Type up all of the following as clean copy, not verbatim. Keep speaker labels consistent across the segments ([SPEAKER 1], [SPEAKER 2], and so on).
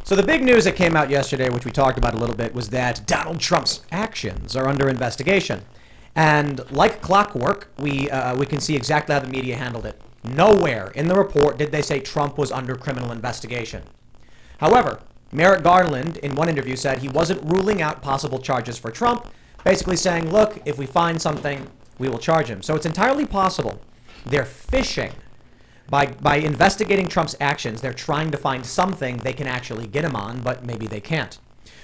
[SPEAKER 1] So the big news that came out yesterday, which we talked about a little bit, was that Donald Trump's actions are under investigation. And like clockwork, we can see exactly how the media handled it. Nowhere in the report did they say Trump was under criminal investigation. However, Merrick Garland, in one interview, said he wasn't ruling out possible charges for Trump, basically saying, look, if we find something, we will charge him. So it's entirely possible they're fishing. By investigating Trump's actions, they're trying to find something they can actually get him on, but maybe they can't.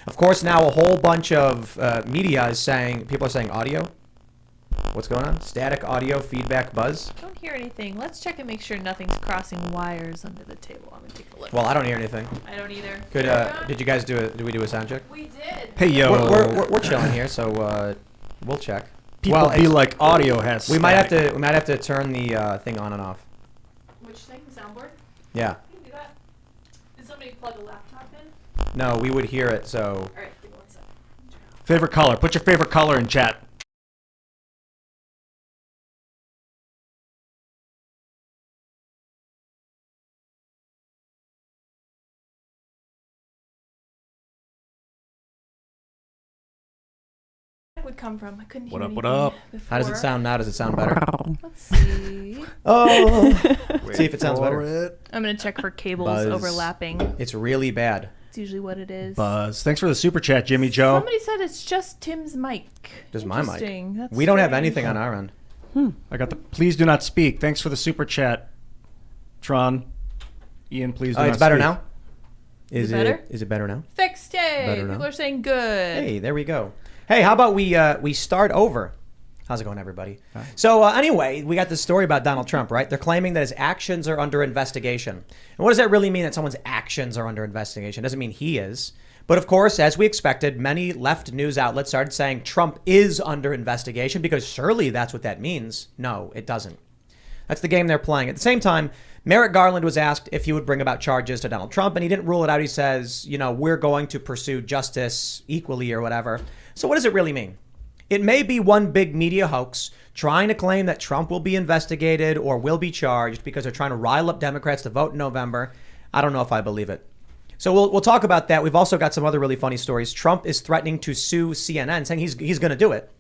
[SPEAKER 1] Of course, now a whole bunch of media is saying, people are saying audio. What's going on? Static audio, feedback, buzz.
[SPEAKER 2] I don't hear anything. Let's check and make sure nothing's crossing wires under the table. I'm gonna take a look.
[SPEAKER 1] Well, I don't hear anything.
[SPEAKER 2] I don't either.
[SPEAKER 1] Did you guys did we do a sound check?
[SPEAKER 2] We did.
[SPEAKER 3] Hey, yo.
[SPEAKER 1] We're chilling here, so we'll check.
[SPEAKER 3] People be like audio has
[SPEAKER 1] we might have to turn the thing on and off.
[SPEAKER 2] Which thing? The soundboard?
[SPEAKER 1] Yeah.
[SPEAKER 2] You can do that. Did somebody plug a laptop in?
[SPEAKER 1] No, we would hear it, so.
[SPEAKER 2] All right, give me 1 second.
[SPEAKER 3] Favorite color. Put your favorite color in chat.
[SPEAKER 2] Would come from. I couldn't hear
[SPEAKER 3] What up,
[SPEAKER 2] anything
[SPEAKER 3] what up?
[SPEAKER 2] before.
[SPEAKER 1] How does it sound now? Does it sound better?
[SPEAKER 2] Let's see.
[SPEAKER 1] Oh. See if it sounds better.
[SPEAKER 2] I'm gonna check for cables
[SPEAKER 1] Buzz.
[SPEAKER 2] overlapping.
[SPEAKER 1] It's really bad.
[SPEAKER 2] It's usually what it is.
[SPEAKER 3] Buzz. Thanks for the super chat, Jimmy Joe.
[SPEAKER 2] Somebody said it's just Tim's mic.
[SPEAKER 1] Just my mic.
[SPEAKER 2] Interesting. That's
[SPEAKER 1] We don't have
[SPEAKER 2] strange.
[SPEAKER 1] anything on our end.
[SPEAKER 3] I got the please do not speak. Thanks for the super chat, Tron. Ian, please do not
[SPEAKER 1] It's better
[SPEAKER 3] speak.
[SPEAKER 1] now?
[SPEAKER 2] Is it better?
[SPEAKER 1] Is it better now?
[SPEAKER 2] Fixed. Yay!
[SPEAKER 1] Better now?
[SPEAKER 2] People are saying good.
[SPEAKER 1] Hey, there we go. Hey, how about we start over? How's it going, everybody? Hi. So anyway, we got this story about Donald Trump, right? They're claiming that his actions are under investigation. And what does that really mean, that someone's actions are under investigation? It doesn't mean he is. But of course, as we expected, many left news outlets started saying Trump is under investigation because surely that's what that means. No, it doesn't. That's the game they're playing. At the same time, Merrick Garland was asked if he would bring about charges to Donald Trump, and he didn't rule it out. He says, we're going to pursue justice equally or whatever. So what does it really mean? It may be one big media hoax trying to claim that Trump will be investigated or will be charged because they're trying to rile up Democrats to vote in November. I don't know if I believe it. So we'll talk about that. We've also got some other really funny stories. Trump is threatening to sue CNN, saying he's going to do it.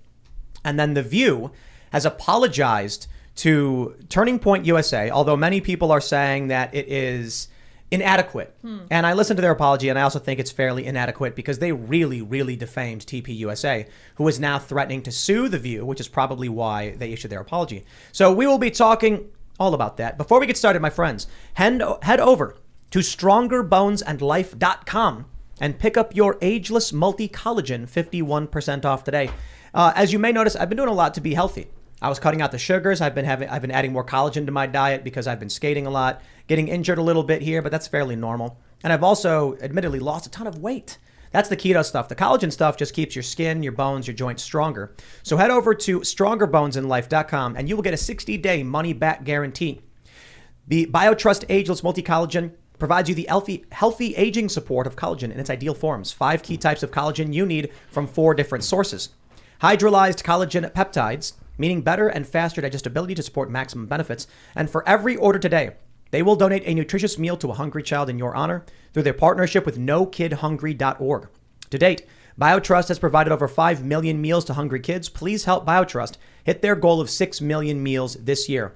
[SPEAKER 1] And then The View has apologized to Turning Point USA, although many people are saying that it is inadequate. And I listened to their apology, and I also think it's fairly inadequate because they really, really defamed TPUSA, who is now threatening to sue The View, which is probably why they issued their apology. So we will be talking all about that. Before we get started, my friends, head over to strongerbonesandlife.com and pick up your ageless multi-collagen 51% off today. As you may notice, I've been doing a lot to be healthy. I was cutting out the sugars. I've been adding more collagen to my diet because I've been skating a lot, getting injured a little bit here, but that's fairly normal. And I've also admittedly lost a ton of weight. That's the keto stuff. The collagen stuff just keeps your skin, your bones, your joints stronger. So head over to strongerbonesandlife.com and you will get a 60-day money-back guarantee. The BioTrust Ageless Multi-Collagen provides you the healthy aging support of collagen in its ideal forms. 5 key types of collagen you need from 4 different sources. Hydrolyzed collagen peptides, meaning better and faster digestibility to support maximum benefits. And for every order today, they will donate a nutritious meal to a hungry child in your honor through their partnership with NoKidHungry.org. To date, BioTrust has provided over 5 million meals to hungry kids. Please help BioTrust hit their goal of 6 million meals this year.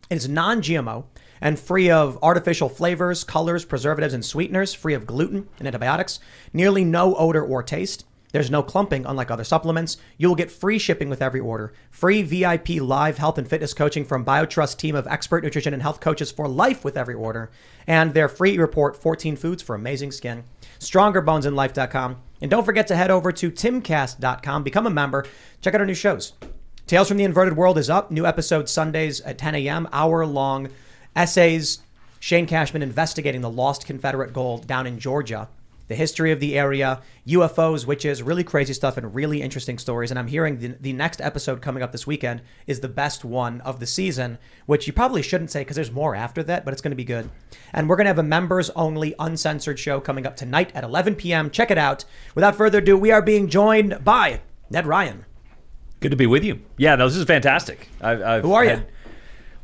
[SPEAKER 1] It is non-GMO and free of artificial flavors, colors, preservatives, and sweeteners, free of gluten and antibiotics, nearly no odor or taste. There's no clumping, unlike other supplements. You will get free shipping with every order, free VIP live health and fitness coaching from BioTrust team of expert nutrition and health coaches for life with every order, and their free report, 14 foods for amazing skin. StrongerBonesandLife.com. And don't forget to head over to Timcast.com, become a member, check out our new shows. Tales from the Inverted World is up. New episodes Sundays at 10 a.m., hour-long essays. Shane Cashman investigating the lost Confederate gold down in Georgia. The history of the area, UFOs, witches, really crazy stuff and really interesting stories. And I'm hearing the next episode coming up this weekend is the best one of the season, which you probably shouldn't say because there's more after that, but it's going to be good. And we're going to have a members-only uncensored show coming up tonight at 11 p.m. Check it out. Without further ado, we are being joined by Ned Ryun.
[SPEAKER 4] Good to be with you. Yeah, no, this is fantastic.
[SPEAKER 1] Who are you?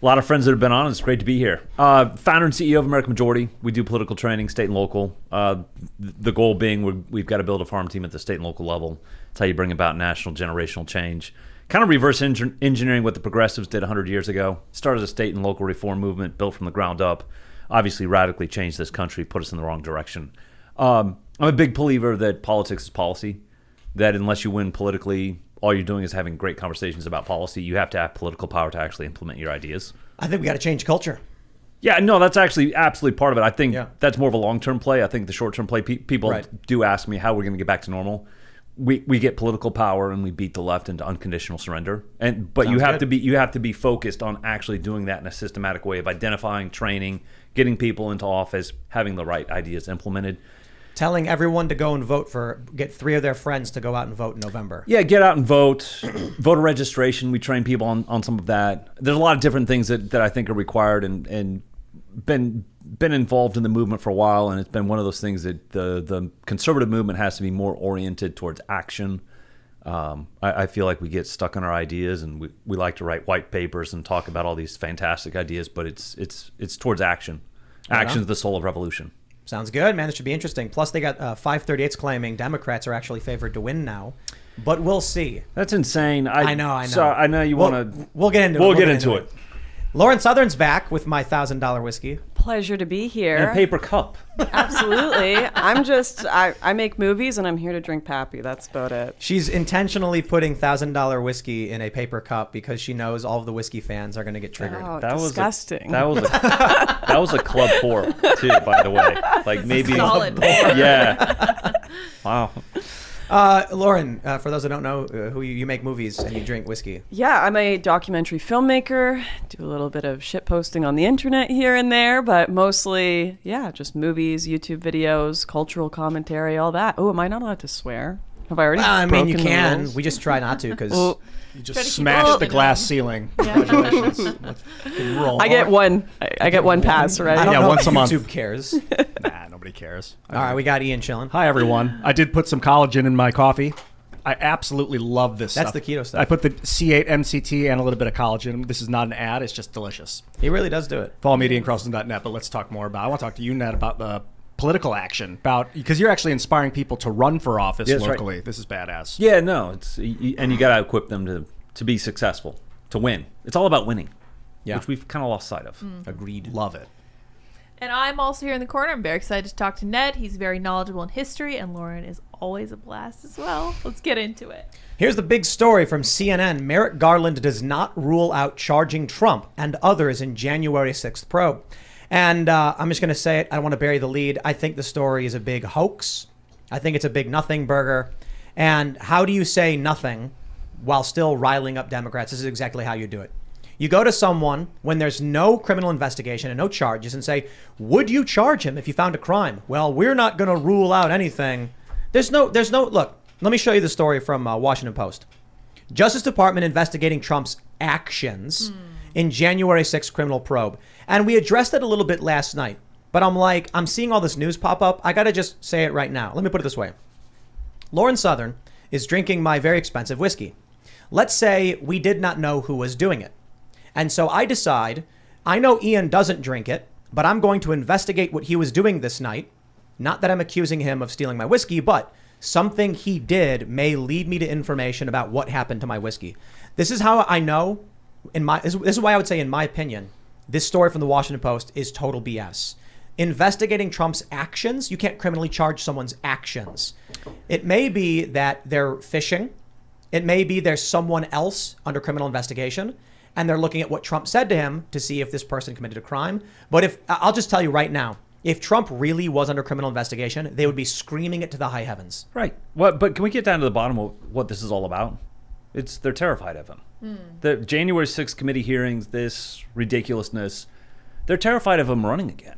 [SPEAKER 4] A lot of friends that have been on. It's great to be here. Founder and CEO of American Majority. We do political training, state and local. The goal being we've got to build a farm team at the state and local level. It's how you bring about national generational change. Kind of reverse engineering what the progressives did 100 years ago. Started a state and local reform movement built from the ground up. Obviously radically changed this country, put us in the wrong direction. I'm a big believer that politics is policy, that unless you win politically, all you're doing is having great conversations about policy. You have to have political power to actually implement your ideas.
[SPEAKER 1] I think we got to change culture.
[SPEAKER 4] Yeah, no, that's actually absolutely part of it. I think
[SPEAKER 1] Yeah.
[SPEAKER 4] that's more of a long-term play. I think the short-term play, people
[SPEAKER 1] Right.
[SPEAKER 4] do ask me how we're going to get back to normal. We get political power and we beat the left into unconditional surrender. But you
[SPEAKER 1] Sounds
[SPEAKER 4] have
[SPEAKER 1] good.
[SPEAKER 4] you have to be focused on actually doing that in a systematic way of identifying, training, getting people into office, having the right ideas implemented.
[SPEAKER 1] Telling everyone to go and get 3 of their friends to go out and vote in November.
[SPEAKER 4] Yeah, get out and vote. Voter registration, we train people on some of that. There's a lot of different things that I think are required and been involved in the movement for a while, and it's been one of those things that the conservative movement has to be more oriented towards action. I feel like we get stuck on our ideas, and we like to write white papers and talk about all these fantastic ideas, but it's towards action. Action is the soul of revolution.
[SPEAKER 1] Sounds good, man. This should be interesting. Plus, they got 538s claiming Democrats are actually favored to win now, but we'll see.
[SPEAKER 4] That's insane.
[SPEAKER 1] I know.
[SPEAKER 4] So I know you want to.
[SPEAKER 1] We'll get into it.
[SPEAKER 4] We'll get into it.
[SPEAKER 1] Lauren Southern's back with my $1,000 whiskey.
[SPEAKER 5] Pleasure to be here.
[SPEAKER 4] And a paper cup.
[SPEAKER 5] Absolutely. I make movies and I'm here to drink Pappy. That's about it.
[SPEAKER 1] She's intentionally putting $1,000 whiskey in a paper cup because she knows all of the whiskey fans are going to get triggered.
[SPEAKER 5] Oh,
[SPEAKER 4] That
[SPEAKER 5] disgusting.
[SPEAKER 4] that was a club pour too, by the way. Like maybe
[SPEAKER 2] Solid.
[SPEAKER 4] Yeah. Wow.
[SPEAKER 1] Lauren, for those that don't know, who you make movies and you drink whiskey.
[SPEAKER 5] Yeah, I'm a documentary filmmaker. Do a little bit of shit posting on the internet here and there, but mostly, yeah, just movies, YouTube videos, cultural commentary, all that. Oh, am I not allowed to swear? Have I already
[SPEAKER 1] I mean, you
[SPEAKER 5] broken the
[SPEAKER 1] can.
[SPEAKER 5] rules?
[SPEAKER 1] We just try not to because
[SPEAKER 5] Well,
[SPEAKER 3] You
[SPEAKER 2] Try
[SPEAKER 3] just
[SPEAKER 2] to keep
[SPEAKER 3] smashed
[SPEAKER 2] it
[SPEAKER 3] the
[SPEAKER 2] open.
[SPEAKER 3] glass ceiling. Congratulations. Let's fucking roll.
[SPEAKER 5] I get one. I get one pass, right?
[SPEAKER 1] I don't
[SPEAKER 3] Yeah,
[SPEAKER 1] know
[SPEAKER 3] once
[SPEAKER 1] if
[SPEAKER 3] a month.
[SPEAKER 1] YouTube cares.
[SPEAKER 3] Nah, nobody cares.
[SPEAKER 1] All right, we got Ian chilling.
[SPEAKER 3] Hi, everyone. I did put some collagen in my coffee. I absolutely love this
[SPEAKER 1] That's
[SPEAKER 3] stuff.
[SPEAKER 1] the keto stuff.
[SPEAKER 3] I put the C8 MCT and a little bit of collagen. This is not an ad. It's just delicious.
[SPEAKER 1] He really does do it.
[SPEAKER 3] Follow me at IanCarlson.net, but let's talk more about. I want to talk to you, Ned, about the political action, because you're actually inspiring people to run for office
[SPEAKER 4] Yes, right.
[SPEAKER 3] locally. This is badass.
[SPEAKER 4] Yeah, no, and you got to equip them to be successful, to win. It's all about winning,
[SPEAKER 1] Yeah.
[SPEAKER 4] which we've kind of lost sight of.
[SPEAKER 1] Agreed.
[SPEAKER 3] Love it.
[SPEAKER 2] And I'm also here in the corner. I'm very excited to talk to Ned. He's very knowledgeable in history, and Lauren is always a blast as well. Let's get into it.
[SPEAKER 1] Here's the big story from CNN. Merrick Garland does not rule out charging Trump and others in January 6th probe. And I'm just going to say it. I don't want to bury the lead. I think the story is a big hoax. I think it's a big nothing burger. And how do you say nothing while still riling up Democrats? This is exactly how you do it. You go to someone when there's no criminal investigation and no charges and say, would you charge him if you found a crime? Well, we're not going to rule out anything. There's no, look, let me show you the story from Washington Post. Justice Department investigating Trump's actions in January 6th criminal probe. And we addressed it a little bit last night, but I'm seeing all this news pop up. I got to just say it right now. Let me put it this way. Lauren Southern is drinking my very expensive whiskey. Let's say we did not know who was doing it. And so I decide, I know Ian doesn't drink it, but I'm going to investigate what he was doing this night. Not that I'm accusing him of stealing my whiskey, but something he did may lead me to information about what happened to my whiskey. This is how I know, this is why I would say, in my opinion, this story from the Washington Post is total BS. Investigating Trump's actions, you can't criminally charge someone's actions. It may be that they're fishing. It may be there's someone else under criminal investigation, and they're looking at what Trump said to him to see if this person committed a crime. But I'll just tell you right now, if Trump really was under criminal investigation, they would be screaming it to the high heavens.
[SPEAKER 4] Right. But can we get down to the bottom of what this is all about? They're terrified of him. The January 6th committee hearings, this ridiculousness, they're terrified of him running again.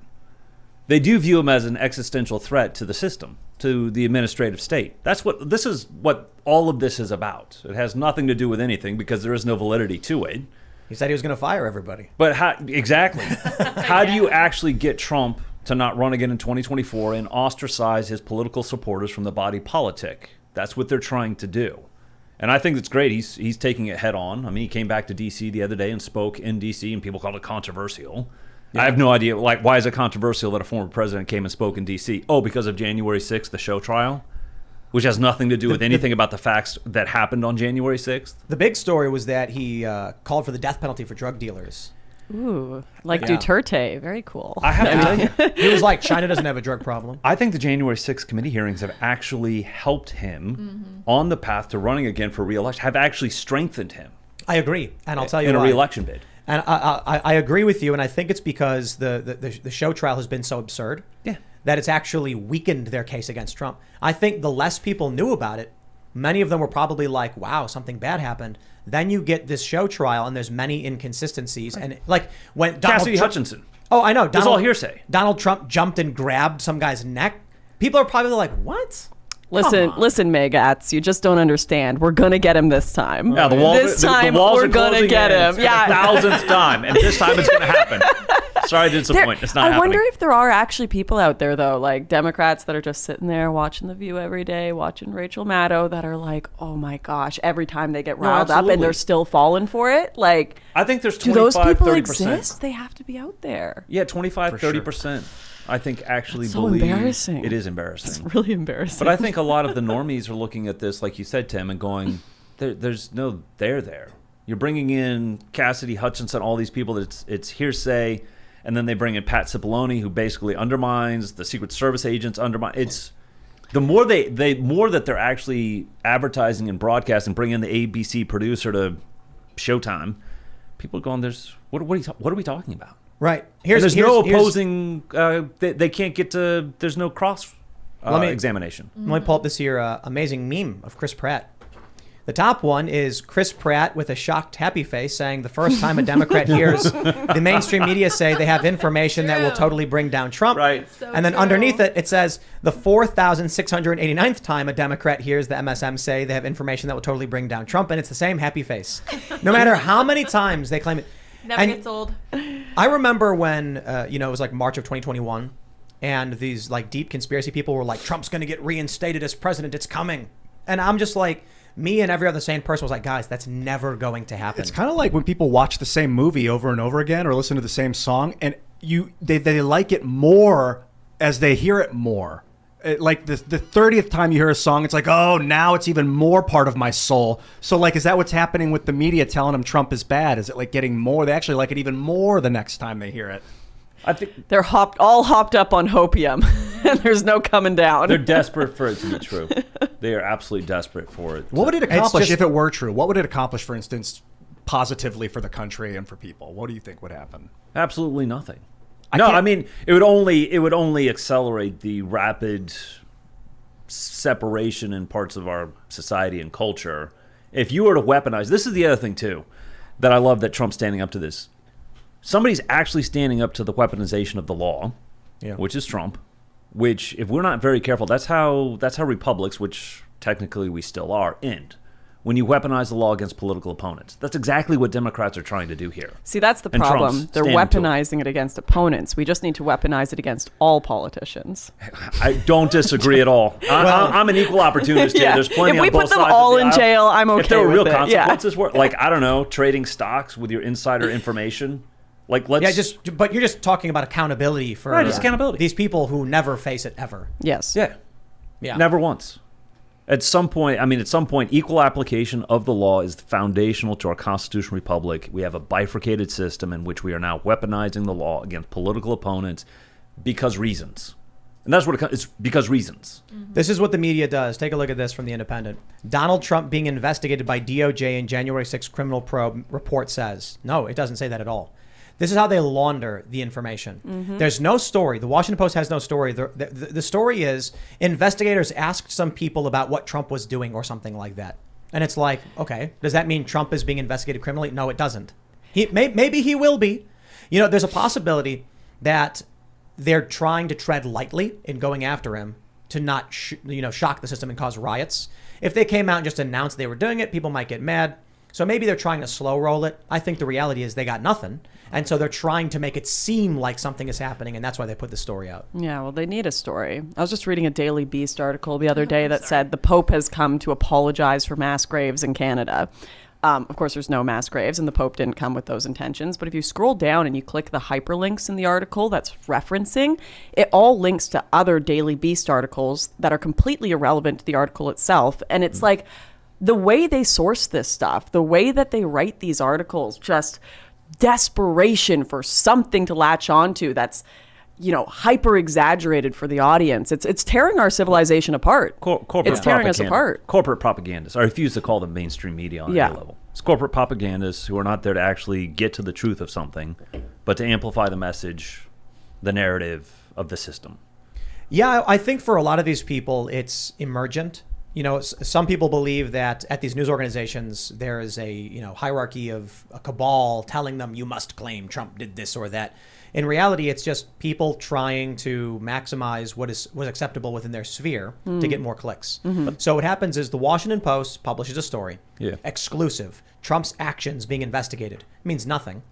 [SPEAKER 4] They do view him as an existential threat to the system, to the administrative state. This is what all of this is about. It has nothing to do with anything because there is no validity to it.
[SPEAKER 1] He said he was going to fire everybody.
[SPEAKER 4] But how do you actually get Trump to not run again in 2024 and ostracize his political supporters from the body politic? That's what they're trying to do. And I think it's great. He's taking it head on. I mean, he came back to D.C. the other day and spoke in D.C. and people called it controversial. I have no idea. Like, why is it controversial that a former president came and spoke in D.C.? Oh, because of January 6th, the show trial, which has nothing to do with anything about the facts that happened on January 6th.
[SPEAKER 1] The big story was that he called for the death penalty for drug dealers.
[SPEAKER 5] Ooh, like
[SPEAKER 1] Yeah.
[SPEAKER 5] Duterte. Very cool.
[SPEAKER 4] I have to tell you,
[SPEAKER 1] He was like, China doesn't have a drug problem.
[SPEAKER 4] I think the January 6th committee hearings have actually helped him on the path to running again for re-election, have actually strengthened him
[SPEAKER 1] I agree, and I'll tell you
[SPEAKER 4] in a
[SPEAKER 1] why.
[SPEAKER 4] re-election bid.
[SPEAKER 1] And I agree with you, and I think it's because the show trial has been so absurd that it's actually weakened their case against Trump. I think the less people knew about it, many of them were probably like, wow, something bad happened. Then you get this show trial, and there's many inconsistencies. And like when Donald
[SPEAKER 4] Cassidy
[SPEAKER 1] Trump,
[SPEAKER 4] Hutchinson.
[SPEAKER 1] Oh, I know.
[SPEAKER 4] That's all hearsay.
[SPEAKER 1] Donald Trump jumped and grabbed some guy's neck. People are probably like, what?
[SPEAKER 5] Listen, Megats, you just don't understand. We're gonna get him this time.
[SPEAKER 4] Yeah, the walls
[SPEAKER 5] we're
[SPEAKER 4] are
[SPEAKER 5] gonna
[SPEAKER 4] closing
[SPEAKER 5] get
[SPEAKER 4] in.
[SPEAKER 5] him.
[SPEAKER 4] It's
[SPEAKER 5] Yeah,
[SPEAKER 4] the 1000th time, and this time it's going to happen. Sorry to disappoint. It's not
[SPEAKER 5] I
[SPEAKER 4] happening.
[SPEAKER 5] wonder if there are actually people out there, though, like Democrats that are just sitting there watching The View every day, watching Rachel Maddow, that are like, oh my gosh, every time they get riled up
[SPEAKER 4] absolutely.
[SPEAKER 5] and they're still falling for it. Like,
[SPEAKER 4] I think there's
[SPEAKER 5] do
[SPEAKER 4] 25,
[SPEAKER 5] those people
[SPEAKER 4] 30%.
[SPEAKER 5] exist? They have to be out there.
[SPEAKER 4] Yeah, 25, 30%. I think actually
[SPEAKER 5] That's so
[SPEAKER 4] believe
[SPEAKER 5] embarrassing.
[SPEAKER 4] it is embarrassing.
[SPEAKER 5] It's really embarrassing.
[SPEAKER 4] But I think a lot of the normies are looking at this, like you said, Tim, and going, there's no there. You're bringing in Cassidy Hutchinson, all these people that it's hearsay, and then they bring in Pat Cipollone, who basically undermines the Secret Service agents. It's the more more that they're actually advertising and broadcasting, bring in the ABC producer to Showtime. People are going, what are we talking about?
[SPEAKER 1] Right.
[SPEAKER 4] There's no opposing. They can't get to. There's no cross examination.
[SPEAKER 1] Let me pull up this here amazing meme of Chris Pratt. The top one is Chris Pratt with a shocked happy face saying the first time a Democrat hears the mainstream media say they have information that will totally bring down Trump.
[SPEAKER 4] Right.
[SPEAKER 2] So
[SPEAKER 1] And then
[SPEAKER 2] true.
[SPEAKER 1] underneath it, it says the 4,689th time a Democrat hears the MSM say they have information that will totally bring down Trump. And it's the same happy face. No matter how many times they claim it.
[SPEAKER 2] Never
[SPEAKER 1] And
[SPEAKER 2] gets old.
[SPEAKER 1] I remember when, it was like March of 2021, and these like deep conspiracy people were like, Trump's going to get reinstated as president. It's coming. And I'm just like, me and every other sane person was like, guys, that's never going to happen.
[SPEAKER 3] It's kind of like when people watch the same movie over and over again or listen to the same song, and they like it more as they hear it more. Like the 30th time you hear a song, it's like, oh, now it's even more part of my soul. So like, is that what's happening with the media telling them Trump is bad? Is it like getting more? They actually like it even more the next time they hear it.
[SPEAKER 4] I think
[SPEAKER 5] They're all hopped up on hopium, and there's no coming down.
[SPEAKER 4] they're desperate for it to be true. They are absolutely desperate for it.
[SPEAKER 3] What would it accomplish
[SPEAKER 1] just-
[SPEAKER 3] if it were true? What would it accomplish, for instance, positively for the country and for people? What do you think would happen?
[SPEAKER 4] Absolutely nothing.
[SPEAKER 3] can't-
[SPEAKER 4] I mean, it would only accelerate the rapid separation in parts of our society and culture. If you were to weaponize, this is the other thing too, that I love that Trump's standing up to this. Somebody's actually standing up to the weaponization of the law, which is Trump. Which, if we're not very careful, that's how republics, which technically we still are, end. When you weaponize the law against political opponents. That's exactly what Democrats are trying to do here.
[SPEAKER 5] See, that's the
[SPEAKER 4] And
[SPEAKER 5] problem.
[SPEAKER 4] Trump's
[SPEAKER 5] They're
[SPEAKER 4] standing to it.
[SPEAKER 5] weaponizing it against opponents. We just need to weaponize it against all politicians.
[SPEAKER 4] I don't disagree at all. I'm an equal opportunist here.
[SPEAKER 5] Yeah.
[SPEAKER 4] There's plenty
[SPEAKER 5] If we
[SPEAKER 4] on both
[SPEAKER 5] put them
[SPEAKER 4] sides of
[SPEAKER 5] all
[SPEAKER 4] the
[SPEAKER 5] in
[SPEAKER 4] aisle.
[SPEAKER 5] jail, I'm okay
[SPEAKER 4] If there were
[SPEAKER 5] with
[SPEAKER 4] real
[SPEAKER 5] it. Yeah.
[SPEAKER 4] consequences, like, I don't know, trading stocks with your insider information. Like, let's...
[SPEAKER 1] but you're just talking about accountability for
[SPEAKER 4] Right, just accountability.
[SPEAKER 1] these people who never face it ever.
[SPEAKER 5] Yes.
[SPEAKER 1] Yeah.
[SPEAKER 4] Never once. At some point, equal application of the law is foundational to our constitutional republic. We have a bifurcated system in which we are now weaponizing the law against political opponents because reasons. And that's what it's because reasons.
[SPEAKER 1] This is what the media does. Take a look at this from The Independent. Donald Trump being investigated by DOJ in January 6th criminal probe report says. No, it doesn't say that at all. This is how they launder the information. There's no story. The Washington Post has no story. The story is investigators asked some people about what Trump was doing or something like that. And it's like, okay, does that mean Trump is being investigated criminally? No, it doesn't. Maybe he will be. There's a possibility that they're trying to tread lightly in going after him to not shock the system and cause riots. If they came out and just announced they were doing it, people might get mad. So maybe they're trying to slow roll it. I think the reality is they got nothing. And so they're trying to make it seem like something is happening. And that's why they put the story out.
[SPEAKER 5] Yeah, well, they need a story. I was just reading a Daily Beast article the other day that said the Pope has come to apologize for mass graves in Canada. Of course, there's no mass graves, and the Pope didn't come with those intentions. But if you scroll down and you click the hyperlinks in the article that's referencing, it all links to other Daily Beast articles that are completely irrelevant to the article itself. And it's like the way they source this stuff, the way that they write these articles, just desperation for something to latch onto that's, you know, hyper exaggerated for the audience. It's tearing our civilization apart. It's tearing us apart.
[SPEAKER 4] Corporate propagandists. I refuse to call them mainstream media on any level. It's corporate propagandists who are not there to actually get to the truth of something, but to amplify the message, the narrative of the system.
[SPEAKER 1] Yeah, I think for a lot of these people, it's emergent. You know, some people believe that at these news organizations, there is a, you know, hierarchy of a cabal telling them you must claim Trump did this or that. In reality, it's just people trying to maximize what was acceptable within their sphere to get more clicks. So what happens is the Washington Post publishes a story, exclusive, Trump's actions being investigated. It means nothing.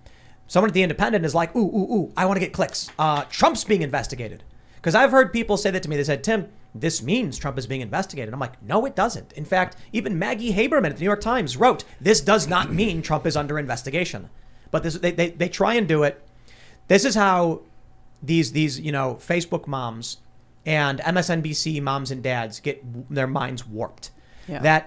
[SPEAKER 1] Someone at The Independent is like, ooh, I want to get clicks. Trump's being investigated. Because I've heard people say that to me. They said, Tim, this means Trump is being investigated. I'm like, no, it doesn't. In fact, even Maggie Haberman at the New York Times wrote, this does not mean Trump is under investigation. But this, they try and do it. This is how these you know, Facebook moms and MSNBC moms and dads get their minds warped. Yeah.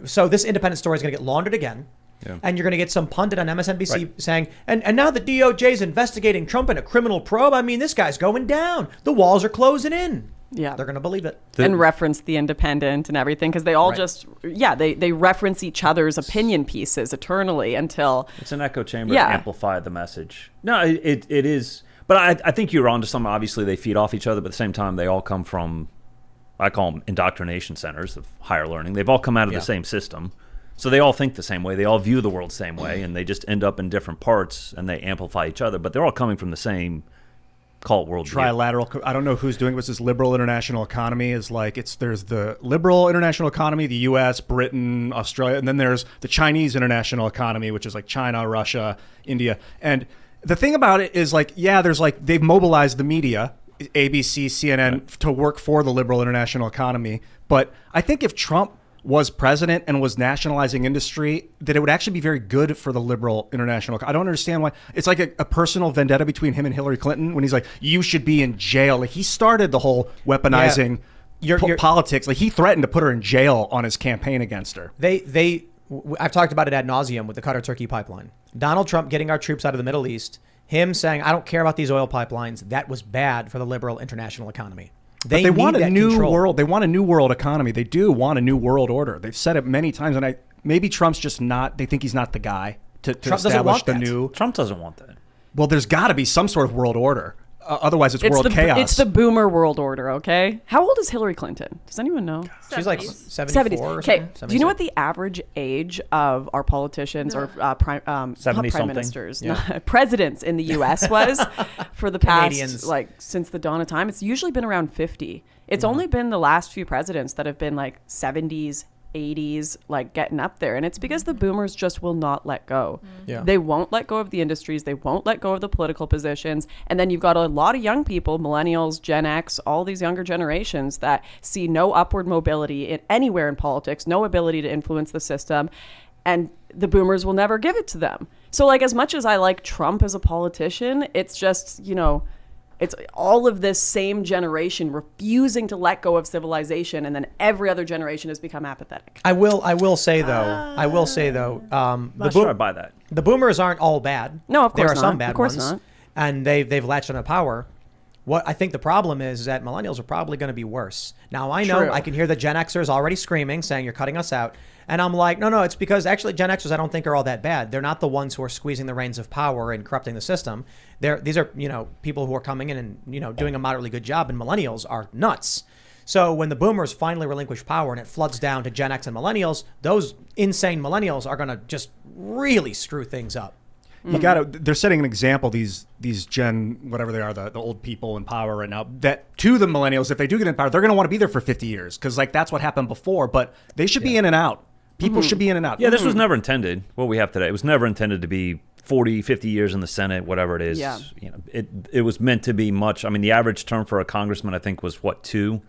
[SPEAKER 1] So this independent story is going to get laundered again. Yeah. And you're going to get some pundit on MSNBC saying, and now the DOJ is investigating Trump in a criminal probe. I mean, this guy's going down. The walls are closing in. Yeah. They're going to believe it.
[SPEAKER 5] And reference The Independent and everything, because they all they reference each other's opinion pieces eternally until...
[SPEAKER 4] It's an echo chamber to amplify the message. No, it is... But I think you're onto something. Obviously, they feed off each other, but at the same time, they all come from, I call them indoctrination centers of higher learning. They've all come out of the same system. So they all think the same way. They all view the world the same way, and they just end up in different parts, and they amplify each other. But they're all coming from the same, call it world
[SPEAKER 3] trilateral. I don't know who's doing this liberal international economy. Is like there's the liberal international economy, the U.S., Britain, Australia, and then there's the Chinese international economy, which is like China, Russia, India. And the thing about it is there's they've mobilized the media, ABC, CNN, to work for the liberal international economy. But I think if Trump was president and was nationalizing industry, that it would actually be very good for the liberal international. I don't understand why. It's like a personal vendetta between him and Hillary Clinton when he's like, you should be in jail. Like, he started the whole weaponizing politics. Like, he threatened to put her in jail on his campaign against her.
[SPEAKER 1] I've talked about it ad nauseum with the Qatar Turkey pipeline. Donald Trump getting our troops out of the Middle East, him saying, I don't care about these oil pipelines. That was bad for the liberal international economy.
[SPEAKER 3] They want a new world. They want a new world economy. They do want a new world order. They've said it many times, and maybe Trump's just not. They think he's not the guy to establish the new.
[SPEAKER 4] Trump doesn't want that.
[SPEAKER 3] Well, there's got to be some sort of world order. Otherwise, it's world chaos.
[SPEAKER 5] It's the boomer world order, okay? How old is Hillary Clinton? Does anyone know?
[SPEAKER 1] She's like 74 or
[SPEAKER 5] something. Okay, do you know what the average age of our politicians or not prime ministers, presidents in the U.S. was for the past, since the dawn of time? It's usually been around 50. It's only been the last few presidents that have been 70s, 80s, getting up there. And it's because the boomers just will not let go. Yeah. They won't let go of the industries. They won't let go of the political positions. And then you've got a lot of young people, millennials, Gen X, all these younger generations that see no upward mobility anywhere in politics, no ability to influence the system. And the boomers will never give it to them. So as much as I like Trump as a politician, it's just, it's all of this same generation refusing to let go of civilization, and then every other generation has become apathetic.
[SPEAKER 1] I will say though.
[SPEAKER 4] Not sure I buy that.
[SPEAKER 1] The boomers aren't all bad.
[SPEAKER 5] No, of course
[SPEAKER 1] there are
[SPEAKER 5] not.
[SPEAKER 1] some bad
[SPEAKER 5] of course
[SPEAKER 1] ones,
[SPEAKER 5] not.
[SPEAKER 1] and they've latched onto power. What I think the problem is that millennials are probably going to be worse. Now I know I can hear the Gen Xers already screaming, saying you're cutting us out. And I'm like, no, it's because actually Gen Xers I don't think are all that bad. They're not the ones who are squeezing the reins of power and corrupting the system. These are, people who are coming in and, doing a moderately good job, and millennials are nuts. So when the boomers finally relinquish power and it floods down to Gen X and millennials, those insane millennials are going to just really screw things up.
[SPEAKER 3] They're setting an example, these Gen, whatever they are, the old people in power right now, that to the millennials, if they do get in power, they're going to want to be there for 50 years because that's what happened before, but they should be in and out. People should be in and out.
[SPEAKER 4] Yeah, this was never intended, what we have today. It was never intended to be 40, 50 years in the Senate, whatever it is.
[SPEAKER 5] Yeah.
[SPEAKER 4] You know, it was meant to be much. I mean, the average term for a congressman, I think, was, 2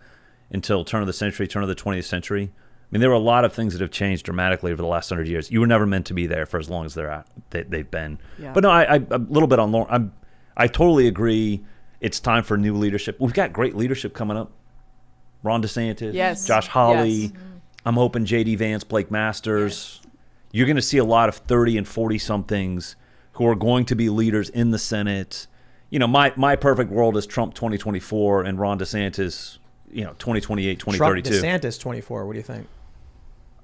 [SPEAKER 4] until turn of the century, turn of the 20th century. I mean, there were a lot of things that have changed dramatically over the last 100 years. You were never meant to be there for as long as they've been.
[SPEAKER 5] Yeah.
[SPEAKER 4] But no, I a little bit on Lauren. I totally agree. It's time for new leadership. We've got great leadership coming up. Ron DeSantis,
[SPEAKER 5] Yes.
[SPEAKER 4] Josh Hawley.
[SPEAKER 5] Yes.
[SPEAKER 4] I'm hoping J.D. Vance, Blake Masters. You're going to see a lot of 30 and 40-somethings who are going to be leaders in the Senate. You know, my perfect world is Trump 2024 and Ron DeSantis, 2028, 2032.
[SPEAKER 1] Trump DeSantis 24. What do you think?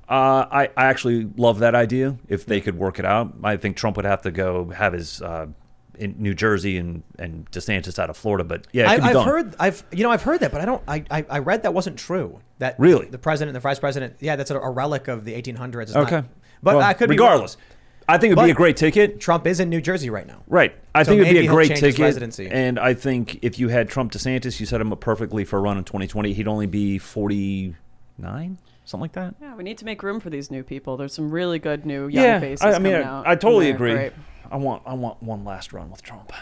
[SPEAKER 4] I actually love that idea if they could work it out. I think Trump would have to go have his in New Jersey and DeSantis out of Florida. But yeah, it could be done.
[SPEAKER 1] I've heard that, but I read that wasn't true. That
[SPEAKER 4] Really?
[SPEAKER 1] the president, the vice president, yeah, that's a relic of the 1800s. It's
[SPEAKER 4] Okay.
[SPEAKER 1] not, but
[SPEAKER 4] Well,
[SPEAKER 1] I could
[SPEAKER 4] regardless.
[SPEAKER 1] be wrong.
[SPEAKER 4] I think it would be
[SPEAKER 1] But
[SPEAKER 4] a great ticket.
[SPEAKER 1] Trump is in New Jersey right now.
[SPEAKER 4] Right. I
[SPEAKER 1] So
[SPEAKER 4] think it'd be
[SPEAKER 1] maybe
[SPEAKER 4] a
[SPEAKER 1] he'll
[SPEAKER 4] great
[SPEAKER 1] change his
[SPEAKER 4] ticket.
[SPEAKER 1] residency.
[SPEAKER 4] And I think if you had Trump DeSantis, you set him up perfectly for a run in 2020. He'd only be 49, something like that.
[SPEAKER 5] Yeah, we need to make room for these new people. There's some really good new young faces coming out.
[SPEAKER 4] I totally
[SPEAKER 5] and they're
[SPEAKER 4] agree.
[SPEAKER 5] great.
[SPEAKER 4] I want one last run with Trump.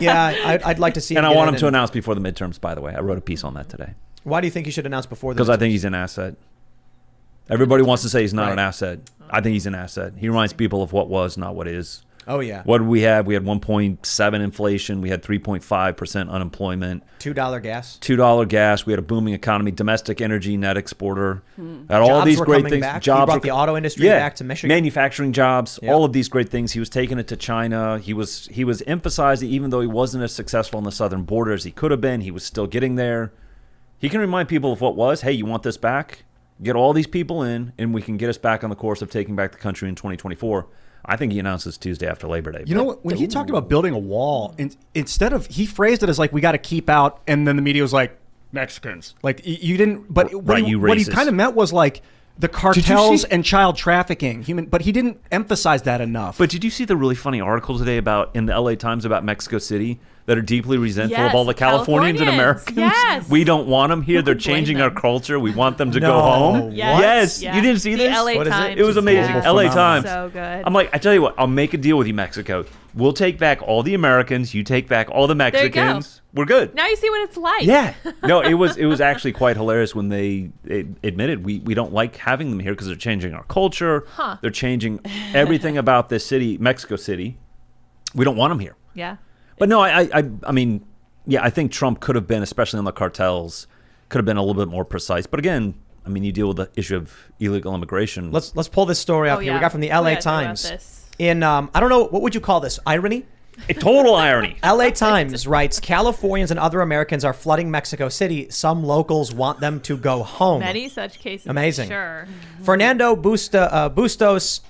[SPEAKER 1] Yeah, I'd like to see.
[SPEAKER 4] And
[SPEAKER 1] him
[SPEAKER 4] I
[SPEAKER 1] get
[SPEAKER 4] want
[SPEAKER 1] in
[SPEAKER 4] him to
[SPEAKER 1] and-
[SPEAKER 4] announce before the midterms, by the way. I wrote a piece on that today.
[SPEAKER 1] Why do you think he should announce before?
[SPEAKER 4] Because I think he's an asset. Everybody wants to say he's not
[SPEAKER 1] Right.
[SPEAKER 4] an asset. I think he's an asset. He reminds people of what was, not what is.
[SPEAKER 1] Oh yeah.
[SPEAKER 4] What did we have? We had 1.7 inflation. We had 3.5% unemployment.
[SPEAKER 1] $2 gas.
[SPEAKER 4] $2 gas. We had a booming economy, domestic energy net exporter. Had all
[SPEAKER 1] Jobs
[SPEAKER 4] these
[SPEAKER 1] were
[SPEAKER 4] great
[SPEAKER 1] coming
[SPEAKER 4] things.
[SPEAKER 1] back. He
[SPEAKER 4] Jobs
[SPEAKER 1] brought
[SPEAKER 4] were
[SPEAKER 1] the auto industry back to Michigan.
[SPEAKER 4] Manufacturing jobs.
[SPEAKER 1] Yeah.
[SPEAKER 4] All of these great things. He was taking it to China. He was emphasizing, even though he wasn't as successful on the southern border as he could have been, he was still getting there. He can remind people of what was. Hey, you want this back? Get all these people in, and we can get us back on the course of taking back the country in 2024. I think he announces Tuesday after Labor Day.
[SPEAKER 3] You know what? When he talked about building a wall, instead of he phrased it as like we got to keep out, and then the media was like Mexicans. Like you didn't. But what
[SPEAKER 4] Right,
[SPEAKER 3] he,
[SPEAKER 4] you
[SPEAKER 3] what he
[SPEAKER 4] racist.
[SPEAKER 3] kind of meant was like the cartels and child trafficking. But he didn't emphasize that enough.
[SPEAKER 4] But did you see the really funny article today in the LA Times about Mexico City that are deeply resentful of
[SPEAKER 2] Yes,
[SPEAKER 4] all the Californians and Americans?
[SPEAKER 2] Yes.
[SPEAKER 4] We don't want them here.
[SPEAKER 2] Who
[SPEAKER 4] They're
[SPEAKER 2] could blame
[SPEAKER 4] changing our
[SPEAKER 2] them?
[SPEAKER 4] culture. We want them to
[SPEAKER 1] No.
[SPEAKER 4] go home.
[SPEAKER 2] Yes.
[SPEAKER 4] Yes.
[SPEAKER 2] Yeah.
[SPEAKER 4] You didn't see
[SPEAKER 2] The
[SPEAKER 4] this?
[SPEAKER 2] LA
[SPEAKER 1] What is it?
[SPEAKER 2] Times.
[SPEAKER 4] It was amazing.
[SPEAKER 2] Yeah.
[SPEAKER 4] LA
[SPEAKER 1] Phenomenal.
[SPEAKER 4] Times.
[SPEAKER 2] So good.
[SPEAKER 4] I'm like, I tell you what, I'll make a deal with you, Mexico. We'll take back all the Americans. You take back all the
[SPEAKER 2] you go.
[SPEAKER 4] Mexicans. We're good.
[SPEAKER 2] Now you see what it's like.
[SPEAKER 4] Yeah. No, it was actually quite hilarious when they admitted we don't like having them here because they're changing our culture.
[SPEAKER 2] Huh.
[SPEAKER 4] They're changing everything about this city, Mexico City. We don't want them here.
[SPEAKER 2] Yeah.
[SPEAKER 4] But no, I mean, yeah, I think Trump could have been, especially on the cartels, could have been a little bit more precise. But again, I mean, you deal with the issue of illegal immigration.
[SPEAKER 1] Let's pull this story up
[SPEAKER 2] Oh,
[SPEAKER 1] here.
[SPEAKER 2] yeah.
[SPEAKER 1] We got from the
[SPEAKER 2] We
[SPEAKER 1] LA
[SPEAKER 2] gotta talk about
[SPEAKER 1] Times.
[SPEAKER 2] this.
[SPEAKER 1] In I don't know, what would you call this? Irony?
[SPEAKER 4] A total irony.
[SPEAKER 1] LA Times writes, Californians and other Americans are flooding Mexico City. Some locals want them to go home.
[SPEAKER 2] Many such cases.
[SPEAKER 1] Amazing.
[SPEAKER 2] Sure.
[SPEAKER 1] Fernando Bustos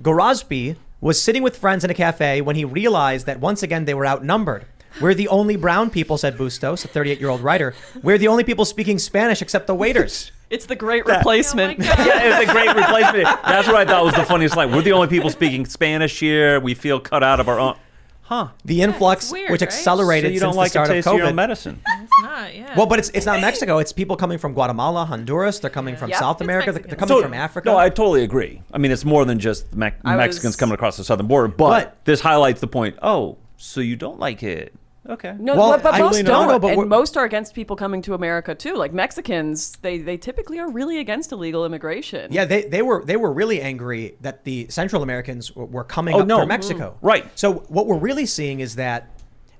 [SPEAKER 1] Gorazpi was sitting with friends in a cafe when he realized that once again they were outnumbered. We're the only brown people, said Bustos, a 38-year-old writer. We're the only people speaking Spanish except the waiters.
[SPEAKER 5] It's the great replacement.
[SPEAKER 2] Oh my God.
[SPEAKER 4] Yeah, it's a great replacement. That's what I thought was the funniest line. We're the only people speaking Spanish here. We feel cut out of our own. Huh.
[SPEAKER 1] The influx,
[SPEAKER 2] it's weird,
[SPEAKER 1] which
[SPEAKER 2] right?
[SPEAKER 1] accelerated
[SPEAKER 4] So you
[SPEAKER 1] since
[SPEAKER 4] don't like
[SPEAKER 1] the start
[SPEAKER 4] the
[SPEAKER 1] of
[SPEAKER 4] taste of your own
[SPEAKER 1] COVID.
[SPEAKER 4] medicine.
[SPEAKER 2] It's not, yeah.
[SPEAKER 1] Well, but it's not Mexico. It's people coming from Guatemala, Honduras. They're coming from
[SPEAKER 5] Yep.
[SPEAKER 1] South
[SPEAKER 2] It's
[SPEAKER 1] America. They're
[SPEAKER 2] Mexican.
[SPEAKER 1] coming from Africa.
[SPEAKER 4] No, I totally agree. I mean, it's more than just Mexicans coming across the southern border, but this highlights the point. Oh, so you don't like it? Okay.
[SPEAKER 5] No,
[SPEAKER 1] Well,
[SPEAKER 5] but
[SPEAKER 1] I
[SPEAKER 5] most
[SPEAKER 1] really
[SPEAKER 5] don't.
[SPEAKER 1] don't know, but
[SPEAKER 5] And
[SPEAKER 1] we're-
[SPEAKER 5] most are against people coming to America too. Like Mexicans, they typically are really against illegal immigration.
[SPEAKER 1] Yeah, they were really angry that the Central Americans were coming up
[SPEAKER 4] no.
[SPEAKER 1] through Mexico.
[SPEAKER 4] Right.
[SPEAKER 1] So what we're really seeing is that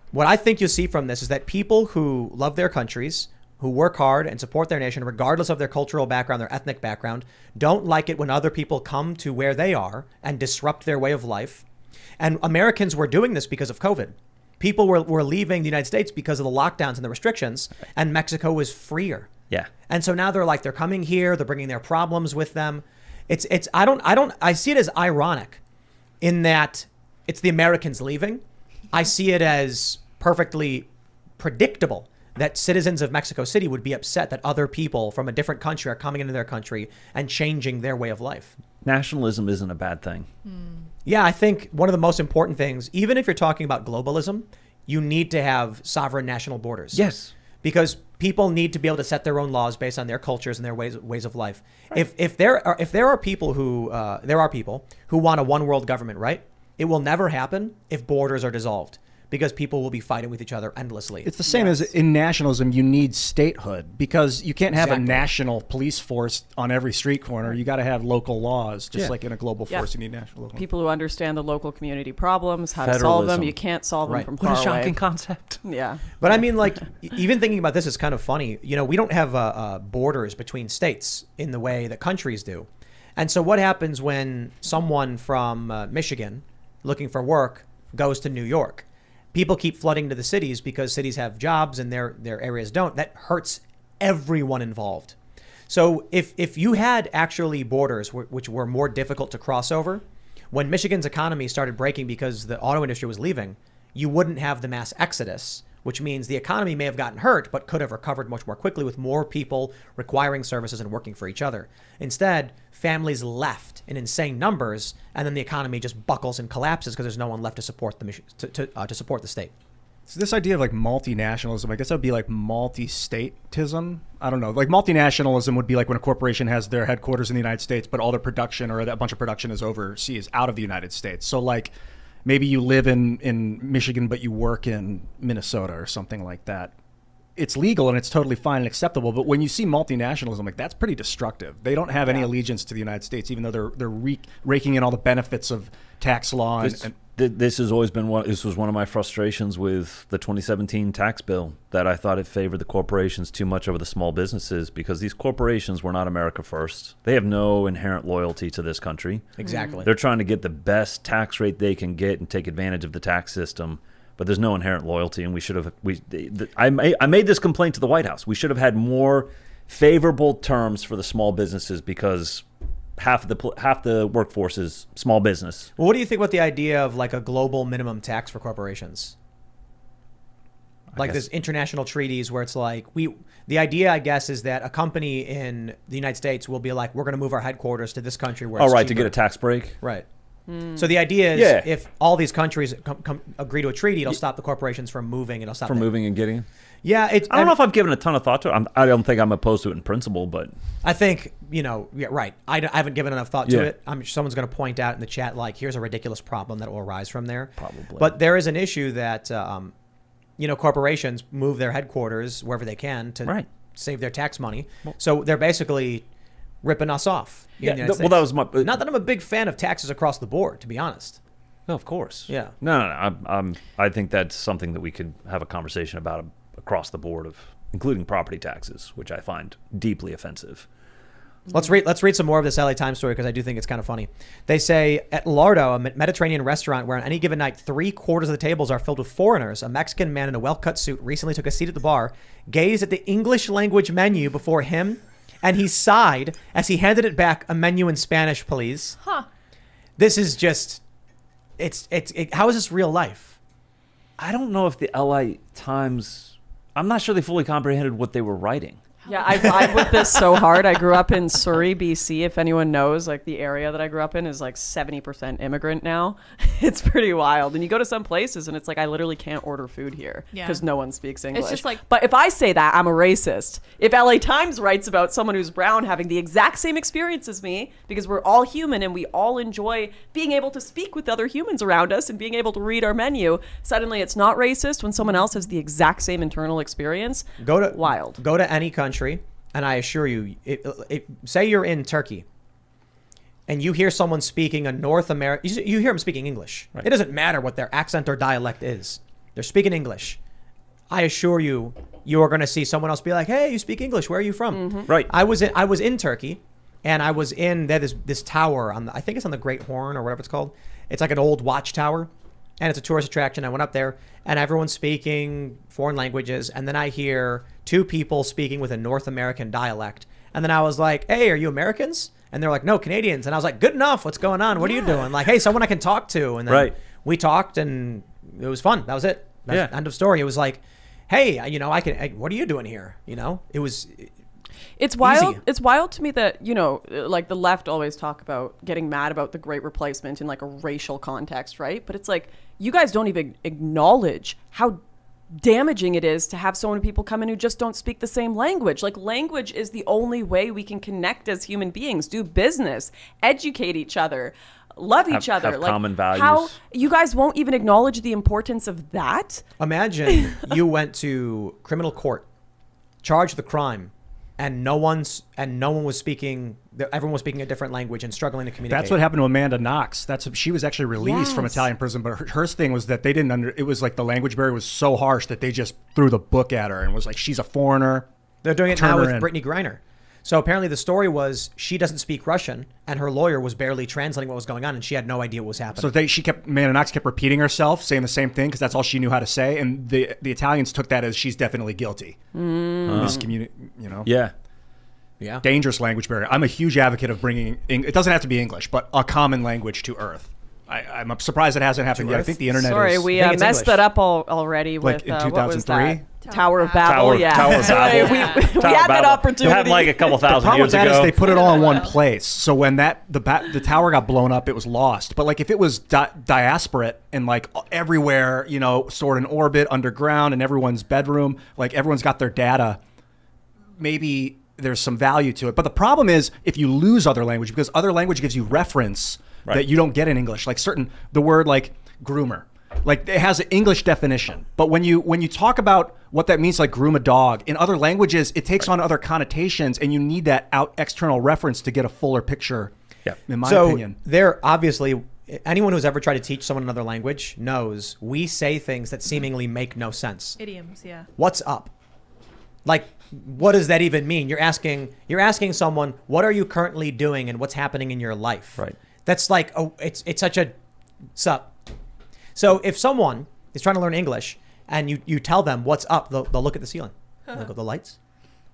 [SPEAKER 1] what I think you'll see from this is that people who love their countries, who work hard and support their nation, regardless of their cultural background, their ethnic background, don't like it when other people come to where they are and disrupt their way of life. And Americans were doing this because of COVID. People were leaving the United States because of the lockdowns and the restrictions, and Mexico was freer.
[SPEAKER 4] Yeah.
[SPEAKER 1] And so now they're coming here, they're bringing their problems with them. I see it as ironic in that it's the Americans leaving. I see it as perfectly predictable that citizens of Mexico City would be upset that other people from a different country are coming into their country and changing their way of life.
[SPEAKER 4] Nationalism isn't a bad thing.
[SPEAKER 1] Yeah, I think one of the most important things, even if you're talking about globalism, you need to have sovereign national borders.
[SPEAKER 4] Yes.
[SPEAKER 1] because people need to be able to set their own laws based on their cultures and their ways of life. Right. If there are people who want a one world government, right? It will never happen if borders are dissolved, because people will be fighting with each other endlessly.
[SPEAKER 3] It's the same as in nationalism. You need statehood, because you can't have a national police force on every street corner. You got to have local laws, just like in a global force. You need national local.
[SPEAKER 5] People who understand the local community problems, how to solve them. You can't solve them from far away.
[SPEAKER 4] What a shocking concept.
[SPEAKER 5] Yeah.
[SPEAKER 1] But I mean, like, even thinking about this is kind of funny. You know, we don't have borders between states in the way that countries do. And so what happens when someone from Michigan looking for work goes to New York? People keep flooding to the cities because cities have jobs and their areas don't. That hurts everyone involved. So if you had actually borders which were more difficult to cross over, when Michigan's economy started breaking because the auto industry was leaving, you wouldn't have the mass exodus, which means the economy may have gotten hurt, but could have recovered much more quickly with more people requiring services and working for each other. Instead, families left in insane numbers, and then the economy just buckles and collapses because there's no one left to support to support the state.
[SPEAKER 3] So this idea of like multinationalism, I guess that would be like multi-statism. I don't know. Like multinationalism would be like when a corporation has their headquarters in the United States, but all their production or that bunch of production is overseas, out of the United States. So like, maybe you live in Michigan, but you work in Minnesota or something like that. It's legal and it's totally fine and acceptable. But when you see multinationalism, like, that's pretty destructive. They don't have any allegiance to the United States, even though they're raking in all the benefits of tax law.
[SPEAKER 4] This has always been this was one of my frustrations with the 2017 tax bill, that I thought it favored the corporations too much over the small businesses, because these corporations were not America first. They have no inherent loyalty to this country.
[SPEAKER 1] Exactly.
[SPEAKER 4] They're trying to get the best tax rate they can get and take advantage of the tax system, but there's no inherent loyalty. And we should have. I made this complaint to the White House. We should have had more favorable terms for the small businesses, because half the workforce is small business.
[SPEAKER 1] Well, what do you think about the idea of like a global minimum tax for corporations? Like there's international treaties where it's like the idea, I guess, is that a company in the United States will be like, we're going to move our headquarters to this country where it's
[SPEAKER 4] right,
[SPEAKER 1] cheaper.
[SPEAKER 4] to get a tax break.
[SPEAKER 1] Right. So the idea is if all these countries agree to a treaty, it'll stop the corporations from moving. It'll stop
[SPEAKER 4] from moving and getting.
[SPEAKER 1] Yeah,
[SPEAKER 4] I don't know if I've given a ton of thought to it. I don't think I'm opposed to it in principle, but
[SPEAKER 1] I think, right. I haven't given enough thought to it. I'm sure someone's going to point out in the chat, like, here's a ridiculous problem that will arise from there.
[SPEAKER 4] Probably.
[SPEAKER 1] But there is an issue that, corporations move their headquarters wherever they can to save their tax money. So they're basically ripping us off.
[SPEAKER 4] That was my.
[SPEAKER 1] Not that I'm a big fan of taxes across the board, to be honest.
[SPEAKER 4] No, of course.
[SPEAKER 1] Yeah.
[SPEAKER 4] No. I think that's something that we could have a conversation about across the board, including property taxes, which I find deeply offensive.
[SPEAKER 1] Let's read some more of this LA Times story, because I do think it's kind of funny. They say at Lardo, a Mediterranean restaurant where on any given night 3/4 of the tables are filled with foreigners, a Mexican man in a well-cut suit recently took a seat at the bar, gazed at the English language menu before him, and he sighed as he handed it back. A menu in Spanish, please.
[SPEAKER 2] Huh.
[SPEAKER 1] This is just, how is this real life?
[SPEAKER 4] I don't know if the LA Times, I'm not sure they fully comprehended what they were writing.
[SPEAKER 5] Yeah, I vibe with this so hard. I grew up in Surrey, BC. If anyone knows, like, the area that I grew up in is like 70% immigrant now. It's pretty wild. And you go to some places and it's like, I literally can't order food here because no one speaks English.
[SPEAKER 2] It's just like,
[SPEAKER 5] but if I say that, I'm a racist. If LA Times writes about someone who's brown having the exact same experience as me, because we're all human and we all enjoy being able to speak with other humans around us and being able to read our menu, suddenly it's not racist when someone else has the exact same internal experience. Wild.
[SPEAKER 1] Go to any country, and I assure you, say you're in Turkey and you hear someone speaking a North American, you hear them speaking English. Right. It doesn't matter what their accent or dialect is. They're speaking English. I assure you, you are going to see someone else be like, hey, you speak English. Where are you from?
[SPEAKER 5] Mm-hmm.
[SPEAKER 4] Right.
[SPEAKER 1] I was in Turkey, and I was in this tower I think it's on the Great Horn or whatever it's called. It's like an old watchtower, and it's a tourist attraction. I went up there, and everyone's speaking foreign languages, and then I hear two people speaking with a North American dialect, and then I was like, hey, are you Americans? And they're like, no, Canadians. And I was like, good enough. What's going on? What are you doing? Like, hey, someone I can talk to. And then we talked, and it was fun. That was it. End of story. It was like, hey, what are you doing here? It was.
[SPEAKER 5] It's wild.
[SPEAKER 1] Easy.
[SPEAKER 5] It's wild to me that, like, the left always talk about getting mad about the Great Replacement in like a racial context, right? But it's like, you guys don't even acknowledge how damaging it is to have so many people come in who just don't speak the same language. Like, language is the only way we can connect as human beings, do business, educate each other, love each other.
[SPEAKER 4] Have
[SPEAKER 5] like,
[SPEAKER 4] common values.
[SPEAKER 5] How you guys won't even acknowledge the importance of that?
[SPEAKER 1] Imagine you went to criminal court, charged the crime, and no one was speaking. Everyone was speaking a different language and struggling to communicate.
[SPEAKER 3] That's what happened to Amanda Knox. She was actually released from
[SPEAKER 5] Yes.
[SPEAKER 3] Italian prison, but her thing was that they didn't it was like the language barrier was so harsh that they just threw the book at her and was like, she's a foreigner.
[SPEAKER 1] They're doing it
[SPEAKER 3] Turn
[SPEAKER 1] now
[SPEAKER 3] her
[SPEAKER 1] with
[SPEAKER 3] in.
[SPEAKER 1] Brittany Griner. So apparently the story was she doesn't speak Russian, and her lawyer was barely translating what was going on, and she had no idea what was happening.
[SPEAKER 3] So Amanda Knox kept repeating herself, saying the same thing because that's all she knew how to say, and the Italians took that as she's definitely guilty.
[SPEAKER 4] Yeah.
[SPEAKER 1] Yeah.
[SPEAKER 3] Dangerous language barrier. I'm a huge advocate of bringing, it doesn't have to be English, but a common language to Earth. I'm surprised it hasn't happened yet. I
[SPEAKER 1] Earth?
[SPEAKER 3] think the internet
[SPEAKER 5] Sorry,
[SPEAKER 3] is.
[SPEAKER 5] we
[SPEAKER 1] I think it's
[SPEAKER 5] messed
[SPEAKER 1] English.
[SPEAKER 5] that up already
[SPEAKER 3] Like
[SPEAKER 5] with
[SPEAKER 3] in
[SPEAKER 5] what was
[SPEAKER 3] 2003?
[SPEAKER 5] that? Tower of Babel. Yeah.
[SPEAKER 4] Tower of Babel.
[SPEAKER 5] we
[SPEAKER 4] Tower
[SPEAKER 5] had
[SPEAKER 4] of
[SPEAKER 5] that
[SPEAKER 4] Babel.
[SPEAKER 5] opportunity.
[SPEAKER 4] It happened like a couple
[SPEAKER 3] The
[SPEAKER 4] thousand
[SPEAKER 3] problem with
[SPEAKER 4] years
[SPEAKER 3] that is
[SPEAKER 4] ago.
[SPEAKER 3] they put it all in one place. So when the tower got blown up, it was lost. But like if it was diasporate and like everywhere, stored in orbit, underground, in everyone's bedroom, like everyone's got their data, maybe there's some value to it. But the problem is if you lose other language, because other language gives you reference that you don't get in English. Like the word like groomer. Like it has an English definition, but when you talk about what that means, like groom a dog in other languages, it takes on other connotations, and you need that external reference to get a fuller picture.
[SPEAKER 4] Yeah.
[SPEAKER 3] In my
[SPEAKER 1] So
[SPEAKER 3] opinion,
[SPEAKER 1] there obviously, anyone who's ever tried to teach someone another language knows we say things that seemingly make no sense.
[SPEAKER 2] Idioms, yeah.
[SPEAKER 1] What's up? Like, what does that even mean? You're asking someone, what are you currently doing and what's happening in your life?
[SPEAKER 4] Right.
[SPEAKER 1] That's like, it's such a sup. So if someone is trying to learn English and you tell them what's up, they'll look at the ceiling. They'll go, the lights?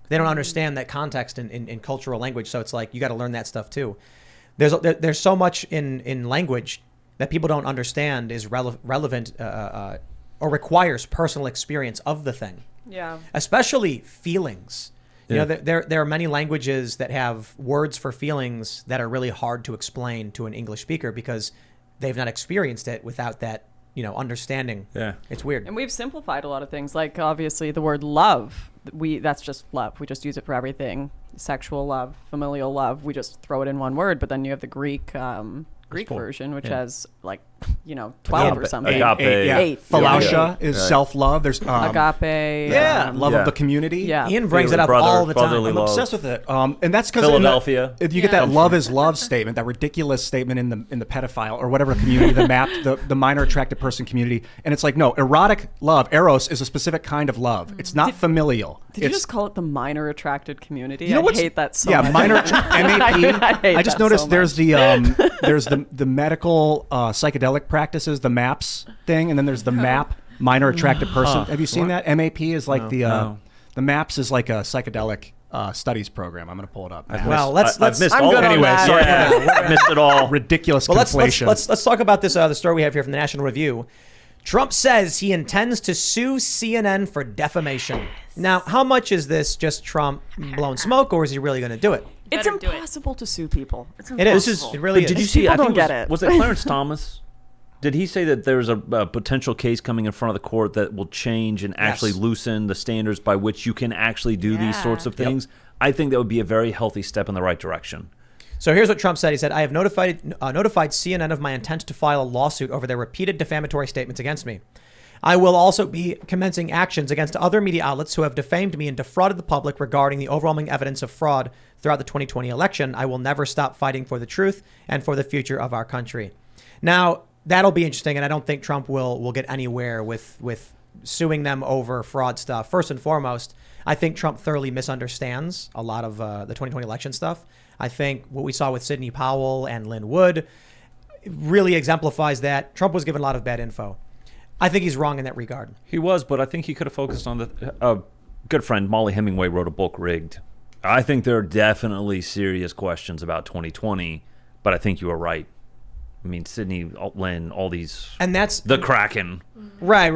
[SPEAKER 1] They don't understand that context in cultural language. So it's like, you got to learn that stuff too. There's so much in language that people don't understand is relevant or requires personal experience of the thing.
[SPEAKER 5] Yeah.
[SPEAKER 1] Especially feelings.
[SPEAKER 4] Yeah.
[SPEAKER 1] There are many languages that have words for feelings that are really hard to explain to an English speaker because they've not experienced it without that, understanding.
[SPEAKER 4] Yeah.
[SPEAKER 1] It's weird.
[SPEAKER 5] And we've simplified a lot of things. Like obviously the word love, that's just love. We just use it for everything. Sexual love, familial love. We just throw it in one word. But then you have the Greek version, which has like 12 or something.
[SPEAKER 4] Agape.
[SPEAKER 5] Eight.
[SPEAKER 3] Philautia is
[SPEAKER 4] Right.
[SPEAKER 3] self-love. There's
[SPEAKER 5] Agape.
[SPEAKER 3] love of the community.
[SPEAKER 5] Yeah.
[SPEAKER 1] Ian brings it up
[SPEAKER 4] Brother-
[SPEAKER 1] all the time.
[SPEAKER 4] brotherly
[SPEAKER 3] I'm
[SPEAKER 4] love.
[SPEAKER 3] obsessed with it, and that's because
[SPEAKER 4] Philadelphia.
[SPEAKER 3] If you get that "love is love" statement, that ridiculous statement in the pedophile or whatever community, the minor attracted person community, and it's like no, erotic love, eros, is a specific kind of love. It's not familial.
[SPEAKER 5] Did you
[SPEAKER 3] It's,
[SPEAKER 5] just call it the minor attracted community?
[SPEAKER 3] You know
[SPEAKER 5] I
[SPEAKER 3] what's-
[SPEAKER 5] hate that so
[SPEAKER 3] yeah,
[SPEAKER 5] much.
[SPEAKER 3] minor MAP.
[SPEAKER 5] I hate
[SPEAKER 3] I just
[SPEAKER 5] that
[SPEAKER 3] noticed
[SPEAKER 5] so
[SPEAKER 3] there's
[SPEAKER 5] much.
[SPEAKER 3] there's the medical psychedelic practices, the MAPS thing, and then there's the MAP, minor attracted person. Have you seen that? MAP is like the MAPS is like a psychedelic studies program. I'm going to pull it up.
[SPEAKER 1] Well, let's
[SPEAKER 4] I've missed
[SPEAKER 5] I'm
[SPEAKER 4] all
[SPEAKER 5] good
[SPEAKER 4] of
[SPEAKER 5] on
[SPEAKER 4] it.
[SPEAKER 3] Anyway,
[SPEAKER 5] that.
[SPEAKER 3] sorry.
[SPEAKER 4] Yeah, missed it all.
[SPEAKER 3] Ridiculous
[SPEAKER 1] Well, let's
[SPEAKER 3] conflation.
[SPEAKER 1] talk about this the story we have here from the National Review. Trump says he intends to sue CNN for defamation. Now, how much is this just Trump blowing smoke, or is he really going to do it?
[SPEAKER 5] It's
[SPEAKER 2] Better do it.
[SPEAKER 5] impossible to sue people. It's
[SPEAKER 1] It is.
[SPEAKER 5] impossible.
[SPEAKER 1] It really
[SPEAKER 4] But
[SPEAKER 1] is.
[SPEAKER 4] did you see?
[SPEAKER 5] People
[SPEAKER 4] I think
[SPEAKER 5] don't get it.
[SPEAKER 4] Was it Clarence Thomas? Did he say that there's a potential case coming in front of the court that will change and actually
[SPEAKER 1] Yes.
[SPEAKER 4] loosen the standards by which you can actually do these
[SPEAKER 2] Yeah.
[SPEAKER 4] sorts of
[SPEAKER 1] Yep.
[SPEAKER 4] things? I think that would be a very healthy step in the right direction.
[SPEAKER 1] So here's what Trump said. He said, I have notified CNN of my intent to file a lawsuit over their repeated defamatory statements against me. I will also be commencing actions against other media outlets who have defamed me and defrauded the public regarding the overwhelming evidence of fraud throughout the 2020 election. I will never stop fighting for the truth and for the future of our country. Now, that'll be interesting, and I don't think Trump will get anywhere with suing them over fraud stuff. First and foremost, I think Trump thoroughly misunderstands a lot of the 2020 election stuff. I think what we saw with Sidney Powell and Lynn Wood really exemplifies that. Trump was given a lot of bad info. I think he's wrong in that regard.
[SPEAKER 4] He was, but I think he could have focused on the. Good friend Molly Hemingway wrote a book, Rigged. I think there are definitely serious questions about 2020, but I think you are right. I mean, Sidney, Lynn, all these,
[SPEAKER 1] And that's
[SPEAKER 4] the Kraken,
[SPEAKER 1] right.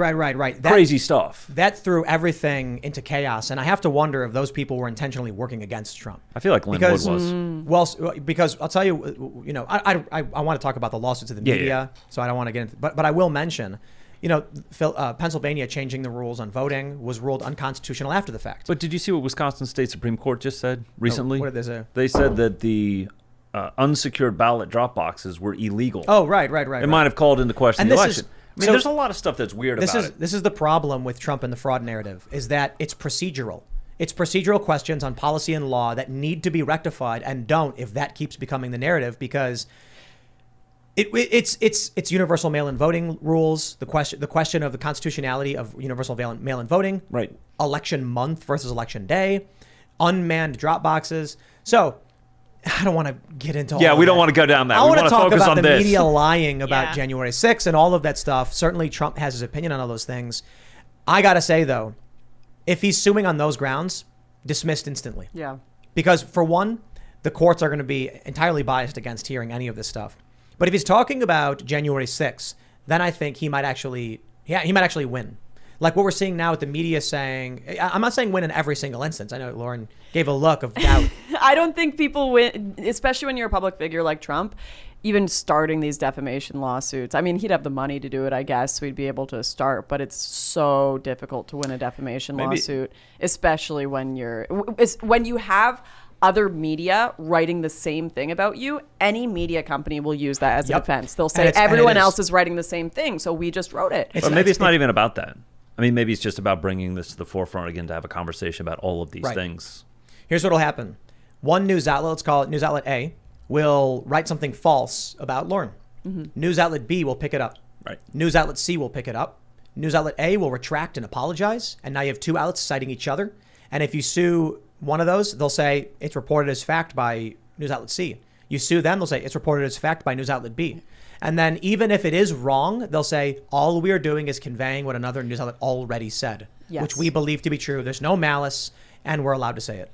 [SPEAKER 1] That,
[SPEAKER 4] crazy stuff.
[SPEAKER 1] That threw everything into chaos, and I have to wonder if those people were intentionally working against Trump.
[SPEAKER 4] I feel like Lynn
[SPEAKER 1] Because,
[SPEAKER 4] Wood was.
[SPEAKER 1] because I'll tell you, I want to talk about the lawsuits of the media, so I don't want to get into. But I will mention Pennsylvania changing the rules on voting was ruled unconstitutional after the fact.
[SPEAKER 4] But did you see what Wisconsin State Supreme Court just said recently?
[SPEAKER 1] What did they say?
[SPEAKER 4] They said that the unsecured ballot drop boxes were illegal.
[SPEAKER 1] Oh, right.
[SPEAKER 4] It might have called into question
[SPEAKER 1] And
[SPEAKER 4] the
[SPEAKER 1] this
[SPEAKER 4] election.
[SPEAKER 1] is-
[SPEAKER 4] I mean,
[SPEAKER 1] so
[SPEAKER 4] there's a lot of stuff that's weird about it.
[SPEAKER 1] This is the problem with Trump and the fraud narrative, is that it's procedural. It's procedural questions on policy and law that need to be rectified and don't if that keeps becoming the narrative, because it's universal mail-in voting rules, the question of the constitutionality of universal mail-in voting,
[SPEAKER 4] Right.
[SPEAKER 1] election month versus election day, unmanned drop boxes. So I don't want to get into all
[SPEAKER 4] Yeah,
[SPEAKER 1] of
[SPEAKER 4] we don't
[SPEAKER 1] that.
[SPEAKER 4] want to go down that.
[SPEAKER 1] I
[SPEAKER 4] We
[SPEAKER 1] want to
[SPEAKER 4] want to
[SPEAKER 1] talk
[SPEAKER 4] focus
[SPEAKER 1] about
[SPEAKER 4] on
[SPEAKER 1] the
[SPEAKER 4] this.
[SPEAKER 1] media lying about
[SPEAKER 2] Yeah.
[SPEAKER 1] January 6th and all of that stuff. Certainly Trump has his opinion on all those things. I got to say, though, if he's suing on those grounds, dismissed instantly.
[SPEAKER 5] Yeah.
[SPEAKER 1] Because for one, the courts are going to be entirely biased against hearing any of this stuff. But if he's talking about January 6th, then I think he might actually win. Like what we're seeing now with the media saying, I'm not saying win in every single instance. I know Lauren gave a look of doubt.
[SPEAKER 5] I don't think people win, especially when you're a public figure like Trump, even starting these defamation lawsuits. I mean, he'd have the money to do it, I guess. We'd be able to start, but it's so difficult to win a defamation lawsuit, especially when you have other media writing the same thing about you. Any media company will use that as a
[SPEAKER 1] Yep.
[SPEAKER 5] defense. They'll
[SPEAKER 1] And
[SPEAKER 5] say
[SPEAKER 1] it's- and it
[SPEAKER 5] everyone
[SPEAKER 1] is.
[SPEAKER 5] else is writing the same thing, so we just wrote it.
[SPEAKER 4] Or maybe it's not even about that. I mean, maybe it's just about bringing this to the forefront again to have a conversation about all of these
[SPEAKER 1] Right.
[SPEAKER 4] things.
[SPEAKER 1] Here's what will happen. One news outlet, let's call it news outlet A, will write something false about Lauren. News outlet B will pick it up.
[SPEAKER 4] Right.
[SPEAKER 1] News outlet C will pick it up. News outlet A will retract and apologize. And now you have two outlets citing each other. And if you sue one of those, they'll say it's reported as fact by news outlet C. You sue them, they'll say it's reported as fact by news outlet B. And then even if it is wrong, they'll say all we are doing is conveying what another news outlet already said,
[SPEAKER 5] Yes.
[SPEAKER 1] which we believe to be true. There's no malice, and we're allowed to say it.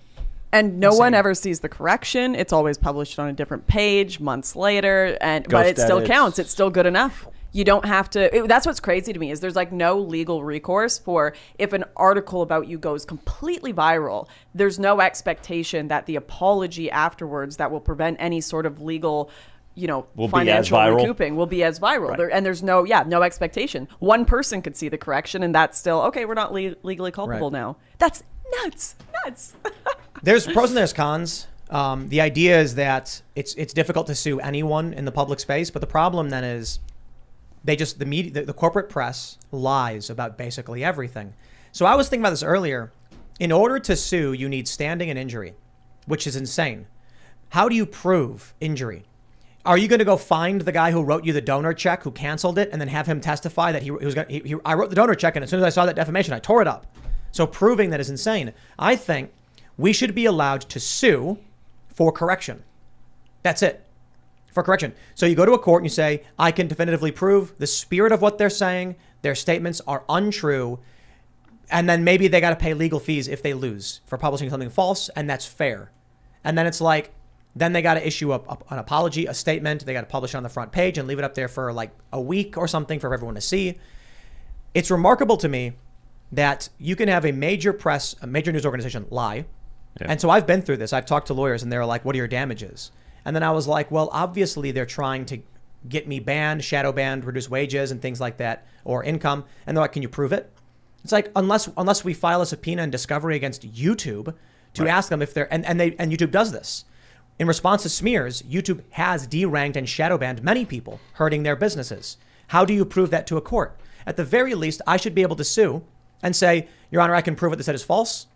[SPEAKER 5] And no one
[SPEAKER 1] Insane.
[SPEAKER 5] ever sees the correction. It's always published on a different page months later, but
[SPEAKER 4] Ghost
[SPEAKER 5] it still
[SPEAKER 4] edits.
[SPEAKER 5] counts. It's still good enough. You don't have to. That's what's crazy to me is there's like no legal recourse for if an article about you goes completely viral. There's no expectation that the apology afterwards that will prevent any sort of legal,
[SPEAKER 4] Will be as
[SPEAKER 5] financial
[SPEAKER 4] viral.
[SPEAKER 5] recouping will be as viral.
[SPEAKER 4] Right.
[SPEAKER 5] And there's no expectation. One person could see the correction, and that's still okay. We're not legally culpable
[SPEAKER 1] Right.
[SPEAKER 5] now. That's nuts.
[SPEAKER 1] There's pros and there's cons. The idea is that it's difficult to sue anyone in the public space, but the problem then is the media, the corporate press lies about basically everything. So I was thinking about this earlier. In order to sue, you need standing and injury, which is insane. How do you prove injury? Are you going to go find the guy who wrote you the donor check, who canceled it, and then have him testify that I wrote the donor check, and as soon as I saw that defamation, I tore it up. So proving that is insane. I think we should be allowed to sue for correction. That's it. For correction. So you go to a court and you say, I can definitively prove the spirit of what they're saying. Their statements are untrue. And then maybe they got to pay legal fees if they lose for publishing something false. And that's fair. And then it's like, then they got to issue an apology, a statement. They got to publish it on the front page and leave it up there for like a week or something for everyone to see. It's remarkable to me that you can have a major news organization lie.
[SPEAKER 4] Yeah.
[SPEAKER 1] And so I've been through this. I've talked to lawyers and they're like, what are your damages? And then I was like, well, obviously they're trying to get me banned, shadow banned, reduce wages and things like that, or income. And they're like, can you prove it? It's like, unless we file a subpoena and discovery against YouTube to ask them if they're, and YouTube does this. In response to smears, YouTube has deranked and shadow banned many people, hurting their businesses. How do you prove that to a court? At the very least, I should be able to sue and say, Your Honor, I can prove what they said is false.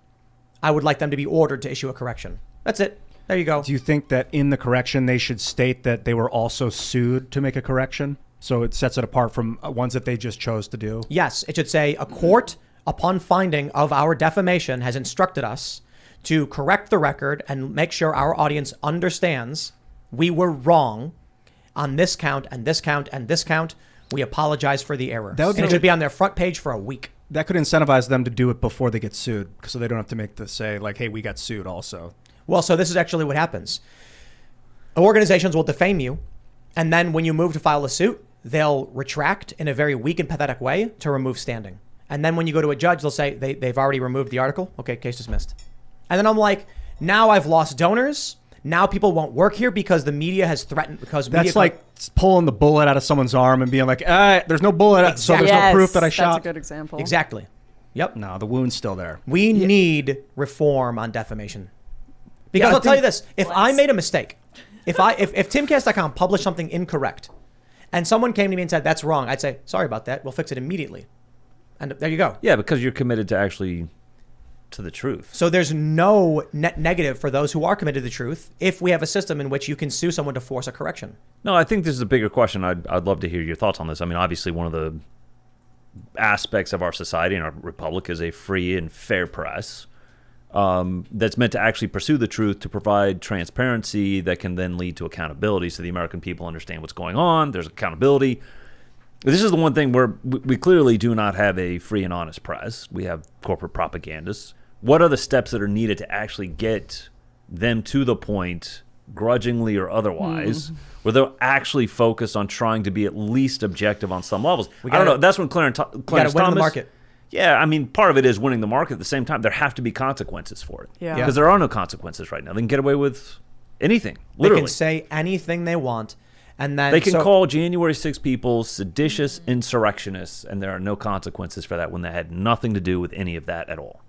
[SPEAKER 1] I would like them to be ordered to issue a correction. That's it. There you go.
[SPEAKER 3] Do you think that in the correction they should state that they were also sued to make a correction? So it sets it apart from ones that they just chose to do?
[SPEAKER 1] Yes, it should say a court, upon finding of our defamation, has instructed us to correct the record and make sure our audience understands we were wrong on this count and this count and this count. We apologize for the error.
[SPEAKER 3] That would
[SPEAKER 1] And
[SPEAKER 3] be-
[SPEAKER 1] it should be on their front page for a week.
[SPEAKER 3] That could incentivize them to do it before they get sued, so they don't have to make the say like, hey, we got sued also.
[SPEAKER 1] Well, so this is actually what happens. Organizations will defame you, and then when you move to file a suit, they'll retract in a very weak and pathetic way to remove standing. And then when you go to a judge, they'll say they've already removed the article. Okay, case dismissed. And then I'm like, now I've lost donors. Now people won't work here because the media has threatened. Because media
[SPEAKER 3] That's like pulling the bullet out of someone's arm and being like, there's no bullet, so there's no proof that I shot.
[SPEAKER 5] That's a good example.
[SPEAKER 1] Exactly. Yep.
[SPEAKER 3] No, the wound's still there.
[SPEAKER 1] We need reform on defamation. Because I'll tell you this: if I made a mistake, if Timcast.com published something incorrect, and someone came to me and said that's wrong, I'd say sorry about that. We'll fix it immediately. And there you go.
[SPEAKER 4] Yeah, because you're committed to the truth.
[SPEAKER 1] So there's no net negative for those who are committed to the truth if we have a system in which you can sue someone to force a correction.
[SPEAKER 4] No, I think this is a bigger question. I'd love to hear your thoughts on this. I mean, obviously, one of the aspects of our society and our republic is a free and fair press that's meant to actually pursue the truth, to provide transparency that can then lead to accountability so the American people understand what's going on. There's accountability. This is the one thing where we clearly do not have a free and honest press. We have corporate propagandists. What are the steps that are needed to actually get them to the point, grudgingly or otherwise, where they're actually focused on trying to be at least objective on some levels? I don't know. That's when Clarence Thomas...
[SPEAKER 1] win the market.
[SPEAKER 4] Yeah, I mean, part of it is winning the market. At the same time, there have to be consequences for it.
[SPEAKER 5] Yeah.
[SPEAKER 4] Because there are no consequences right now. They can get away with anything, literally.
[SPEAKER 1] They can say anything they want. And then
[SPEAKER 4] they can call January 6 people seditious insurrectionists, and there are no consequences for that when they had nothing to do with any of that at all.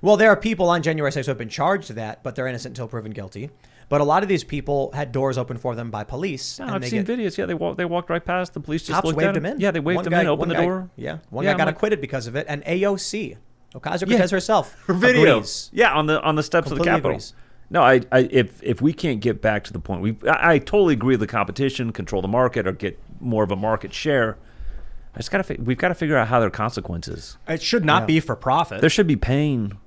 [SPEAKER 1] Well, there are people on January 6th who have been charged that, but they're innocent until proven guilty. But a lot of these people had doors open for them by police.
[SPEAKER 4] Yeah, I've seen videos. Yeah, they walked right past. The police just
[SPEAKER 1] cops
[SPEAKER 4] looked
[SPEAKER 1] waved
[SPEAKER 4] at
[SPEAKER 1] them in.
[SPEAKER 4] Yeah, they waved them in, opened the door.
[SPEAKER 1] Yeah, one guy got acquitted because of it. And AOC, Ocasio-Cortez herself,
[SPEAKER 4] her video.
[SPEAKER 1] agrees.
[SPEAKER 4] Yeah, on the steps of the
[SPEAKER 1] Completely
[SPEAKER 4] Capitol.
[SPEAKER 1] agrees.
[SPEAKER 4] No, if we can't get back to the point, I totally agree with the competition, control the market, or get more of a market share. We've got to figure out how there are consequences.
[SPEAKER 3] It should not be for profit.
[SPEAKER 4] There should be pain.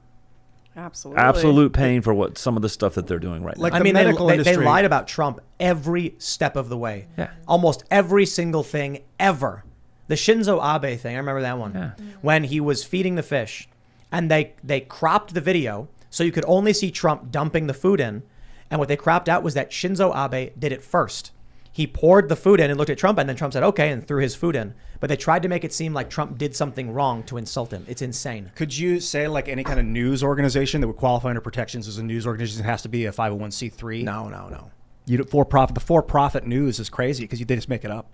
[SPEAKER 5] Absolutely.
[SPEAKER 4] Absolute pain for what some of the stuff that they're doing right now.
[SPEAKER 3] Like
[SPEAKER 1] I
[SPEAKER 3] the
[SPEAKER 1] mean,
[SPEAKER 3] medical
[SPEAKER 1] they
[SPEAKER 3] industry.
[SPEAKER 1] lied about Trump every step of the way.
[SPEAKER 4] Yeah.
[SPEAKER 1] Almost every single thing ever. The Shinzo Abe thing, I remember that one.
[SPEAKER 4] Yeah.
[SPEAKER 1] When he was feeding the fish, and they cropped the video so you could only see Trump dumping the food in. And what they cropped out was that Shinzo Abe did it first. He poured the food in and looked at Trump, and then Trump said, okay, and threw his food in. But they tried to make it seem like Trump did something wrong to insult him. It's insane.
[SPEAKER 3] Could you say like any kind of news organization that would qualify under protections as a news organization has to be a 501c3?
[SPEAKER 1] No.
[SPEAKER 3] The for-profit news is crazy because they just make it up.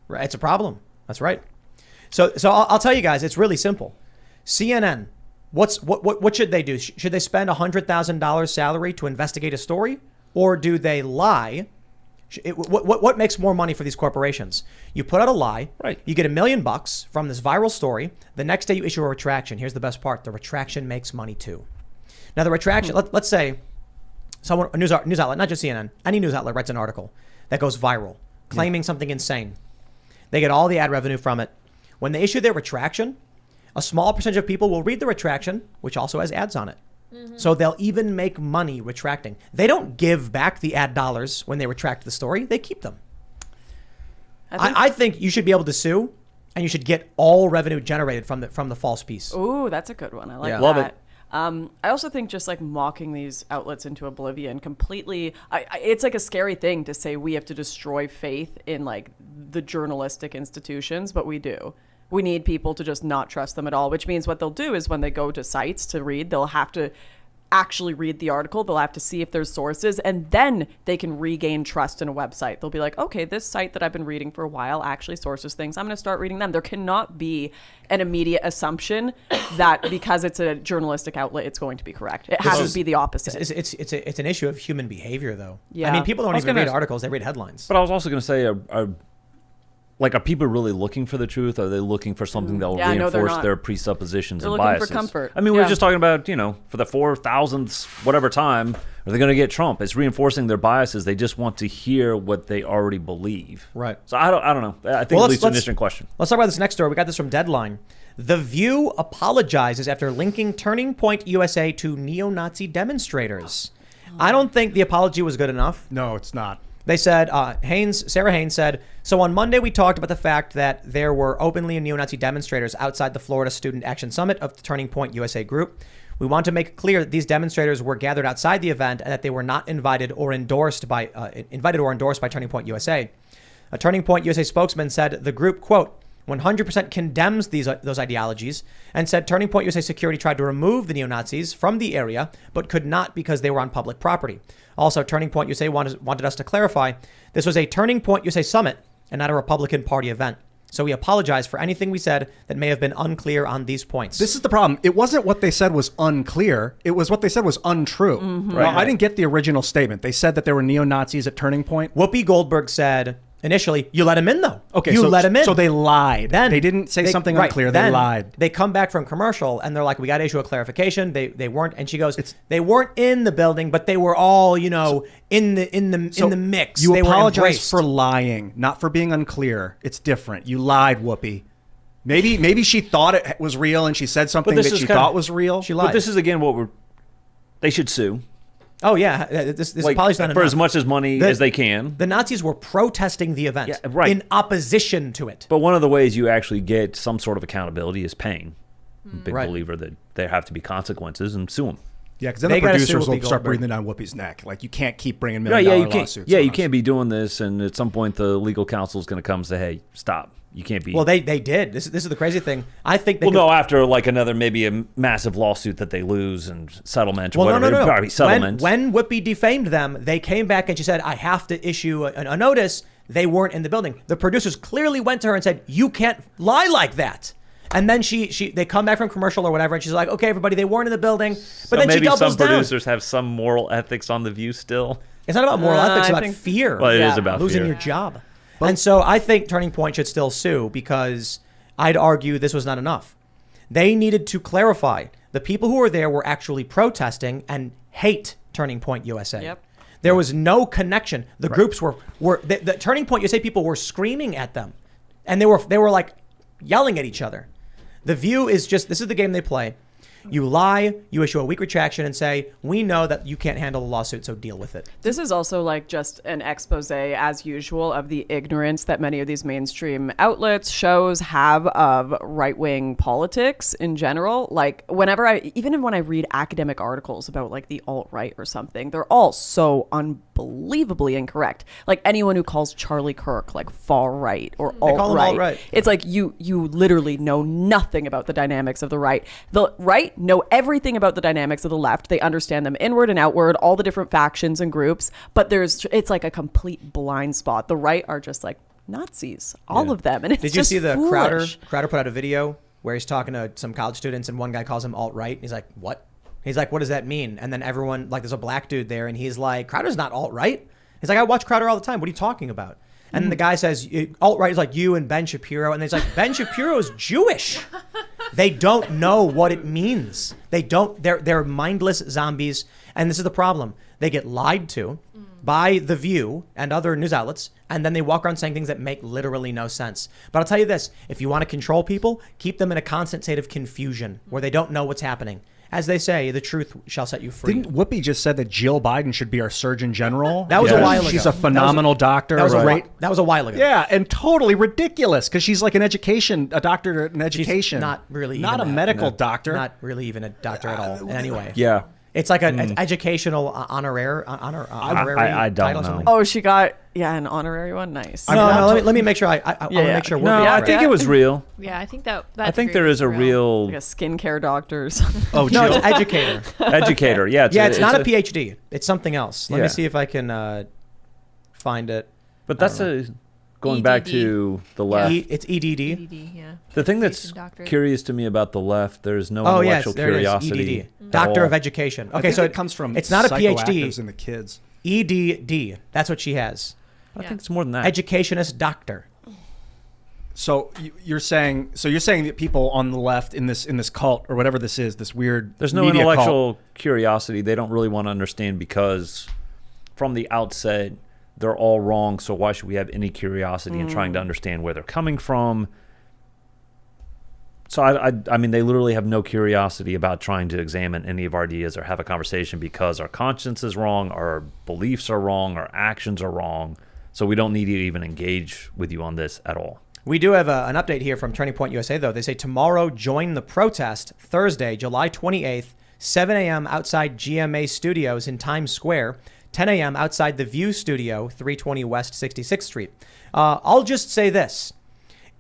[SPEAKER 1] Right, it's a problem. That's right. So I'll tell you guys, it's really simple. CNN, what should they do? Should they spend $100,000 salary to investigate a story, or do they lie? What makes more money for these corporations? You put out a lie,
[SPEAKER 4] right? You
[SPEAKER 1] get $1 million from this viral story. The next day you issue a retraction. Here's the best part: the retraction makes money too. Now the retraction, let's say a news outlet, not just CNN, any news outlet writes an article that goes viral, claiming something insane. They get all the ad revenue from it. When they issue their retraction, a small percentage of people will read the retraction, which also has ads on it. So they'll even make money retracting. They don't give back the ad dollars when they retract the story. They keep them. I think you should be able to sue, and you should get all revenue generated from the false piece.
[SPEAKER 5] Ooh, that's a good one. I like that.
[SPEAKER 4] Love it.
[SPEAKER 5] I also think just like mocking these outlets into oblivion completely, it's like a scary thing to say we have to destroy faith in like the journalistic institutions, but we do. We need people to just not trust them at all, which means what they'll do is when they go to sites to read, they'll have to actually read the article. They'll have to see if there's sources, and then they can regain trust in a website. They'll be like, okay, this site that I've been reading for a while actually sources things. I'm going to start reading them. There cannot be an immediate assumption that because it's a journalistic outlet, it's going to be correct. It has to be the opposite.
[SPEAKER 1] It's an issue of human behavior, though.
[SPEAKER 5] Yeah.
[SPEAKER 1] I mean, people don't even read articles; they read headlines.
[SPEAKER 4] But I was also going to say, are people really looking for the truth? Are they looking for something that will reinforce their presuppositions and biases?
[SPEAKER 5] They're looking for comfort.
[SPEAKER 4] I mean, we were just talking about, for the 4,000th whatever time, are they going to get Trump? It's reinforcing their biases. They just want to hear what they already believe.
[SPEAKER 1] Right.
[SPEAKER 4] So I don't know. I think it leads to an interesting question.
[SPEAKER 1] Let's talk about this next story. We got this from Deadline. The View apologizes after linking Turning Point USA to neo-Nazi demonstrators. I don't think the apology was good enough.
[SPEAKER 3] No, it's not.
[SPEAKER 1] They said, Sarah Haynes said, so on Monday we talked about the fact that there were openly neo-Nazi demonstrators outside the Florida Student Action Summit of the Turning Point USA group. We want to make clear that these demonstrators were gathered outside the event and that they were not invited or endorsed by Turning Point USA. A Turning Point USA spokesman said the group, quote, 100% condemns those ideologies and said Turning Point USA security tried to remove the neo-Nazis from the area, but could not because they were on public property. Also, Turning Point USA wanted us to clarify this was a Turning Point USA summit and not a Republican Party event. So we apologize for anything we said that may have been unclear on these points.
[SPEAKER 3] This is the problem. It wasn't what they said was unclear. It was what they said was untrue.
[SPEAKER 5] Mm-hmm.
[SPEAKER 3] I didn't get the original statement. They said that there were neo-Nazis at Turning Point.
[SPEAKER 1] Whoopi Goldberg said initially, you let him in though.
[SPEAKER 3] Okay,
[SPEAKER 1] you
[SPEAKER 3] so,
[SPEAKER 1] let him in.
[SPEAKER 3] So they lied.
[SPEAKER 1] Then
[SPEAKER 3] they didn't say something unclear. They lied.
[SPEAKER 1] They come back from commercial and they're like, we got to issue a clarification. They weren't, and she goes, they weren't in the building, but they were all, in the mix.
[SPEAKER 3] You
[SPEAKER 1] they
[SPEAKER 3] apologize
[SPEAKER 1] were embraced.
[SPEAKER 3] for lying, not for being unclear. It's different. You lied, Whoopi. Maybe she thought it was real and she said something that she thought was real.
[SPEAKER 1] She lied.
[SPEAKER 4] But this is again they should sue.
[SPEAKER 1] Oh yeah, this
[SPEAKER 4] Like,
[SPEAKER 1] apology's not
[SPEAKER 4] for
[SPEAKER 1] enough.
[SPEAKER 4] as much as money as they can.
[SPEAKER 1] The Nazis were protesting the event in opposition to it.
[SPEAKER 4] But one of the ways you actually get some sort of accountability is paying. I'm a big
[SPEAKER 1] Right.
[SPEAKER 4] believer that there have to be consequences and sue them.
[SPEAKER 3] Yeah, because then
[SPEAKER 1] They
[SPEAKER 3] the
[SPEAKER 1] gotta sue
[SPEAKER 3] producers will
[SPEAKER 1] Whoopi
[SPEAKER 3] start
[SPEAKER 1] Goldberg.
[SPEAKER 3] breathing down Whoopi's neck. Like, you can't keep bringing
[SPEAKER 4] Yeah,
[SPEAKER 3] million-dollar
[SPEAKER 4] you can't.
[SPEAKER 3] lawsuits.
[SPEAKER 4] Yeah,
[SPEAKER 3] on
[SPEAKER 4] you
[SPEAKER 3] us.
[SPEAKER 4] can't be doing this, and at some point the legal counsel is going to come and say, "Hey, stop! You can't be."
[SPEAKER 1] Well, they did. This is the crazy thing. I think they
[SPEAKER 4] Well,
[SPEAKER 1] could-
[SPEAKER 4] no, after like another maybe a massive lawsuit that they lose and settlement or
[SPEAKER 1] Well,
[SPEAKER 4] whatever.
[SPEAKER 1] no.
[SPEAKER 4] Probably settlement.
[SPEAKER 1] When Whoopi defamed them, they came back and she said, I have to issue a notice. They weren't in the building. The producers clearly went to her and said, you can't lie like that. And then they come back from commercial or whatever, and she's like, okay, everybody, they weren't in the building. But
[SPEAKER 4] So
[SPEAKER 1] then she
[SPEAKER 4] maybe
[SPEAKER 1] doubles
[SPEAKER 4] some
[SPEAKER 1] down.
[SPEAKER 4] producers have some moral ethics on the View still.
[SPEAKER 1] It's not about moral ethics, it's
[SPEAKER 5] I
[SPEAKER 1] about
[SPEAKER 5] think-
[SPEAKER 1] fear.
[SPEAKER 4] Well, it is about
[SPEAKER 1] losing
[SPEAKER 4] fear.
[SPEAKER 1] your job. And so I think Turning Point should still sue because I'd argue this was not enough. They needed to clarify the people who were there were actually protesting and hate Turning Point USA.
[SPEAKER 5] Yep.
[SPEAKER 1] There was no connection. The groups were the Turning Point USA people were screaming at them, and they were like yelling at each other. The View is just, this is the game they play. You lie, you issue a weak retraction and say, we know that you can't handle a lawsuit, so deal with it.
[SPEAKER 5] This is also like just an expose, as usual, of the ignorance that many of these mainstream outlets, shows have of right-wing politics in general. Like even when I read academic articles about like the alt-right or something, they're all so unbelievably incorrect. Like anyone who calls Charlie Kirk like far-right or
[SPEAKER 1] call him
[SPEAKER 5] alt-right,
[SPEAKER 1] alt-right.
[SPEAKER 5] it's like you literally know nothing about the dynamics of the right. The right know everything about the dynamics of the left. They understand them inward and outward, all the different factions and groups, but it's like a complete blind spot. The right are just like Nazis, all of them. And it's
[SPEAKER 1] Did you
[SPEAKER 5] just
[SPEAKER 1] see the
[SPEAKER 5] foolish.
[SPEAKER 1] Crowder put out a video where he's talking to some college students and one guy calls him alt-right. He's like, what? He's like, what does that mean? And then everyone, like there's a black dude there and he's like, Crowder's not alt-right. He's like, I watch Crowder all the time. What are you talking about? And then the guy says, alt-right is like you and Ben Shapiro. And he's like, Ben Shapiro's Jewish. They don't know what it means. They're mindless zombies. And this is the problem. They get lied to by The View and other news outlets, and then they walk around saying things that make literally no sense. But I'll tell you this, if you want to control people, keep them in a constant state of confusion where they don't know what's happening. As they say, the truth shall set you free.
[SPEAKER 3] Didn't Whoopi just said that Jill Biden should be our Surgeon General?
[SPEAKER 1] That was a while ago.
[SPEAKER 3] She's a phenomenal doctor.
[SPEAKER 1] That was,
[SPEAKER 3] right?
[SPEAKER 1] that was a while ago.
[SPEAKER 3] Yeah, and totally ridiculous because she's like a doctor in education.
[SPEAKER 1] not really
[SPEAKER 3] Not a
[SPEAKER 1] even
[SPEAKER 3] medical doctor.
[SPEAKER 1] Not really even a doctor at all. Anyway.
[SPEAKER 4] Yeah.
[SPEAKER 1] It's like an educational honorary
[SPEAKER 4] I don't
[SPEAKER 1] title or
[SPEAKER 4] know.
[SPEAKER 1] something.
[SPEAKER 5] Oh, she got an honorary one. Nice.
[SPEAKER 1] No, let me make sure. I want to
[SPEAKER 5] Yeah.
[SPEAKER 1] make sure.
[SPEAKER 4] No,
[SPEAKER 1] we're
[SPEAKER 4] I
[SPEAKER 1] correct.
[SPEAKER 4] think it was real.
[SPEAKER 2] Yeah, I think that.
[SPEAKER 4] I think there is a real
[SPEAKER 5] Like a skincare doctor's.
[SPEAKER 3] Oh,
[SPEAKER 1] No,
[SPEAKER 3] Jill.
[SPEAKER 1] it's an educator.
[SPEAKER 4] educator. Yeah,
[SPEAKER 1] It's not a PhD. It's something else. Let
[SPEAKER 4] Yeah.
[SPEAKER 1] me see if I can find it.
[SPEAKER 4] But that's going back
[SPEAKER 2] EDD.
[SPEAKER 4] to the left.
[SPEAKER 1] It's EDD.
[SPEAKER 2] EDD, yeah.
[SPEAKER 4] The thing that's
[SPEAKER 2] Education doctorate.
[SPEAKER 4] curious to me about the left, there's no
[SPEAKER 1] Oh yes,
[SPEAKER 4] intellectual
[SPEAKER 1] there it is.
[SPEAKER 4] curiosity.
[SPEAKER 1] EDD.
[SPEAKER 4] at
[SPEAKER 1] Doctor
[SPEAKER 4] all.
[SPEAKER 1] of Education.
[SPEAKER 3] I
[SPEAKER 1] Okay,
[SPEAKER 3] think
[SPEAKER 1] so
[SPEAKER 3] it comes from
[SPEAKER 1] it's not a
[SPEAKER 3] psychoactives
[SPEAKER 1] PhD.
[SPEAKER 3] in the kids.
[SPEAKER 1] EDD. That's what she has.
[SPEAKER 4] I think it's more than that.
[SPEAKER 1] Educationist doctor.
[SPEAKER 3] So you're saying that people on the left in this cult or whatever this is, this weird
[SPEAKER 4] There's no
[SPEAKER 3] media
[SPEAKER 4] intellectual
[SPEAKER 3] cult,
[SPEAKER 4] curiosity. They don't really want to understand because from the outset, they're all wrong. So why should we have any curiosity in trying to understand where they're coming from? So I mean, they literally have no curiosity about trying to examine any of our ideas or have a conversation because our conscience is wrong, our beliefs are wrong, our actions are wrong. So we don't need to even engage with you on this at all.
[SPEAKER 1] We do have an update here from Turning Point USA, though. They say tomorrow, join the protest, Thursday, July 28th, 7 a.m. outside GMA Studios in Times Square, 10 a.m. outside the View Studio, 320 West 66th Street. I'll just say this.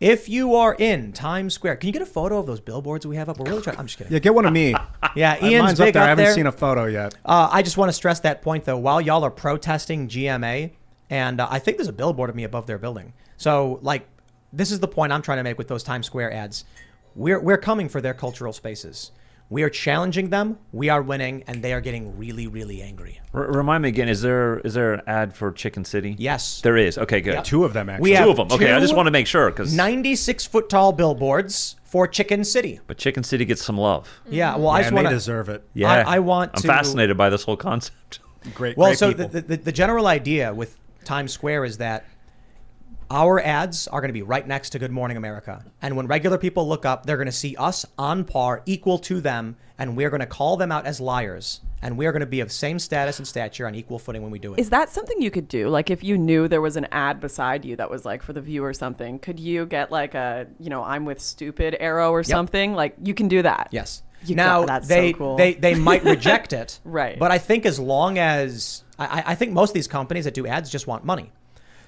[SPEAKER 1] If you are in Times Square, can you get a photo of those billboards we have up? We're really trying. I'm just kidding.
[SPEAKER 3] Yeah, get one of me.
[SPEAKER 1] Yeah, Ian's
[SPEAKER 3] Mine's
[SPEAKER 1] big
[SPEAKER 3] up there. I
[SPEAKER 1] up
[SPEAKER 3] haven't
[SPEAKER 1] there.
[SPEAKER 3] seen a photo yet.
[SPEAKER 1] I just want to stress that point, though. While y'all are protesting GMA, and I think there's a billboard of me above their building. So, like, this is the point I'm trying to make with those Times Square ads. We're coming for their cultural spaces. We are challenging them. We are winning, and they are getting really, really angry.
[SPEAKER 4] Remind me again. Is there an ad for Chicken City?
[SPEAKER 1] Yes.
[SPEAKER 4] There is. Okay, good.
[SPEAKER 1] Yep.
[SPEAKER 3] 2 of them, actually.
[SPEAKER 1] We have
[SPEAKER 4] Two of them. Okay, I just
[SPEAKER 1] two
[SPEAKER 4] want to make sure because
[SPEAKER 1] 96-foot tall billboards for Chicken City.
[SPEAKER 4] but Chicken City gets some love.
[SPEAKER 1] Yeah, well, I just
[SPEAKER 3] and
[SPEAKER 1] want
[SPEAKER 3] they
[SPEAKER 1] to.
[SPEAKER 3] deserve it.
[SPEAKER 4] Yeah,
[SPEAKER 1] I want
[SPEAKER 4] I'm
[SPEAKER 1] to-
[SPEAKER 4] fascinated by this whole concept.
[SPEAKER 3] Great,
[SPEAKER 1] Well,
[SPEAKER 3] great
[SPEAKER 1] so
[SPEAKER 3] people.
[SPEAKER 1] the general idea with Times Square is that our ads are going to be right next to Good Morning America. And when regular people look up, they're going to see us on par, equal to them, and we're going to call them out as liars. And we're going to be of same status and stature on equal footing when we do it.
[SPEAKER 5] Is that something you could do? Like, if you knew there was an ad beside you that was like for the View or something, could you get like a, I'm with stupid arrow or something? Like, you can do that.
[SPEAKER 1] Yes.
[SPEAKER 5] You
[SPEAKER 1] Now,
[SPEAKER 5] that's
[SPEAKER 1] they,
[SPEAKER 5] so cool.
[SPEAKER 1] they might reject it.
[SPEAKER 5] Right.
[SPEAKER 1] But I think as long as, I think most of these companies that do ads just want money.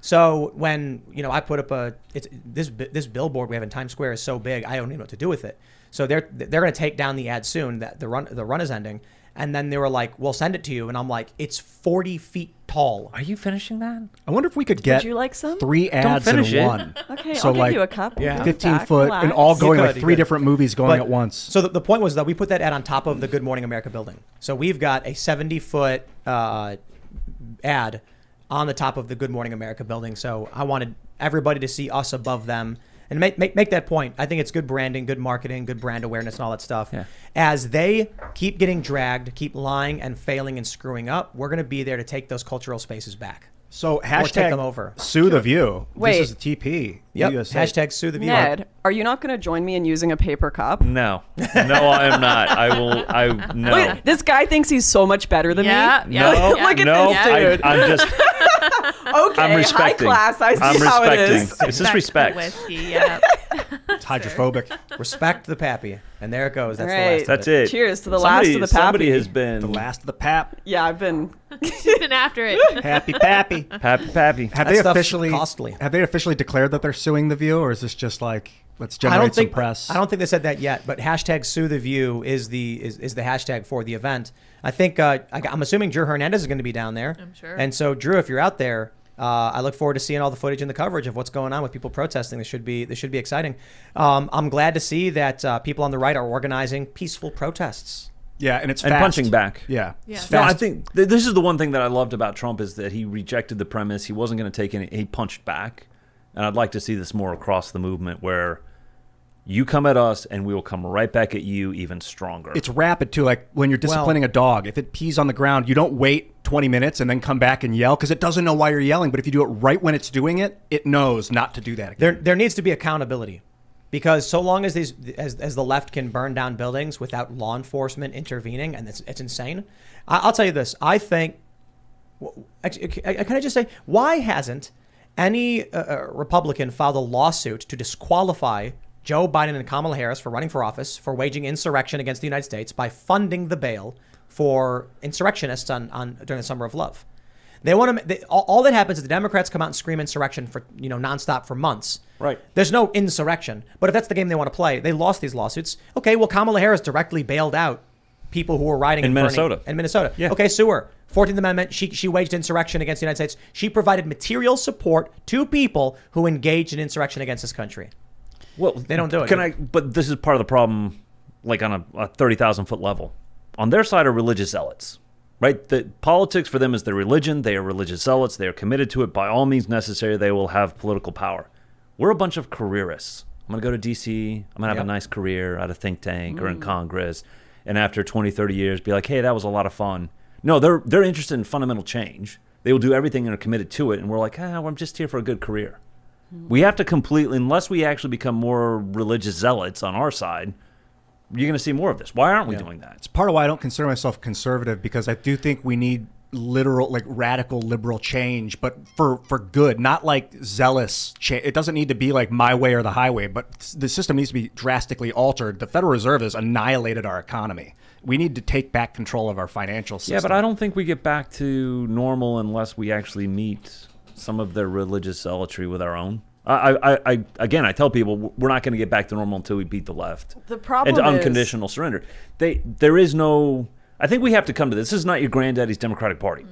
[SPEAKER 1] So when, I put up this billboard we have in Times Square is so big, I don't even know what to do with it. So they're going to take down the ad soon. That the run is ending. And then they were like, we'll send it to you. And I'm like, it's 40 feet tall.
[SPEAKER 4] Are you finishing that?
[SPEAKER 3] I wonder if we could get
[SPEAKER 5] you like some?
[SPEAKER 3] 3 ads in
[SPEAKER 4] finish it.
[SPEAKER 3] one.
[SPEAKER 5] Okay,
[SPEAKER 3] So,
[SPEAKER 5] I'll
[SPEAKER 3] like,
[SPEAKER 5] give you a cup.
[SPEAKER 1] Yeah.
[SPEAKER 3] 15
[SPEAKER 5] Back,
[SPEAKER 3] foot
[SPEAKER 5] relax.
[SPEAKER 3] and all going
[SPEAKER 1] You
[SPEAKER 3] like
[SPEAKER 1] could,
[SPEAKER 3] 3
[SPEAKER 1] you could.
[SPEAKER 3] different movies going
[SPEAKER 1] But-
[SPEAKER 3] at once.
[SPEAKER 1] So the point was that we put that ad on top of the Good Morning America building. So we've got a 70-foot ad on the top of the Good Morning America building. So I wanted everybody to see us above them and make that point. I think it's good branding, good marketing, good brand awareness, and all that stuff.
[SPEAKER 4] Yeah.
[SPEAKER 1] As they keep getting dragged, keep lying and failing and screwing up, we're going to be there to take those cultural spaces back.
[SPEAKER 3] So
[SPEAKER 1] take them over.
[SPEAKER 3] sue the View.
[SPEAKER 5] Wait.
[SPEAKER 3] This is the TP.
[SPEAKER 1] Yep.
[SPEAKER 3] USA.
[SPEAKER 1] Hashtag sue the viewer.
[SPEAKER 5] Ned, are you not going to join me in using a paper cup?
[SPEAKER 4] No, I am not. No.
[SPEAKER 5] Look, this guy thinks he's so much better than
[SPEAKER 2] Yeah,
[SPEAKER 5] me.
[SPEAKER 2] yeah.
[SPEAKER 4] No,
[SPEAKER 5] Look at
[SPEAKER 4] no,
[SPEAKER 5] this dude.
[SPEAKER 4] I'm just.
[SPEAKER 5] Okay,
[SPEAKER 4] I'm respecting.
[SPEAKER 5] high class. I see
[SPEAKER 4] I'm
[SPEAKER 5] how it
[SPEAKER 4] respecting.
[SPEAKER 5] is.
[SPEAKER 4] It's just respect.
[SPEAKER 2] The whiskey, yeah.
[SPEAKER 3] It's hydrophobic.
[SPEAKER 1] Respect the pappy. And there it goes. That's
[SPEAKER 5] All
[SPEAKER 1] the
[SPEAKER 5] right.
[SPEAKER 1] last of
[SPEAKER 4] That's
[SPEAKER 1] it.
[SPEAKER 4] it.
[SPEAKER 5] Cheers to the last of the
[SPEAKER 4] Somebody
[SPEAKER 5] pappy.
[SPEAKER 4] has been
[SPEAKER 3] The last of the pap.
[SPEAKER 5] Yeah, I've been.
[SPEAKER 2] She's been after it.
[SPEAKER 3] Happy pappy.
[SPEAKER 4] Pappy.
[SPEAKER 3] Have
[SPEAKER 1] That
[SPEAKER 3] they
[SPEAKER 1] stuff's
[SPEAKER 3] officially
[SPEAKER 1] costly.
[SPEAKER 3] Have they officially declared that they're suing the View, or is this just like let's
[SPEAKER 1] I
[SPEAKER 3] generate
[SPEAKER 1] don't think
[SPEAKER 3] some press?
[SPEAKER 1] I don't think they said that yet, but hashtag sue the view is the hashtag for the event. I think I'm assuming Drew Hernandez is going to be down there.
[SPEAKER 2] I'm sure.
[SPEAKER 1] And so Drew, if you're out there, I look forward to seeing all the footage and the coverage of what's going on with people protesting. This should be exciting. I'm glad to see that people on the right are organizing peaceful protests.
[SPEAKER 3] Yeah, and it's
[SPEAKER 4] And
[SPEAKER 3] fast.
[SPEAKER 4] punching back.
[SPEAKER 3] Yeah.
[SPEAKER 2] Yeah.
[SPEAKER 3] It's
[SPEAKER 4] No, I
[SPEAKER 3] fast.
[SPEAKER 4] think this is the one thing that I loved about Trump is that he rejected the premise. He wasn't going to take any. He punched back, and I'd like to see this more across the movement, where you come at us and we will come right back at you even stronger.
[SPEAKER 3] It's rapid too. Like when you're disciplining a dog, if it pees on the ground, you don't wait 20 minutes and then come back and yell because it doesn't know why you're yelling. But if you do it right when it's doing it, it knows not to do that again.
[SPEAKER 1] There needs to be accountability, because so long as as the left can burn down buildings without law enforcement intervening, and it's insane. I'll tell you this. I think. Can I just say, why hasn't any Republican filed a lawsuit to disqualify Joe Biden and Kamala Harris for running for office for waging insurrection against the United States by funding the bail for insurrectionists on during the Summer of Love? They want to. All that happens is the Democrats come out and scream insurrection for nonstop for months.
[SPEAKER 4] Right.
[SPEAKER 1] There's no insurrection, but if that's the game they want to play, they lost these lawsuits. Okay, well, Kamala Harris directly bailed out people who were rioting
[SPEAKER 4] In
[SPEAKER 1] and burning
[SPEAKER 4] Minnesota.
[SPEAKER 1] In Minnesota.
[SPEAKER 4] Yeah.
[SPEAKER 1] Okay, sue her. 14th Amendment. She waged insurrection against the United States. She provided material support to people who engaged in insurrection against this country.
[SPEAKER 4] Well,
[SPEAKER 1] They don't do it.
[SPEAKER 4] But this is part of the problem, like on a 30,000 foot level. On their side are religious zealots, right? The politics for them is their religion. They are religious zealots. They are committed to it. By all means necessary, they will have political power. We're a bunch of careerists. I'm going to go to D.C. I'm going to have
[SPEAKER 1] Yep.
[SPEAKER 4] a nice career at a think tank or in Congress. And after 20, 30 years, be like, hey, that was a lot of fun. No, they're interested in fundamental change. They will do everything and are committed to it. And we're like, well, I'm just here for a good career. We have to completely, unless we actually become more religious zealots on our side, you're going to see more of this. Why aren't we doing that?
[SPEAKER 3] It's part of why I don't consider myself conservative, because I do think we need literal, like radical liberal change, but for good, not like zealous change. It doesn't need to be like my way or the highway, but the system needs to be drastically altered. The Federal Reserve has annihilated our economy. We need to take back control of our financial system.
[SPEAKER 4] Yeah, but I don't think we get back to normal unless we actually meet some of their religious zealotry with our own. I tell people we're not going to get back to normal until we beat the left.
[SPEAKER 5] The problem
[SPEAKER 4] and
[SPEAKER 5] is
[SPEAKER 4] unconditional surrender. There is no. I think we have to come to this. This is not your granddaddy's Democratic Party.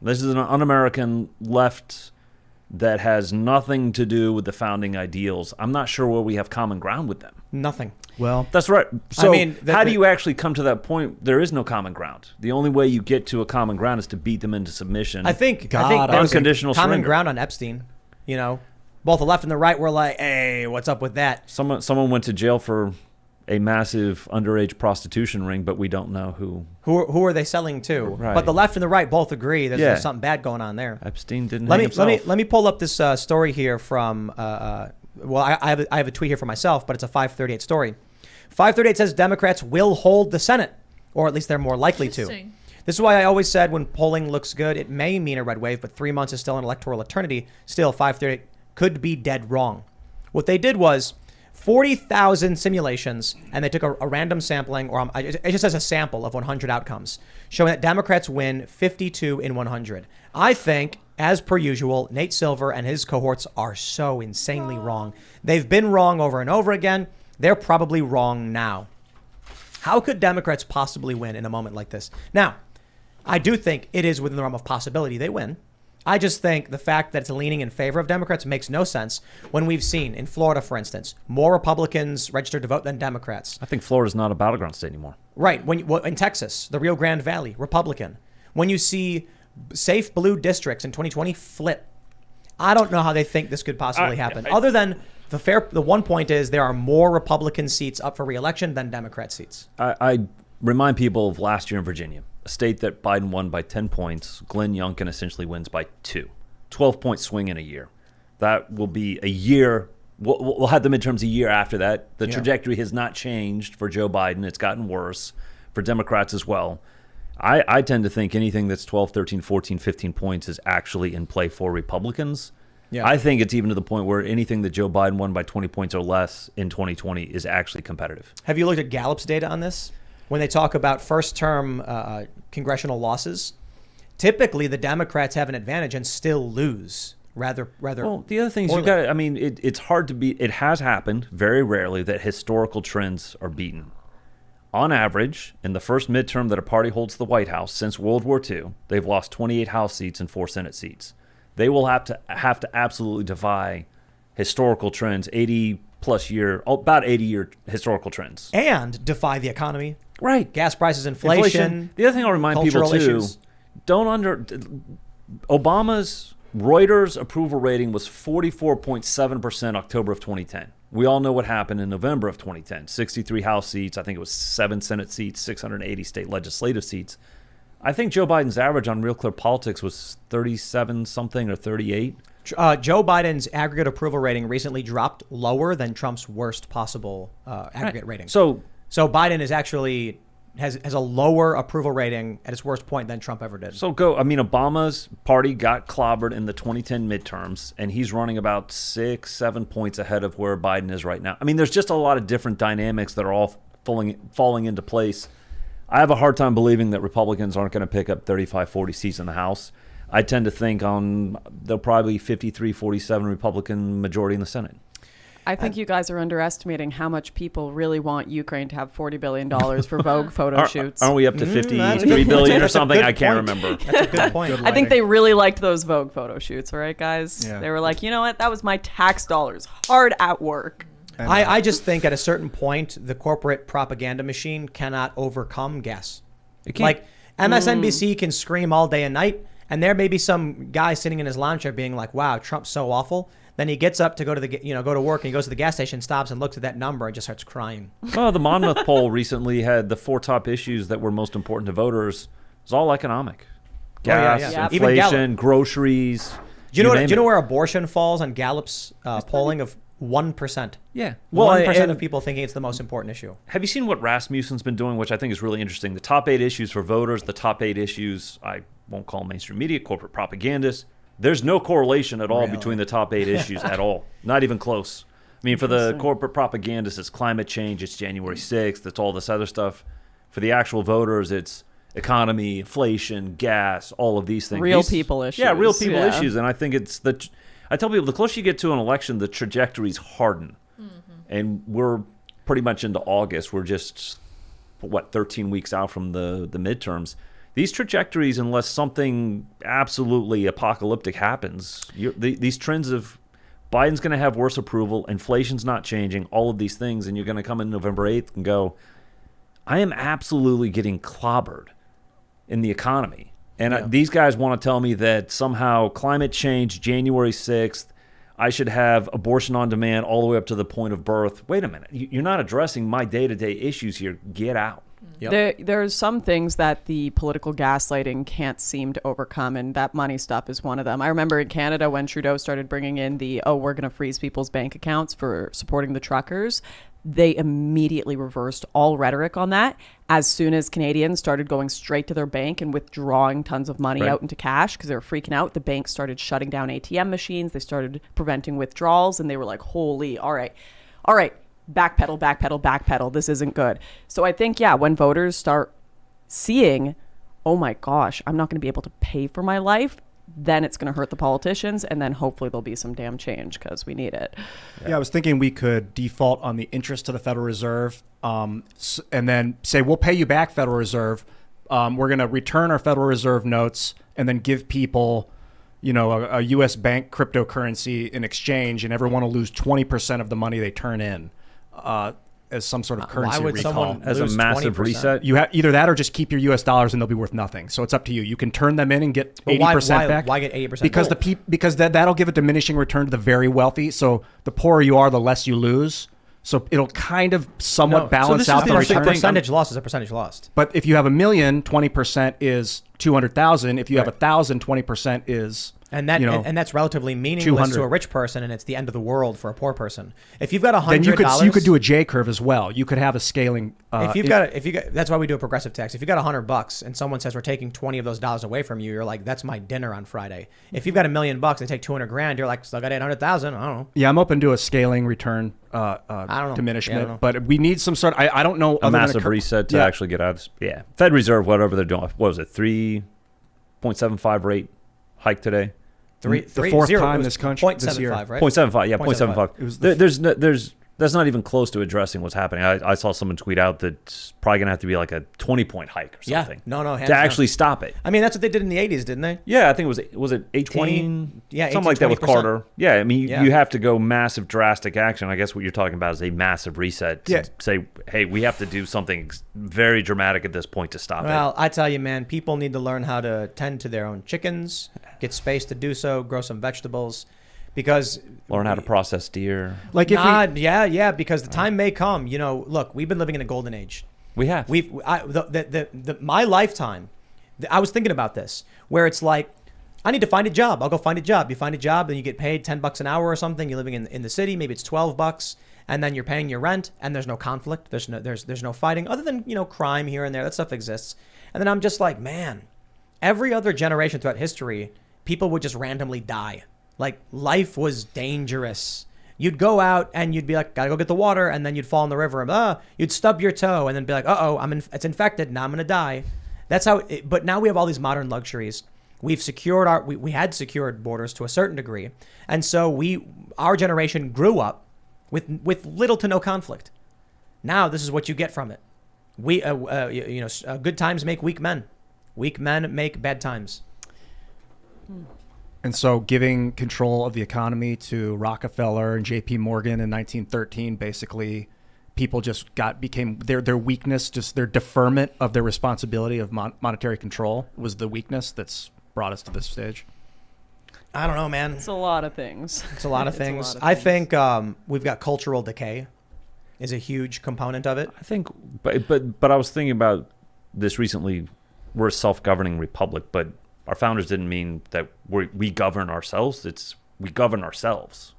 [SPEAKER 4] This is an un-American left that has nothing to do with the founding ideals. I'm not sure where we have common ground with them.
[SPEAKER 1] Nothing.
[SPEAKER 3] Well,
[SPEAKER 4] That's right. So how do
[SPEAKER 1] the-
[SPEAKER 4] you actually come to that point? There is no common ground. The only way you get to a common ground is to beat them into submission.
[SPEAKER 1] I think
[SPEAKER 3] God,
[SPEAKER 1] there was
[SPEAKER 4] unconditional
[SPEAKER 1] common
[SPEAKER 4] surrender.
[SPEAKER 1] ground on Epstein. You know, both the left and the right were like, "Hey, what's up with that?"
[SPEAKER 4] Someone went to jail for a massive underage prostitution ring, but we don't know who.
[SPEAKER 1] Who are they selling to?
[SPEAKER 4] Right.
[SPEAKER 1] But the left and the right both agree there's,
[SPEAKER 4] Yeah.
[SPEAKER 1] there's something bad going on there.
[SPEAKER 4] Epstein didn't.
[SPEAKER 1] Let
[SPEAKER 4] hang
[SPEAKER 1] me
[SPEAKER 4] himself.
[SPEAKER 1] pull up this story here from. Well, I have a tweet here for myself, but it's a 538 story. 538 says Democrats will hold the Senate, or at least they're more likely to.
[SPEAKER 2] Interesting.
[SPEAKER 1] This is why I always said when polling looks good, it may mean a red wave, but 3 months is still an electoral eternity. Still, 538 could be dead wrong. What they did was 40,000 simulations, and they took a random sampling, or it just says a sample of 100 outcomes, showing that Democrats win 52 in 100. I think, as per usual, Nate Silver and his cohorts are so insanely wrong. They've been wrong over and over again. They're probably wrong now. How could Democrats possibly win in a moment like this? Now, I do think it is within the realm of possibility they win. I just think the fact that it's leaning in favor of Democrats makes no sense when we've seen in Florida, for instance, more Republicans registered to vote than Democrats.
[SPEAKER 4] I think Florida's not a battleground state anymore.
[SPEAKER 1] Right. In Texas, the Rio Grande Valley, Republican. When you see safe blue districts in 2020 flip, I don't know how they think this could possibly happen. Other than the one point is there are more Republican seats up for re-election than Democrat seats.
[SPEAKER 4] I remind people of last year in Virginia, a state that Biden won by 10 points. Glenn Youngkin essentially wins by 2. 12-point swing in a year. That will be a year. We'll have the midterms a year after that. The trajectory has not changed for Joe Biden. It's gotten worse for Democrats as well. I tend to think anything that's 12, 13, 14, 15 points is actually in play for Republicans.
[SPEAKER 1] Yeah.
[SPEAKER 4] I think it's even to the point where anything that Joe Biden won by 20 points or less in 2020 is actually competitive.
[SPEAKER 1] Have you looked at Gallup's data on this? When they talk about first-term congressional losses, typically the Democrats have an advantage and still lose. Rather.
[SPEAKER 4] Well, the other thing is
[SPEAKER 1] poorly.
[SPEAKER 4] you got. I mean, it's hard to be. It has happened very rarely that historical trends are beaten. On average, in the first midterm that a party holds the White House since World War II, they've lost 28 House seats and 4 Senate seats. They will have to absolutely defy historical trends, about 80-year historical trends,
[SPEAKER 1] And defy the economy.
[SPEAKER 4] right?
[SPEAKER 1] Gas prices, inflation.
[SPEAKER 4] The other thing I'll remind people
[SPEAKER 1] cultural
[SPEAKER 4] too:
[SPEAKER 1] issues.
[SPEAKER 4] Obama's Reuters approval rating was 44.7% October of 2010. We all know what happened in November of 2010. 63 House seats, I think it was 7 Senate seats, 680 state legislative seats. I think Joe Biden's average on Real Clear Politics was 37 something or 38.
[SPEAKER 1] Joe Biden's aggregate approval rating recently dropped lower than Trump's worst possible aggregate rating.
[SPEAKER 4] So
[SPEAKER 1] Biden is actually has a lower approval rating at its worst point than Trump ever did.
[SPEAKER 4] Obama's party got clobbered in the 2010 midterms, and he's running about 6-7 points ahead of where Biden is right now. I mean, there's just a lot of different dynamics that are all falling into place. I have a hard time believing that Republicans aren't going to pick up 35, 40 seats in the House. I tend to think they'll probably 53-47 Republican majority in the Senate.
[SPEAKER 5] I think you guys are underestimating how much people really want Ukraine to have $40 billion for Vogue photo shoots.
[SPEAKER 4] Aren't we up to 53 billion or
[SPEAKER 1] That's a
[SPEAKER 4] something?
[SPEAKER 1] good
[SPEAKER 4] I can't
[SPEAKER 1] point.
[SPEAKER 4] remember.
[SPEAKER 1] That's a good point.
[SPEAKER 5] I think they really liked those Vogue photo shoots, all right, guys?
[SPEAKER 3] Yeah.
[SPEAKER 5] They were like, you know what? That was my tax dollars hard at work.
[SPEAKER 1] I just think at a certain point, the corporate propaganda machine cannot overcome gas.
[SPEAKER 4] It can't.
[SPEAKER 1] Like MSNBC can scream all day and night, and there may be some guy sitting in his lounge chair being like, "Wow, Trump's so awful." Then he gets up to go to work, and he goes to the gas station, stops, and looks at that number and just starts crying.
[SPEAKER 4] Well, the Monmouth poll recently had the 4 top issues that were most important to voters. It was all economic. Gas,
[SPEAKER 1] yeah. Even
[SPEAKER 4] inflation,
[SPEAKER 1] Gallup.
[SPEAKER 4] groceries.
[SPEAKER 1] Do you
[SPEAKER 4] name
[SPEAKER 1] know
[SPEAKER 4] it.
[SPEAKER 1] where abortion falls on Gallup's polling of 1%?
[SPEAKER 4] Yeah.
[SPEAKER 1] 1% of people thinking it's the most important issue.
[SPEAKER 4] Have you seen what Rasmussen's been doing, which I think is really interesting? The top 8 issues for voters, the top 8 issues, I won't call mainstream media, corporate propagandists. There's no correlation at all
[SPEAKER 1] Really?
[SPEAKER 4] between the top 8 issues at all. Not even close. I mean, for the corporate propagandists, it's climate change, it's January 6th, it's all this other stuff. For the actual voters, it's economy, inflation, gas, all of these things.
[SPEAKER 5] Real people issues.
[SPEAKER 4] Yeah, real people
[SPEAKER 5] Yeah.
[SPEAKER 4] issues. And I think it's I tell people the closer you get to an election, the trajectories harden. And we're pretty much into August. We're just, 13 weeks out from the midterms. These trajectories, unless something absolutely apocalyptic happens, these trends of Biden's going to have worse approval, inflation's not changing, all of these things, and you're going to come in November 8th and go, I am absolutely getting clobbered in the economy. And these guys want to tell me that somehow climate change, January 6th, I should have abortion on demand all the way up to the point of birth. Wait a minute. You're not addressing my day-to-day issues here. Get out.
[SPEAKER 1] Yep.
[SPEAKER 5] There's some things that the political gaslighting can't seem to overcome, and that money stuff is one of them. I remember in Canada when Trudeau started bringing in we're going to freeze people's bank accounts for supporting the truckers. They immediately reversed all rhetoric on that as soon as Canadians started going straight to their bank and withdrawing tons of money out into cash because they were freaking out. The banks started shutting down ATM machines. They started preventing withdrawals, and they were like, holy, all right, backpedal. This isn't good. So I think, when voters start seeing, oh my gosh, I'm not going to be able to pay for my life, then it's going to hurt the politicians, and then hopefully there'll be some damn change because we need it.
[SPEAKER 3] Yeah, I was thinking we could default on the interest to the Federal Reserve, and then say, we'll pay you back, Federal Reserve. We're going to return our Federal Reserve notes and then give people, a U.S. bank cryptocurrency in exchange, and everyone will lose 20% of the money they turn in as some sort of currency
[SPEAKER 1] Why would
[SPEAKER 3] recall.
[SPEAKER 1] someone
[SPEAKER 4] As a
[SPEAKER 1] lose
[SPEAKER 4] massive
[SPEAKER 1] 20%?
[SPEAKER 4] reset.
[SPEAKER 3] You have either that or just keep your U.S. dollars and they'll be worth nothing. So it's up to you. You can turn them in and get 80% back.
[SPEAKER 1] Why get 80%
[SPEAKER 3] Because
[SPEAKER 1] back?
[SPEAKER 3] because that'll give a diminishing return to the very wealthy. So the poorer you are, the less you lose. So it'll kind of somewhat balance out the
[SPEAKER 1] return.
[SPEAKER 3] return.
[SPEAKER 1] Percentage loss is a percentage lost.
[SPEAKER 3] But if you have $1 million, 20% is 200,000. If you have 1,000, 20% is
[SPEAKER 1] And that's relatively meaningless
[SPEAKER 3] 200.
[SPEAKER 1] to a rich person, and it's the end of the world for a poor person. If you've got $100,
[SPEAKER 3] then you could do a J curve as well. You could have a scaling.
[SPEAKER 1] If you got, that's why we do a progressive tax. If you got $100 and someone says we're taking 20 of those dollars away from you, you're like, that's my dinner on Friday. If you've got $1 million, they take 200 grand, you're like, still got 800,000. I don't know.
[SPEAKER 3] Yeah, I'm open to a scaling return
[SPEAKER 1] I don't know.
[SPEAKER 3] diminishment,
[SPEAKER 1] Yeah, I don't know.
[SPEAKER 3] but we need some sort of, I don't know.
[SPEAKER 4] A massive reset to actually get out of this. Yeah. Fed Reserve, whatever they're doing. What was it? 3.75 rate hike today?
[SPEAKER 3] The fourth time this country this year.
[SPEAKER 1] 0.75, right?
[SPEAKER 4] 0.75, yeah, 0.75.
[SPEAKER 3] It was
[SPEAKER 4] That's not even close to addressing what's happening. I saw someone tweet out that it's probably going to have to be like a 20-point hike or something.
[SPEAKER 1] No, hands
[SPEAKER 4] to
[SPEAKER 1] down.
[SPEAKER 4] actually stop it.
[SPEAKER 1] I mean, that's what they did in the 80s, didn't they?
[SPEAKER 4] Yeah, I think was it 820?
[SPEAKER 1] Yeah,
[SPEAKER 4] something like that with
[SPEAKER 1] 20%.
[SPEAKER 4] Carter. Yeah, I mean,
[SPEAKER 1] Yeah.
[SPEAKER 4] you have to go massive, drastic action. I guess what you're talking about is a massive reset to say, hey, we have to do something very dramatic at this point to stop it.
[SPEAKER 1] Well, I tell you, man, people need to learn how to tend to their own chickens, get space to do so, grow some vegetables, because
[SPEAKER 4] Learn how to process deer.
[SPEAKER 3] Like if
[SPEAKER 1] because the time may come. Look, we've been living in a golden age.
[SPEAKER 4] We have.
[SPEAKER 1] My lifetime. I was thinking about this, where it's like, I need to find a job. I'll go find a job. You find a job, then you get paid $10 an hour or something. You're living in the city. Maybe it's $12, and then you're paying your rent, and there's no conflict. There's no fighting other than crime here and there. That stuff exists. And then I'm just like, man, every other generation throughout history, people would just randomly die. Like, life was dangerous. You'd go out and you'd be like, gotta go get the water, and then you'd fall in the river and you'd stub your toe and then be like, it's infected, now I'm gonna die. That's how but now we have all these modern luxuries. We've secured we had secured borders to a certain degree, and so our generation grew up with little to no conflict. Now this is what you get from it. Good times make weak men. Weak men make bad times.
[SPEAKER 3] And so giving control of the economy to Rockefeller and JP Morgan in 1913, basically people just became their weakness, just their deferment of their responsibility of monetary control was the weakness that's brought us to this stage.
[SPEAKER 1] I don't know, man.
[SPEAKER 5] It's a lot of things.
[SPEAKER 1] It's a lot of things. I think we've got cultural decay is a huge component of it.
[SPEAKER 4] I think, but I was thinking about this recently. We're a self-governing republic, but our founders didn't mean that we govern ourselves. It's we govern ourselves.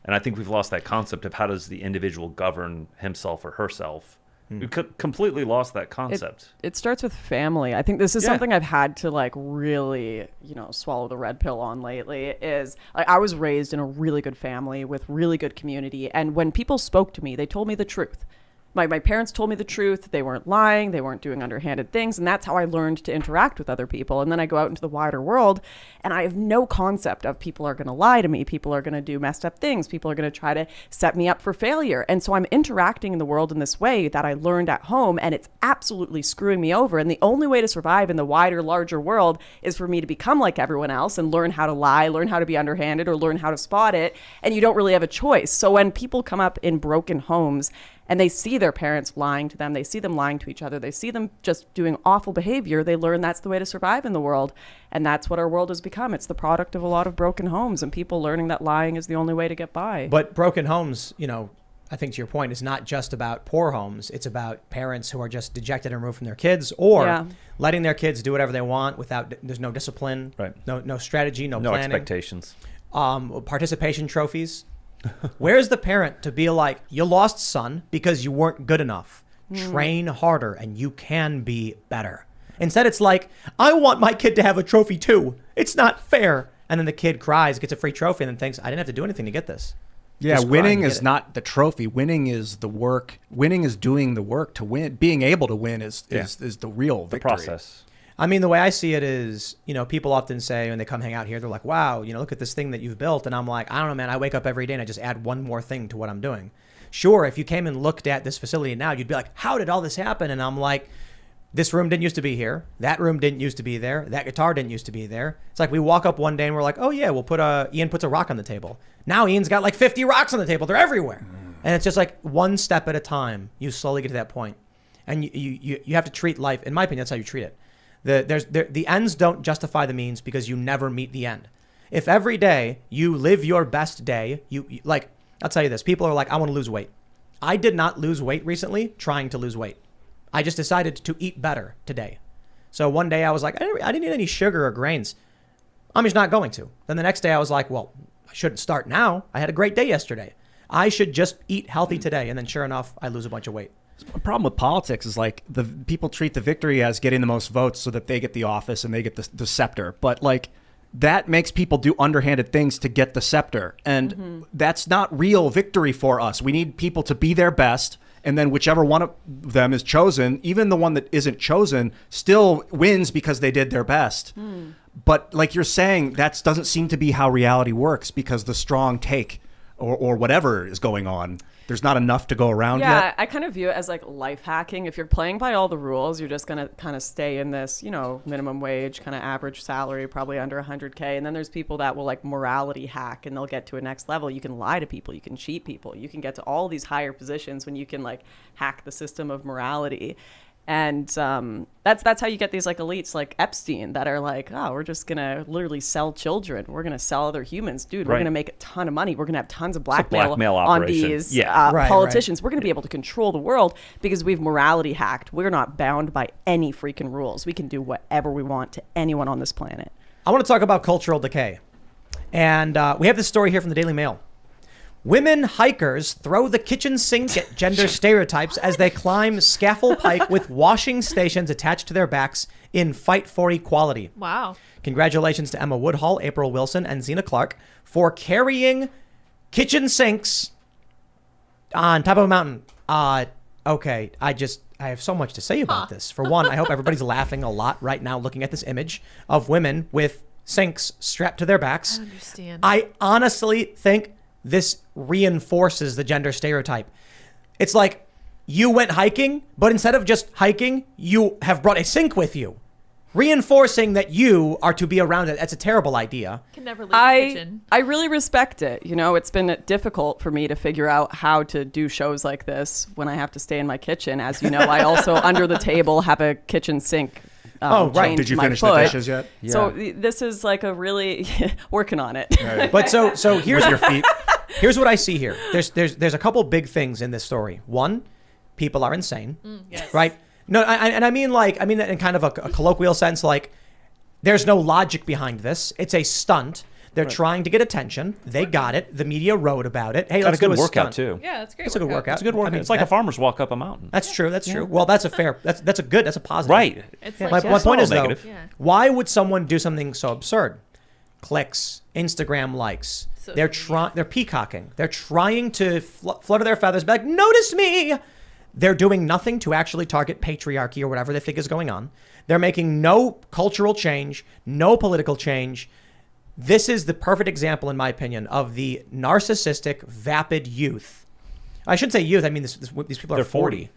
[SPEAKER 4] And I think we've lost that concept of how does the individual govern himself or herself. We completely lost that concept.
[SPEAKER 5] It starts with family. I think this is something I've had to really, swallow the red pill on lately is I was raised in a really good family with really good community. And when people spoke to me, they told me the truth. my parents told me the truth. They weren't lying. They weren't doing underhanded things. And that's how I learned to interact with other people. And then I go out into the wider world and I have no concept of people are going to lie to me. People are going to do messed up things. People are going to try to set me up for failure. And so I'm interacting in the world in this way that I learned at home, and it's absolutely screwing me over. And the only way to survive in the wider, larger world is for me to become like everyone else and learn how to lie, learn how to be underhanded, or learn how to spot it. And you don't really have a choice. So when people come up in broken homes and they see their parents lying to them, they see them lying to each other, they see them just doing awful behavior, they learn that's the way to survive in the world. And that's what our world has become. It's the product of a lot of broken homes and people learning that lying is the only way to get by.
[SPEAKER 1] But broken homes, I think to your point, is not just about poor homes. It's about parents who are just dejected and removed from their kids, or letting their kids do whatever they want without, there's no discipline,
[SPEAKER 4] right?
[SPEAKER 1] No strategy, no planning.
[SPEAKER 4] Expectations.
[SPEAKER 1] Participation trophies. Where's the parent to be like, you lost, son, because you weren't good enough. Train harder and you can be better. Instead, it's like, I want my kid to have a trophy too. It's not fair. And then the kid cries, gets a free trophy, and then thinks, I didn't have to do anything to get this.
[SPEAKER 3] Yeah,
[SPEAKER 1] Just
[SPEAKER 3] winning is not the trophy. Winning is the work. Winning is doing the work to win. Being able to win is the real victory.
[SPEAKER 4] The process.
[SPEAKER 1] I mean, the way I see it is, people often say when they come hang out here, they're like, wow, look at this thing that you've built. And I'm like, I don't know, man. I wake up every day and I just add one more thing to what I'm doing. Sure, if you came and looked at this facility now, you'd be like, how did all this happen? And I'm like, this room didn't used to be here. That room didn't used to be there. That guitar didn't used to be there. It's like we walk up one day and we're like, oh yeah, Ian puts a rock on the table. Now Ian's got like 50 rocks on the table. They're everywhere. And it's just like one step at a time. You slowly get to that point. And you have to treat life, in my opinion, that's how you treat it. The ends don't justify the means because you never meet the end. If every day you live your best day, I'll tell you this, people are like, I want to lose weight. I did not lose weight recently trying to lose weight. I just decided to eat better today. So one day I was like, I didn't eat any sugar or grains. I'm just not going to. Then the next day I was like, well, I shouldn't start now. I had a great day yesterday. I should just eat healthy today. And then sure enough, I lose a bunch of weight.
[SPEAKER 3] The problem with politics is like the people treat the victory as getting the most votes so that they get the office and they get the scepter. But like that makes people do underhanded things to get the scepter. And that's not real victory for us. We need people to be their best. And then whichever one of them is chosen, even the one that isn't chosen, still wins because they did their best. But like you're saying, that doesn't seem to be how reality works because the strong take or whatever is going on. There's not enough to go around yet.
[SPEAKER 5] Yeah, I kind of view it as like life hacking. If you're playing by all the rules, you're just going to kind of stay in this, minimum wage, kind of average salary, probably under 100K. And then there's people that will like morality hack and they'll get to a next level. You can lie to people. You can cheat people. You can get to all these higher positions when you can like hack the system of morality. And that's how you get these like elites like Epstein that are like, oh, we're just going to literally sell children. We're going to sell other humans. Dude, we're going to make a ton of money. We're going to have tons of blackmail on these politicians. We're going to be able to control the world because we've morality hacked. We're not bound by any freaking rules. We can do whatever we want to anyone on this planet.
[SPEAKER 1] I want to talk about cultural decay. And we have this story here from the Daily Mail. Women hikers throw the kitchen sink at gender stereotypes as they climb scaffold pike with washing stations attached to their backs in fight for equality.
[SPEAKER 2] Wow.
[SPEAKER 1] Congratulations to Emma Woodhull, April Wilson, and Zena Clark for carrying kitchen sinks on top of a mountain. Okay, I have so much to say about this. For one, I hope everybody's laughing a lot right now looking at this image of women with sinks strapped to their backs.
[SPEAKER 2] I understand.
[SPEAKER 1] I honestly think this reinforces the gender stereotype. It's like you went hiking, but instead of just hiking, you have brought a sink with you, reinforcing that you are to be around it. That's a terrible idea.
[SPEAKER 2] Can never leave the kitchen.
[SPEAKER 5] I really respect it. It's been difficult for me to figure out how to do shows like this when I have to stay in my kitchen. As you know, I also under the table have a kitchen sink.
[SPEAKER 1] Right.
[SPEAKER 3] Did you finish the dishes yet?
[SPEAKER 5] Yeah. So this is like a really working on it.
[SPEAKER 1] Right. But so here's your feet. Here's what I see here. There's a couple big things in this story. One, people are insane.
[SPEAKER 2] Yes.
[SPEAKER 1] Right? No, I mean in kind of a colloquial sense, like there's no logic behind this. It's a stunt. They're trying to get attention. They got it. The media wrote about it. Hey, let's do a
[SPEAKER 4] workout
[SPEAKER 1] stunt.
[SPEAKER 4] too.
[SPEAKER 2] Yeah, that's great.
[SPEAKER 1] It's a good workout.
[SPEAKER 4] It's a good workout. It's like a farmer's walk up a mountain.
[SPEAKER 1] That's true. That's true. Well, that's a positive.
[SPEAKER 4] Right.
[SPEAKER 2] It's
[SPEAKER 1] My
[SPEAKER 2] like
[SPEAKER 1] point is
[SPEAKER 4] negative.
[SPEAKER 1] though, why would someone do something so absurd? Clicks, Instagram likes. They're peacocking. They're trying to flutter their feathers back. Notice me. They're doing nothing to actually target patriarchy or whatever they think is going on. They're making no cultural change, no political change. This is the perfect example, in my opinion, of the narcissistic, vapid youth. I shouldn't say youth. I mean, these people are
[SPEAKER 4] They're
[SPEAKER 1] 40.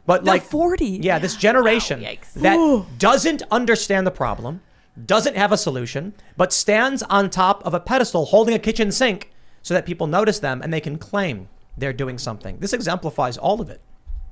[SPEAKER 1] But
[SPEAKER 5] They're
[SPEAKER 1] like
[SPEAKER 5] 40.
[SPEAKER 1] Yeah, this generation
[SPEAKER 2] Wow, yikes.
[SPEAKER 1] that doesn't understand the problem, doesn't have a solution, but stands on top of a pedestal holding a kitchen sink so that people notice them and they can claim they're doing something. This exemplifies all of it.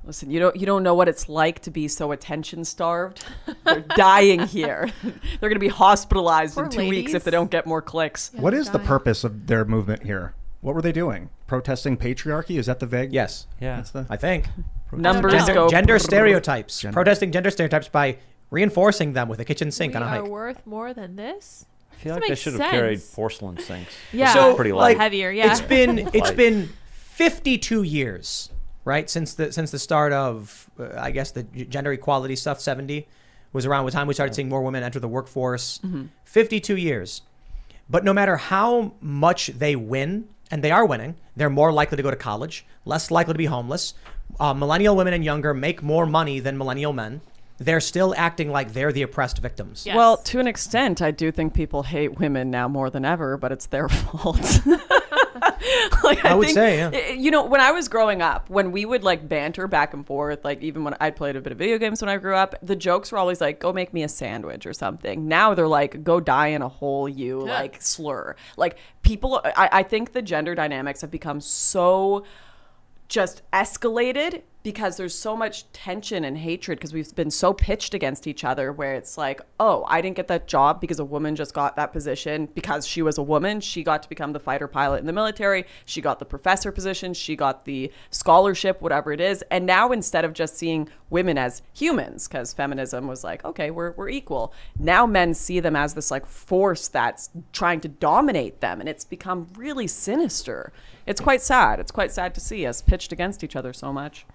[SPEAKER 5] Listen, you don't know what it's like to be so attention starved. They're dying here. They're going to be hospitalized
[SPEAKER 2] Poor
[SPEAKER 5] in 2 weeks
[SPEAKER 2] ladies.
[SPEAKER 5] if they don't get more clicks.
[SPEAKER 3] What is the
[SPEAKER 2] dying.
[SPEAKER 3] purpose of their movement here? What were they doing? Protesting patriarchy? Is that the vague?
[SPEAKER 1] Yes,
[SPEAKER 4] Yeah.
[SPEAKER 3] That's the
[SPEAKER 1] I think.
[SPEAKER 5] Numbers
[SPEAKER 2] Gender-
[SPEAKER 5] go
[SPEAKER 1] Gender stereotypes.
[SPEAKER 3] Gender.
[SPEAKER 1] Protesting gender stereotypes by reinforcing them with a kitchen sink
[SPEAKER 2] We
[SPEAKER 1] on a
[SPEAKER 2] are
[SPEAKER 1] hike.
[SPEAKER 2] worth more than this.
[SPEAKER 4] I feel
[SPEAKER 2] Doesn't
[SPEAKER 4] like they
[SPEAKER 2] make
[SPEAKER 4] should have carried
[SPEAKER 2] sense.
[SPEAKER 4] porcelain sinks.
[SPEAKER 2] Yeah,
[SPEAKER 1] So,
[SPEAKER 4] pretty
[SPEAKER 1] like,
[SPEAKER 4] light.
[SPEAKER 2] heavier. Yeah,
[SPEAKER 1] It's been 52 years, right, since the start of I guess the gender equality stuff. 70 was around the time we started seeing more women enter the workforce. 52 years, but no matter how much they win, and they are winning, they're more likely to go to college, less likely to be homeless. Millennial women and younger make more money than millennial men. They're still acting like they're the oppressed victims.
[SPEAKER 2] Yes.
[SPEAKER 5] Well, to an extent, I do think people hate women now more than ever, but it's their fault. Like,
[SPEAKER 1] I would
[SPEAKER 5] think,
[SPEAKER 1] say, yeah.
[SPEAKER 5] You know, when I was growing up, when we would like banter back and forth, like even when I played a bit of video games when I grew up, the jokes were always like, go make me a sandwich or something. Now they're like, go die in a hole, you like slur. Like people, I think the gender dynamics have become so just escalated because there's so much tension and hatred because we've been so pitched against each other where it's like, oh, I didn't get that job because a woman just got that position because she was a woman. She got to become the fighter pilot in the military. She got the professor position. She got the scholarship, whatever it is. And now instead of just seeing women as humans, because feminism was like, okay, we're equal. Now men see them as this like force that's trying to dominate them. And it's become really sinister. It's quite sad. It's quite sad to see us pitched against each other so much.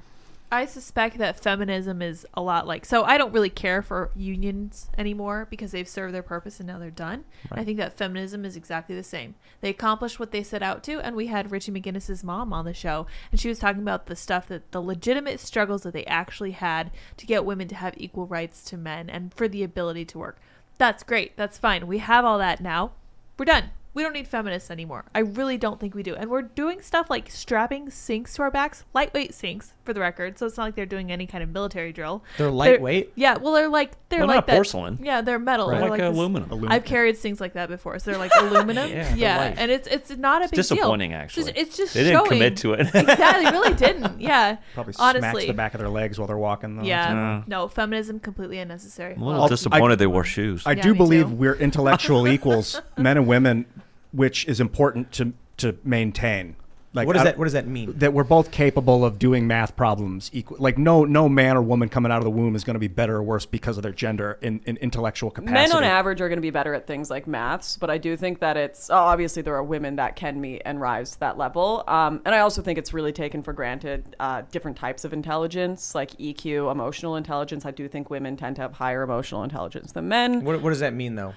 [SPEAKER 2] I suspect that feminism is a lot like, so I don't really care for unions anymore because they've served their purpose and now they're done. Right. I think that feminism is exactly the same. They accomplished what they set out to, and we had Richie McGinnis's mom on the show, and she was talking about the stuff that the legitimate struggles that they actually had to get women to have equal rights to men and for the ability to work. That's great. That's fine. We have all that now. We're done. We don't need feminists anymore. I really don't think we do. And we're doing stuff like strapping sinks to our backs, lightweight sinks for the record. So it's not like they're doing any kind of military drill.
[SPEAKER 1] They're lightweight?
[SPEAKER 2] Yeah. Well, they're like
[SPEAKER 4] Well,
[SPEAKER 2] like
[SPEAKER 4] not
[SPEAKER 2] that.
[SPEAKER 4] porcelain.
[SPEAKER 2] Yeah, they're metal.
[SPEAKER 4] They're
[SPEAKER 2] They're
[SPEAKER 4] like
[SPEAKER 2] this-
[SPEAKER 4] aluminum.
[SPEAKER 2] I've carried sinks like that before. So they're like aluminum.
[SPEAKER 4] Yeah, they're light.
[SPEAKER 2] And it's not a big
[SPEAKER 4] Disappointing,
[SPEAKER 2] deal.
[SPEAKER 4] actually.
[SPEAKER 2] It's just
[SPEAKER 4] They didn't
[SPEAKER 2] showing.
[SPEAKER 4] commit to it.
[SPEAKER 2] Exactly. Really didn't. Yeah.
[SPEAKER 3] Probably smacks
[SPEAKER 2] honestly.
[SPEAKER 3] the back of their legs while they're walking. Though.
[SPEAKER 2] Yeah. No, feminism completely unnecessary.
[SPEAKER 4] I'm a little
[SPEAKER 2] Well,
[SPEAKER 4] disappointed they wore shoes.
[SPEAKER 3] I
[SPEAKER 2] Yeah,
[SPEAKER 3] do
[SPEAKER 2] me
[SPEAKER 3] believe
[SPEAKER 2] too.
[SPEAKER 3] we're intellectual equals, men and women, which is important to maintain. Like,
[SPEAKER 1] What does that mean?
[SPEAKER 3] That we're both capable of doing math problems equal. Like no man or woman coming out of the womb is going to be better or worse because of their gender in intellectual capacity.
[SPEAKER 5] Men on average are going to be better at things like maths, but I do think that it's obviously there are women that can meet and rise to that level. And I also think it's really taken for granted different types of intelligence, like EQ, emotional intelligence. I do think women tend to have higher emotional intelligence than men.
[SPEAKER 1] What does that mean, though?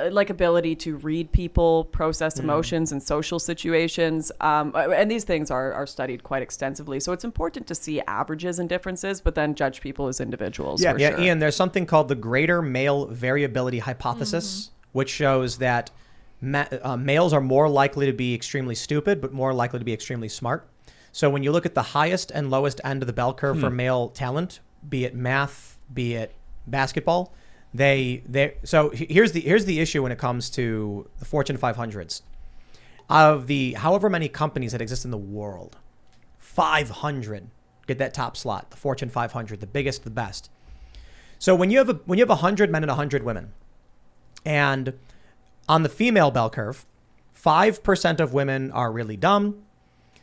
[SPEAKER 5] Like ability to read people, process emotions in social situations. And these things are studied quite extensively. So it's important to see averages and differences, but then judge people as individuals.
[SPEAKER 1] Yeah,
[SPEAKER 5] for
[SPEAKER 1] yeah,
[SPEAKER 5] sure.
[SPEAKER 1] Ian, there's something called the greater male variability hypothesis, which shows that males are more likely to be extremely stupid, but more likely to be extremely smart. So when you look at the highest and lowest end of the bell curve for male talent, be it math, be it basketball, so here's the issue when it comes to the Fortune 500s. Of the however many companies that exist in the world, 500 get that top slot, the Fortune 500, the biggest, the best. So when you have 100 men and 100 women, and on the female bell curve, 5% of women are really dumb,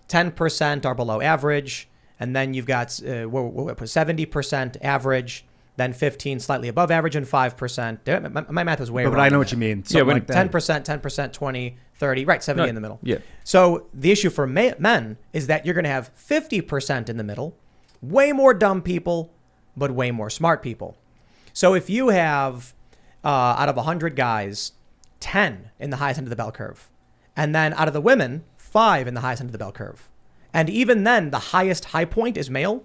[SPEAKER 1] 10% are below average, and then you've got 70% average, then 15 slightly above average, and 5%. My math was way wrong.
[SPEAKER 3] But I know
[SPEAKER 1] on
[SPEAKER 3] what
[SPEAKER 1] that.
[SPEAKER 3] you mean.
[SPEAKER 4] Yeah, when
[SPEAKER 3] Something like that.
[SPEAKER 1] 10%, 20, 30, right, 70 in the middle.
[SPEAKER 4] Yeah.
[SPEAKER 1] So the issue for men is that you're going to have 50% in the middle, way more dumb people, but way more smart people. So if you have, out of 100 guys, 10 in the highest end of the bell curve, and then out of the women, 5 in the highest end of the bell curve, and even then the highest high point is male,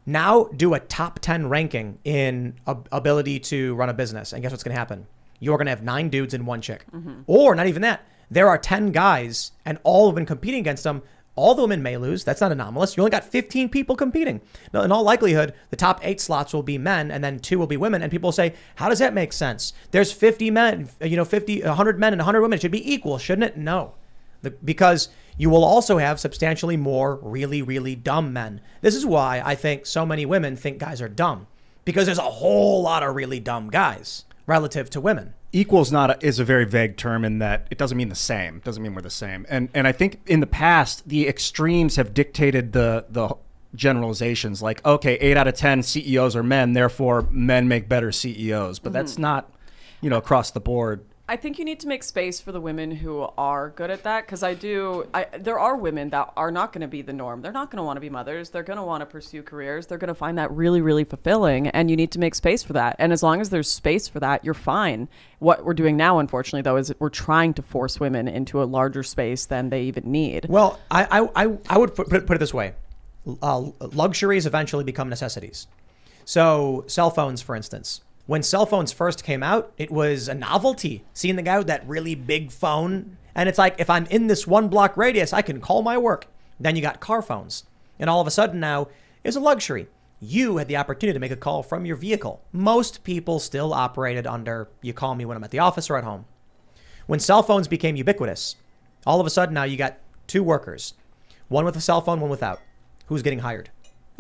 [SPEAKER 1] Now do a top 10 ranking in ability to run a business. And guess what's going to happen? You're going to have 9 dudes and 1 chick. Or not even that. There are 10 guys and all of them competing against them. All the women may lose. That's not anomalous. You only got 15 people competing. Now, in all likelihood, the top 8 slots will be men and then 2 will be women. And people will say, how does that make sense? There's 50 men, 100 men and 100 women. It should be equal, shouldn't it? No. Because you will also have substantially more really, really dumb men. This is why I think so many women think guys are dumb. Because there's a whole lot of really dumb guys relative to women.
[SPEAKER 3] Equal is a very vague term in that it doesn't mean the same. It doesn't mean we're the same. And I think in the past, the extremes have dictated the generalizations. Like, okay, 8 out of 10 CEOs are men, therefore men make better CEOs. But that's not, across the board.
[SPEAKER 5] I think you need to make space for the women who are good at that, because there are women that are not going to be the norm. They're not going to want to be mothers. They're going to want to pursue careers. They're going to find that really, really fulfilling, and you need to make space for that. And as long as there's space for that, you're fine. What we're doing now, unfortunately, though, is we're trying to force women into a larger space than they even need.
[SPEAKER 1] Well, I would put it this way. Luxuries eventually become necessities. So cell phones, for instance. When cell phones first came out, it was a novelty. Seeing the guy with that really big phone. And it's like, if I'm in this 1 block radius, I can call my work. Then you got car phones. And all of a sudden now, it's a luxury. You had the opportunity to make a call from your vehicle. Most people still operated under, you call me when I'm at the office or at home. When cell phones became ubiquitous, all of a sudden now you got 2 workers. One with a cell phone, one without. Who's getting hired?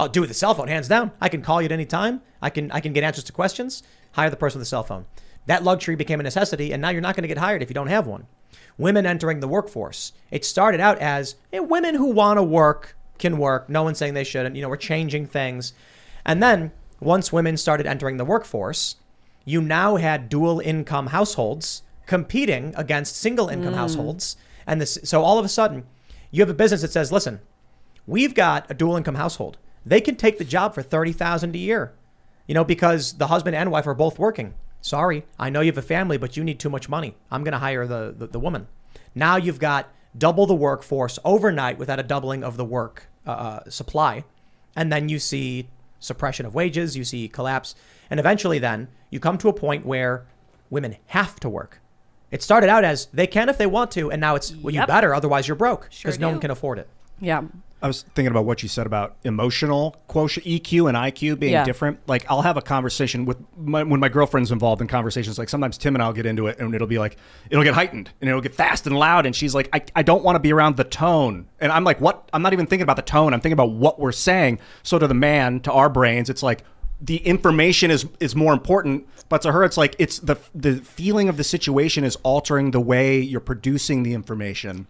[SPEAKER 1] I'll do with the cell phone, hands down. I can call you at any time. I can get answers to questions. Hire the person with the cell phone. That luxury became a necessity, and now you're not going to get hired if you don't have one. Women entering the workforce. It started out as women who want to work can work. No one's saying they shouldn't. We're changing things. And then once women started entering the workforce, you now had dual income households competing against single income households. And so all of a sudden, you have a business that says, listen, we've got a dual income household. They can take the job for $30,000 a year. Because the husband and wife are both working. Sorry, I know you have a family, but you need too much money. I'm going to hire the woman. Now you've got double the workforce overnight without a doubling of the work supply. And then you see suppression of wages, you see collapse. And eventually then you come to a point where women have to work. It started out as they can if they want to. And now it's, well, you better, otherwise you're broke because no one can afford it.
[SPEAKER 5] Yeah.
[SPEAKER 3] I was thinking about what you said about emotional quotient, EQ and IQ being different. Like, I'll have a conversation when my girlfriend's involved in conversations. Like, sometimes Tim and I'll get into it and it'll get heightened and it'll get fast and loud. And she's like, I don't want to be around the tone. And I'm like, what? I'm not even thinking about the tone. I'm thinking about what we're saying. So to to our brains, it's like the information is more important. But to her, it's like it's the feeling of the situation is altering the way you're producing the information.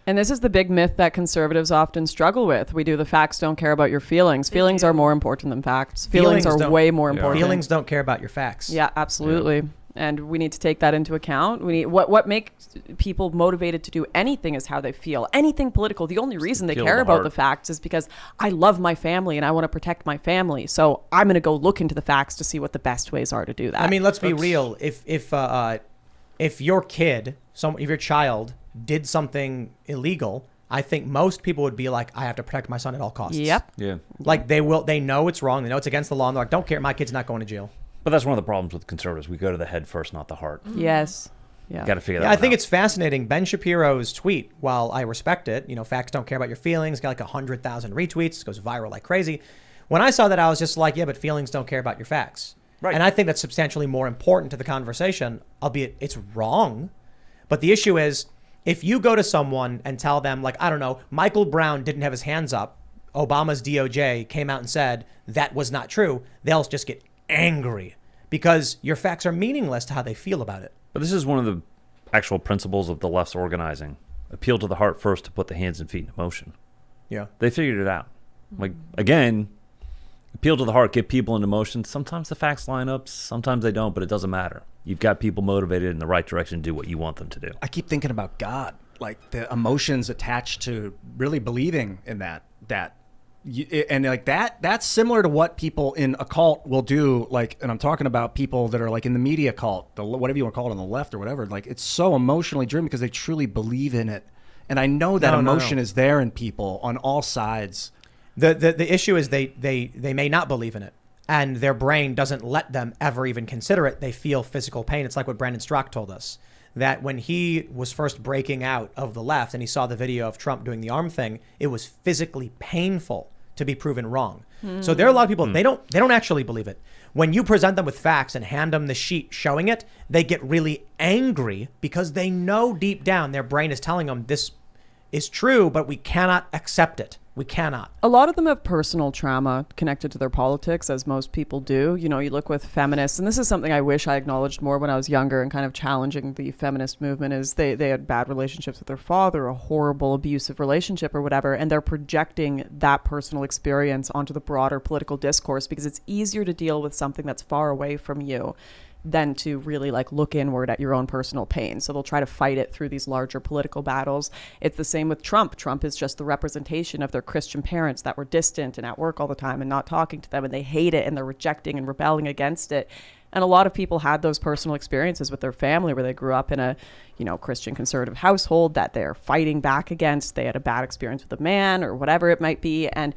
[SPEAKER 5] And this is the big myth that conservatives often struggle with. We do the facts don't care about your feelings. Feelings are more important than facts. Feelings are way more important.
[SPEAKER 1] Feelings don't care about your facts.
[SPEAKER 5] Yeah, absolutely. Yeah. And we need to take that into account. We need what makes people motivated to do anything is how they feel. Anything political. The only reason they care about the facts is because I love my family and I want to protect my family. So I'm going to go look into the facts to see what the best ways are to do that.
[SPEAKER 1] I mean, let's be real. If your kid, if your child did something illegal, I think most people would be like, I have to protect my son at all costs.
[SPEAKER 5] Yep.
[SPEAKER 4] Yeah.
[SPEAKER 1] Like they know it's wrong. They know it's against the law. And they're like, don't care. My kid's not going to jail.
[SPEAKER 4] But that's one of the problems with conservatives. We go to the head first, not the heart.
[SPEAKER 5] Yes. Yeah.
[SPEAKER 4] Got to figure that
[SPEAKER 1] out. I think
[SPEAKER 4] out.
[SPEAKER 1] It's fascinating. Ben Shapiro's tweet, while I respect it, facts don't care about your feelings, got like 100,000 retweets, goes viral like crazy. When I saw that, I was just like, yeah, but feelings don't care about your facts. Right. And I think that's substantially more important to the conversation, albeit it's wrong. But the issue is, if you go to someone and tell them, like, I don't know, Michael Brown didn't have his hands up, Obama's DOJ came out and said that was not true, they'll just get angry because your facts are meaningless to how they feel about it.
[SPEAKER 4] But this is one of the actual principles of the left's organizing. Appeal to the heart first to put the hands and feet in motion.
[SPEAKER 1] Yeah.
[SPEAKER 4] They figured it out. Like, again, appeal to the heart, get people into motion. Sometimes the facts line up, sometimes they don't, but it doesn't matter. You've got people motivated in the right direction to do what you want them to do.
[SPEAKER 3] I keep thinking about God, like the emotions attached to really believing in and like that's similar to what people in a cult will do. Like, and I'm talking about people that are like in the media cult, whatever you want to call it, on the left or whatever. Like, it's so emotionally driven because they truly believe in it. And I know that emotion is there in people on all sides.
[SPEAKER 1] The issue is they may not believe in it, and their brain doesn't let them ever even consider it. They feel physical pain. It's like what Brandon Strock told us, that when he was first breaking out of the left and he saw the video of Trump doing the arm thing, it was physically painful to be proven wrong. So there are a lot of people, they don't actually believe it. When you present them with facts and hand them the sheet showing it, they get really angry because they know deep down their brain is telling them this is true, but we cannot accept it. We cannot.
[SPEAKER 5] A lot of them have personal trauma connected to their politics, as most people do. You know, you look with feminists, and this is something I wish I acknowledged more when I was younger and kind of challenging the feminist movement, is they had bad relationships with their father, a horrible abusive relationship or whatever, and they're projecting that personal experience onto the broader political discourse because it's easier to deal with something that's far away from you than to really like look inward at your own personal pain. So they'll try to fight it through these larger political battles. It's the same with Trump. Trump is just the representation of their Christian parents that were distant and at work all the time and not talking to them, and they hate it and they're rejecting and rebelling against it. And a lot of people had those personal experiences with their family where they grew up in a, you know, Christian conservative household that they're fighting back against. They had a bad experience with a man or whatever it might be. And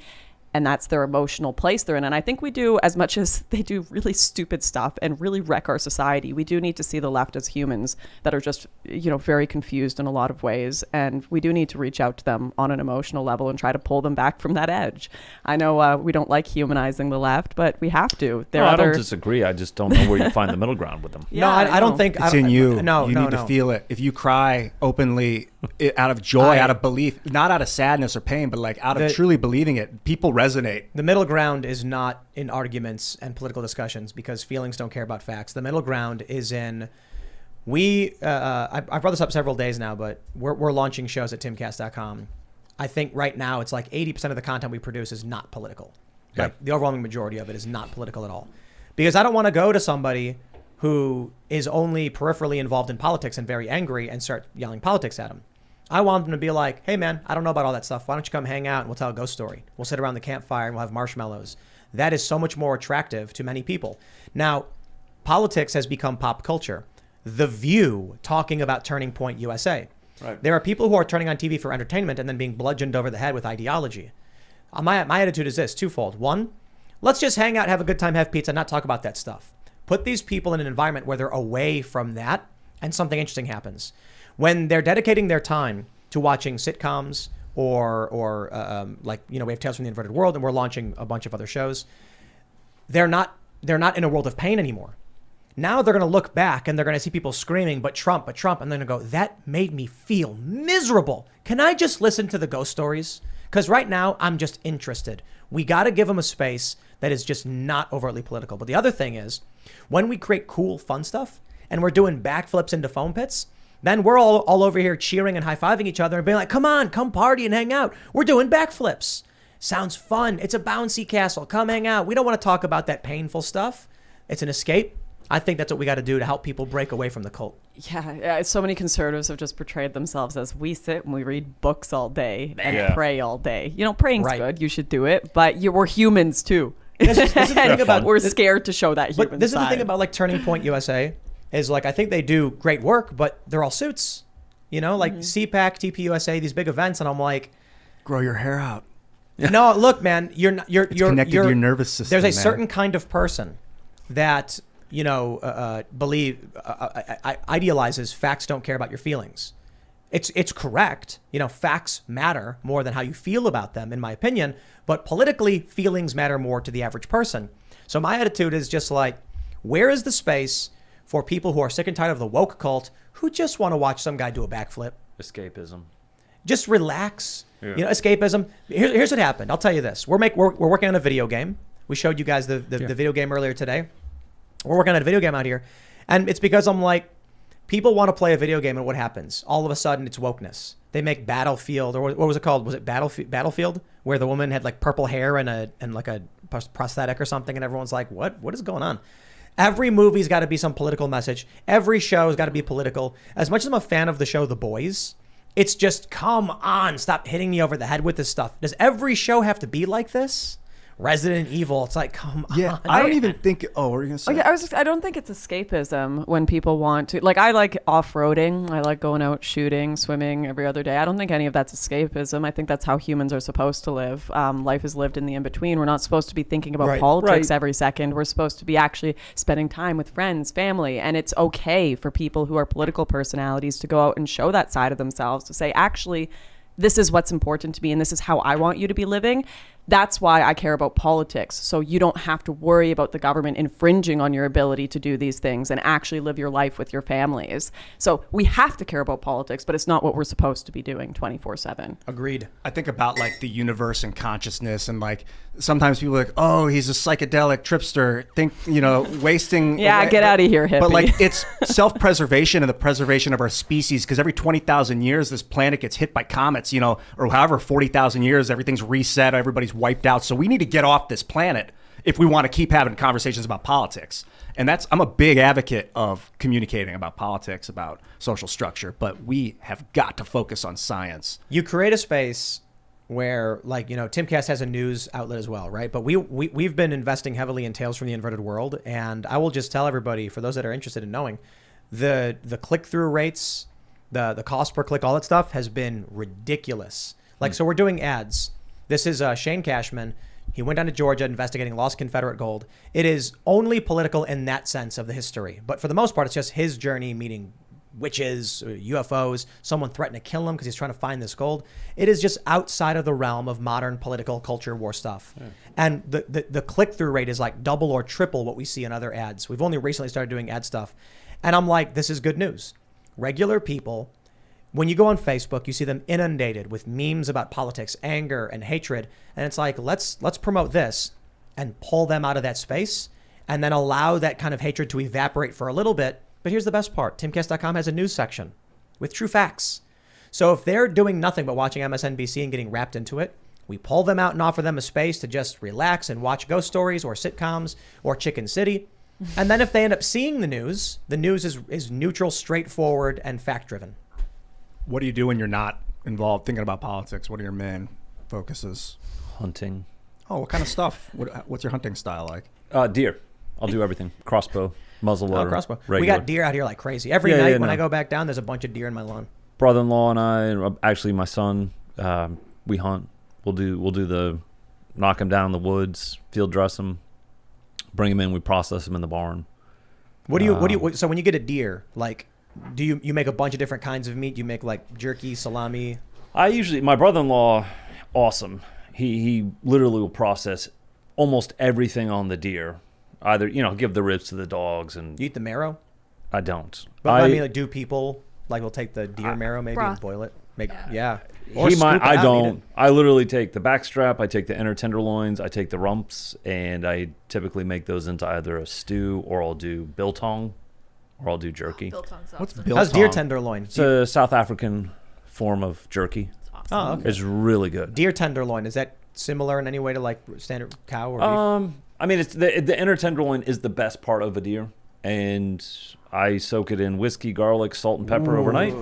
[SPEAKER 5] that's their emotional place they're in. And I think we do, as much as they do really stupid stuff and really wreck our society, we do need to see the left as humans that are just, you know, very confused in a lot of ways. And we do need to reach out to them on an emotional level and try to pull them back from that edge. I know we don't like humanizing the left, but we have to.
[SPEAKER 4] I don't disagree. I just don't know where you find the middle ground with them.
[SPEAKER 1] No, I don't think
[SPEAKER 3] it's in you.
[SPEAKER 1] No,
[SPEAKER 3] you need to feel it. If you cry openly out of joy, out of belief, not out of sadness or pain, but like out of truly believing it, people resonate.
[SPEAKER 1] The middle ground is not in arguments and political discussions because feelings don't care about facts. The middle ground is in I've brought this up several days now, but we're launching shows at timcast.com. I think right now it's like 80% of the content we produce is not political.
[SPEAKER 4] Okay.
[SPEAKER 1] Like the overwhelming majority of it is not political at all. Because I don't want to go to somebody who is only peripherally involved in politics and very angry and start yelling politics at them. I want them to be like, hey man, I don't know about all that stuff. Why don't you come hang out and we'll tell a ghost story. We'll sit around the campfire and we'll have marshmallows. That is so much more attractive to many people. Now, politics has become pop culture. The View talking about Turning Point USA.
[SPEAKER 4] Right.
[SPEAKER 1] There are people who are turning on TV for entertainment and then being bludgeoned over the head with ideology. My attitude is this, twofold. One, let's just hang out, have a good time, have pizza, not talk about that stuff. Put these people in an environment where they're away from that and something interesting happens. When they're dedicating their time to watching sitcoms or like, you know, we have Tales from the Inverted World and we're launching a bunch of other shows, they're not in a world of pain anymore. Now they're going to look back and they're going to see people screaming, but Trump, and they're going to go, that made me feel miserable. Can I just listen to the ghost stories? Because right now I'm just interested. We got to give them a space that is just not overtly political. But the other thing is, when we create cool, fun stuff and we're doing backflips into foam pits, then we're all over here cheering and high-fiving each other and being like, come on, come party and hang out. We're doing backflips. Sounds fun. It's a bouncy castle. Come hang out. We don't want to talk about that painful stuff. It's an escape. I think that's what we got to do to help people break away from the cult.
[SPEAKER 5] Yeah, so many conservatives have just portrayed themselves as we sit and we read books all day and pray all day. You know, praying's good. You should do it. But we're humans too.
[SPEAKER 1] This is the thing about,
[SPEAKER 5] we're scared to show that human
[SPEAKER 1] But this
[SPEAKER 5] side.
[SPEAKER 1] is the thing about like Turning Point USA is like, I think they do great work, but they're all suits. You know, like CPAC, TPUSA, these big events. And I'm like,
[SPEAKER 3] grow your hair out.
[SPEAKER 1] No, look, man, you're
[SPEAKER 3] connected to your nervous system.
[SPEAKER 1] There's a
[SPEAKER 3] man.
[SPEAKER 1] certain kind of person that, you know, idealizes facts don't care about your feelings. It's correct. You know, facts matter more than how you feel about them, in my opinion. But politically, feelings matter more to the average person. So my attitude is just like, where is the space for people who are sick and tired of the woke cult who just want to watch some guy do a backflip?
[SPEAKER 4] Escapism.
[SPEAKER 1] Just relax.
[SPEAKER 4] Yeah.
[SPEAKER 1] You know, escapism. Here's what happened. I'll tell you this. We're working on a video game. We showed you guys the video game earlier today. We're working on a video game out here. And it's because I'm like, people want to play a video game and what happens? All of a sudden it's wokeness. They make Battlefield, or what was it called? Was it Battlefield? Where the woman had like purple hair and like a prosthetic or something, and everyone's like, what is going on? Every movie's got to be some political message. Every show's got to be political. As much as I'm a fan of the show The Boys, it's just, come on, stop hitting me over the head with this stuff. Does every show have to be like this? Resident Evil. It's like, come on.
[SPEAKER 3] Yeah, I don't even think. Oh, what were you gonna say?
[SPEAKER 5] Okay, I don't think it's escapism when people want to. Like, I like off-roading. I like going out shooting, swimming every other day. I don't think any of that's escapism. I think that's how humans are supposed to live. Life is lived in the in-between. We're not supposed to be thinking about
[SPEAKER 1] Right.
[SPEAKER 5] politics
[SPEAKER 4] Right.
[SPEAKER 5] every second. We're supposed to be actually spending time with friends, family. And it's okay for people who are political personalities to go out and show that side of themselves, to say, actually, this is what's important to me and this is how I want you to be living. That's why I care about politics. So you don't have to worry about the government infringing on your ability to do these things and actually live your life with your families. So we have to care about politics, but it's not what we're supposed to be doing 24/7.
[SPEAKER 1] Agreed.
[SPEAKER 3] I think about like the universe and consciousness, and like sometimes people are like, oh, he's a psychedelic tripster. Think, wasting.
[SPEAKER 5] Yeah, get out of here, hippie.
[SPEAKER 3] But like it's self-preservation and the preservation of our species, because every 20,000 years this planet gets hit by comets, or however 40,000 years everything's reset, everybody's wiped out. So we need to get off this planet if we want to keep having conversations about politics. And I'm a big advocate of communicating about politics, about social structure, but we have got to focus on science.
[SPEAKER 1] You create a space where, like, Timcast has a news outlet as well, right? But we've been investing heavily in Tales from the Inverted World, and I will just tell everybody, for those that are interested in knowing, the click-through rates, the cost per click, all that stuff has been ridiculous. Like, so we're doing ads. This is Shane Cashman. He went down to Georgia investigating lost Confederate gold. It is only political in that sense of the history. But for the most part, it's just his journey meeting witches, UFOs, someone threatened to kill him because he's trying to find this gold. It is just outside of the realm of modern political culture war stuff. Yeah. And the click-through rate is like double or triple what we see in other ads. We've only recently started doing ad stuff. And I'm like, this is good news. Regular people, when you go on Facebook, you see them inundated with memes about politics, anger, and hatred. And it's like, let's promote this and pull them out of that space and then allow that kind of hatred to evaporate for a little bit. But here's the best part. Timcast.com has a news section with true facts. So if they're doing nothing but watching MSNBC and getting wrapped into it, we pull them out and offer them a space to just relax and watch ghost stories or sitcoms or Chicken City. And then if they end up seeing the news is neutral, straightforward, and fact-driven.
[SPEAKER 3] What do you do when you're not involved thinking about politics? What are your main focuses?
[SPEAKER 4] Hunting.
[SPEAKER 3] Oh, what kind of stuff? What's your hunting style like?
[SPEAKER 4] Deer. I'll do everything. Crossbow, muzzleloader.
[SPEAKER 1] Crossbow.
[SPEAKER 4] Regular.
[SPEAKER 1] We got deer out here like crazy. Every night when I go back down, there's a bunch of deer in my lawn.
[SPEAKER 4] Brother-in-law and I, actually my son, we hunt. We'll do the knock them down in the woods, field dress them, bring them in. We process them in the barn.
[SPEAKER 1] So when you get a deer, like, do you make a bunch of different kinds of meat? You make like jerky, salami?
[SPEAKER 4] My brother-in-law, awesome. He literally will process almost everything on the deer. Either, give the ribs to the dogs and...
[SPEAKER 1] You eat the marrow?
[SPEAKER 4] I don't.
[SPEAKER 1] But I mean, like, do people, like, will take the deer marrow maybe and boil it? Yeah. Or
[SPEAKER 4] He might,
[SPEAKER 1] scoop it
[SPEAKER 4] I
[SPEAKER 1] out and eat
[SPEAKER 4] don't. I literally take the backstrap, I take the inner tenderloins, I take the rumps, and I typically make those into either a stew, or I'll do biltong, or I'll do jerky.
[SPEAKER 2] Biltong's
[SPEAKER 3] What's
[SPEAKER 2] awesome.
[SPEAKER 3] biltong?
[SPEAKER 1] How's deer tenderloin?
[SPEAKER 4] It's a South African form of jerky.
[SPEAKER 2] It's awesome.
[SPEAKER 1] Oh, okay.
[SPEAKER 4] It's really good.
[SPEAKER 1] Deer tenderloin, is that similar in any way to like standard cow or beef?
[SPEAKER 4] I mean, it's the inner tenderloin is the best part of a deer, and I soak it in whiskey, garlic, salt, and pepper overnight.